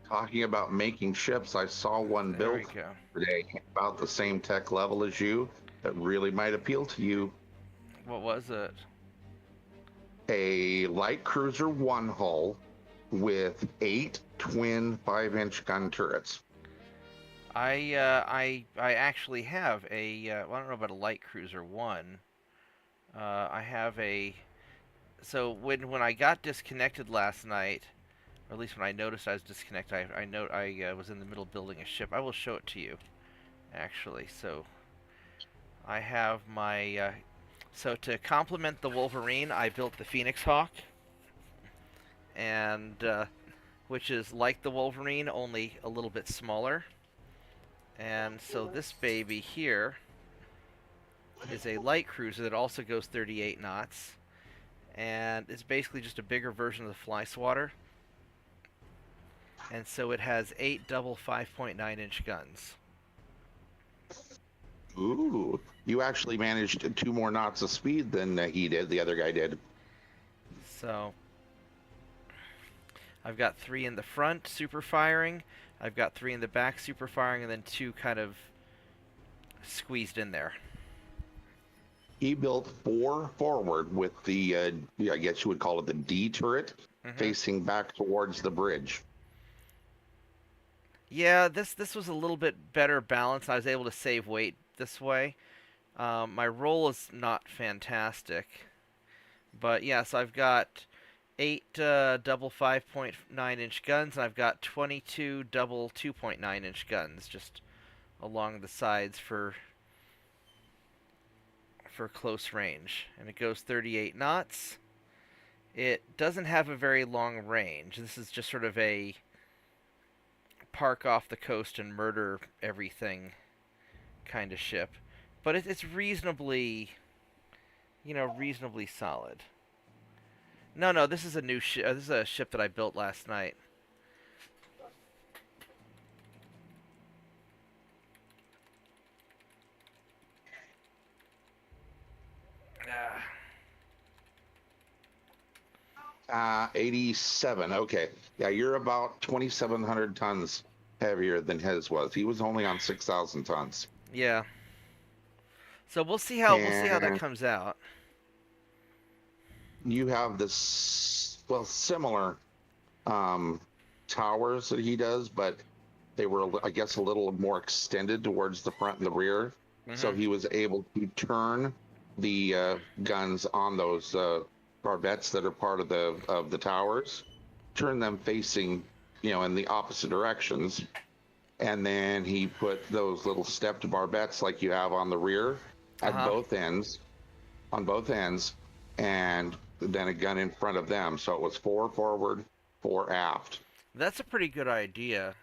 Talking about making ships, I saw one there we built go. today about the same tech level as you that really might appeal to you. What was it? A light cruiser one hull with 8 twin 5-inch gun turrets. I actually have a well, I don't know about a light cruiser one. I have a so when I got disconnected last night, or at least when I noticed I was disconnected, I was in the middle of building a ship. I will show it to you, actually. So I have my so to complement the Wolverine, I built the Phoenix Hawk, and which is like the Wolverine, only a little bit smaller. And so this baby here is a light cruiser that also goes 38 knots, and it's basically just a bigger version of the Fly Swatter. And so it has 8 double 5.9-inch guns. Ooh, you actually managed 2 more knots of speed than he did, the other guy did. So I've got 3 in the front, super firing. I've got 3 in the back, super firing, and then 2 kind of squeezed in there. He built 4 forward with the, I guess you would call it the D turret, facing back towards the bridge. Yeah, this was a little bit better balanced. I was able to save weight this way. My roll is not fantastic, but yeah, so I've got 8 double 5.9-inch guns, and I've got 22 double 2.9-inch guns just along the sides for close range. And it goes 38 knots. It doesn't have a very long range. This is just sort of a park off the coast and murder everything kind of ship. But it's reasonably, reasonably solid. No, this is a new ship. This is a ship that I built last night. Ah. 87. Okay. Yeah, you're about 2,700 tons heavier than his was. He was only on 6,000 tons. Yeah. So we'll see how that comes out. You have this, well, similar towers that he does, but they were, I guess, a little more extended towards the front and the rear. So he was able to turn the guns on those barbettes that are part of the towers, turn them facing, in the opposite directions, and then he put those little stepped barbettes like you have on the rear at both ends, and then a gun in front of them. So it was 4 forward, 4 aft. That's a pretty good idea.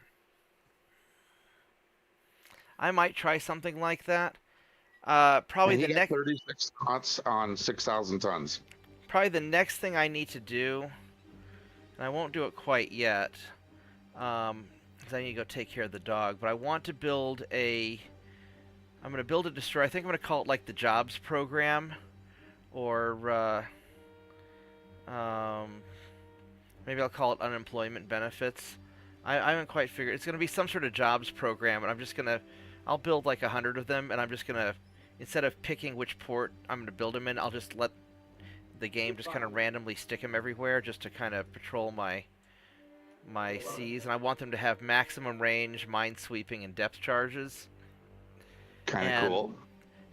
I might try something like that. Probably and he the got next 36 knots on 6,000 tons. Probably the next thing I need to do, and I won't do it quite yet, because I need to go take care of the dog, but I want to build I'm going to build a destroyer. I think I'm going to call it like the Jobs program, or Maybe I'll call it unemployment benefits. I haven't quite figured. It's going to be some sort of jobs program, and I'll build like 100 of them, and I'm just gonna, instead of picking which port I'm gonna build them in, I'll just let the game just kind of randomly stick them everywhere, just to kind of patrol my seas, and I want them to have maximum range, minesweeping, and depth charges. Kind of And cool.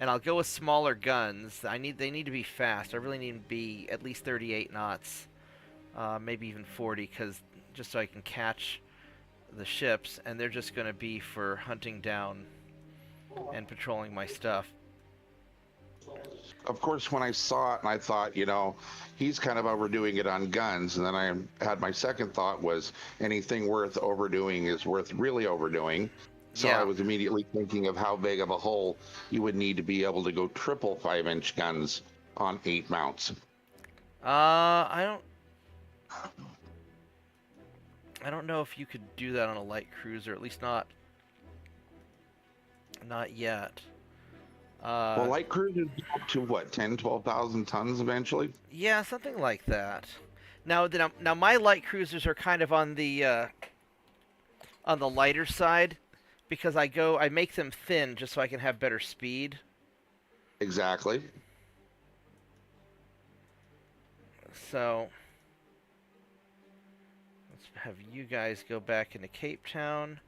and I'll go with smaller guns. They need to be fast. I really need to be at least 38 knots, maybe even 40, because just so I can catch the ships, and they're just going to be for hunting down and patrolling my stuff. Of course, when I saw it, and I thought, he's kind of overdoing it on guns. And then I had my second thought was anything worth overdoing is worth really overdoing. So I Yeah. was immediately thinking of how big of a hole you would need to be able to go triple 5-inch guns on 8 mounts. I don't know if you could do that on a light cruiser, at least not yet. Well, light cruisers go up to what, 10, 12,000 tons eventually? Yeah, something like that. Now my light cruisers are kind of on the lighter side, because I make them thin just so I can have better speed. Exactly. So let's have you guys go back into Cape Town.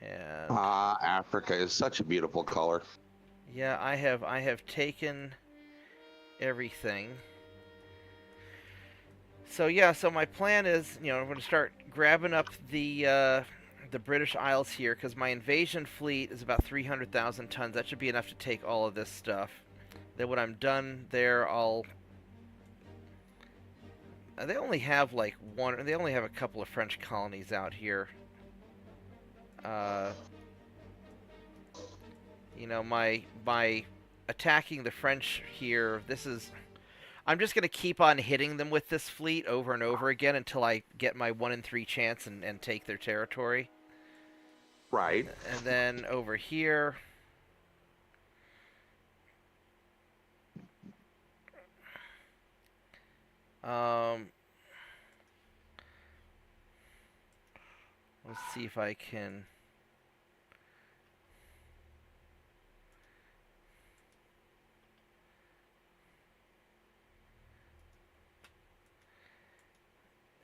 And Africa is such a beautiful color. yeah, I have taken everything. So yeah, so my plan is, I'm going to start grabbing up the British Isles here, because my invasion fleet is about 300,000 tons. That should be enough to take all of this stuff. Then when I'm done there, they only have like one. They only have a couple of French colonies out here. My attacking the French here. I'm just gonna keep on hitting them with this fleet over and over again until I get my 1 in 3 chance and take their territory. Right. And then over here, let's see if I can.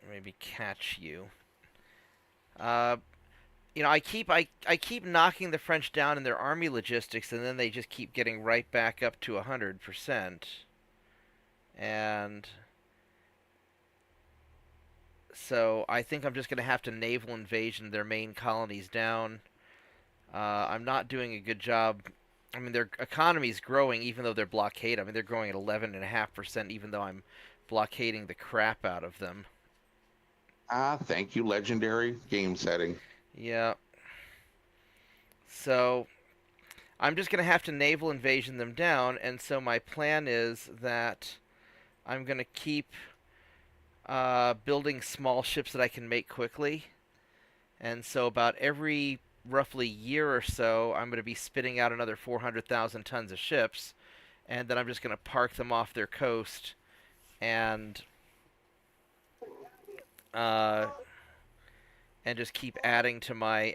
Maybe catch you. I keep knocking the French down in their army logistics, and then they just keep getting right back up to 100%. And so I think I'm just going to have to naval invasion their main colonies down. I'm not doing a good job. I mean, their economy's growing even though they're blockaded. I mean, they're growing at 11.5% even though I'm blockading the crap out of them. Thank you, legendary game setting. Yeah. So I'm just going to have to naval invasion them down, and so my plan is that I'm going to keep building small ships that I can make quickly. And so about every roughly year or so, I'm going to be spitting out another 400,000 tons of ships, and then I'm just going to park them off their coast and just keep adding to my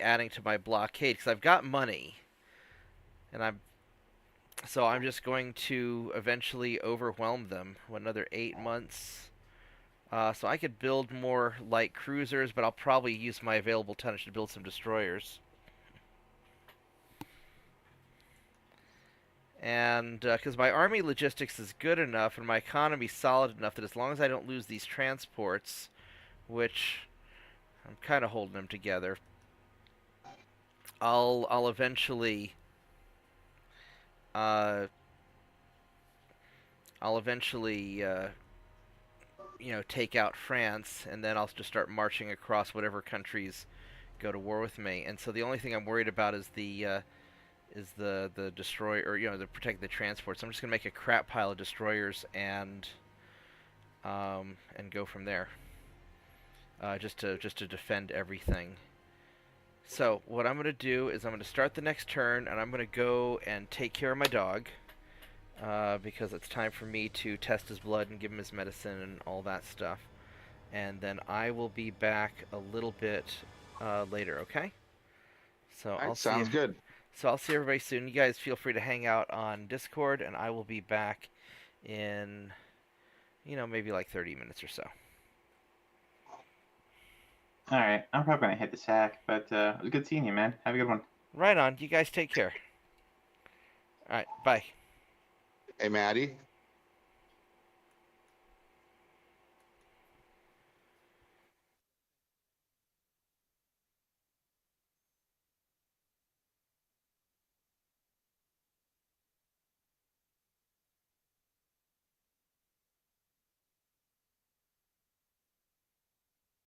blockade, because I've got money, and I'm just going to eventually overwhelm them. Another 8 months. So I could build more light cruisers, but I'll probably use my available tonnage to build some destroyers. And because my army logistics is good enough and my economy solid enough that as long as I don't lose these transports, which I'm kind of holding them together, I'll eventually take out France, and then I'll just start marching across whatever countries go to war with me. And so the only thing I'm worried about is the destroyer, or to protect the transports. I'm just gonna make a crap pile of destroyers and go from there. Just to defend everything. So what I'm gonna do is I'm gonna start the next turn, and I'm gonna go and take care of my dog. Because it's time for me to test his blood and give him his medicine and all that stuff. and then I will be back a little bit later. Okay. So All I'll right, see. sounds good. So I'll see everybody soon. You guys feel free to hang out on Discord, and I will be back in, maybe like 30 minutes or so. All right, I'm probably gonna hit the sack, but it was good seeing you, man. Have a good one. Right on. You guys take care. All right. Bye. Hey, Maddie.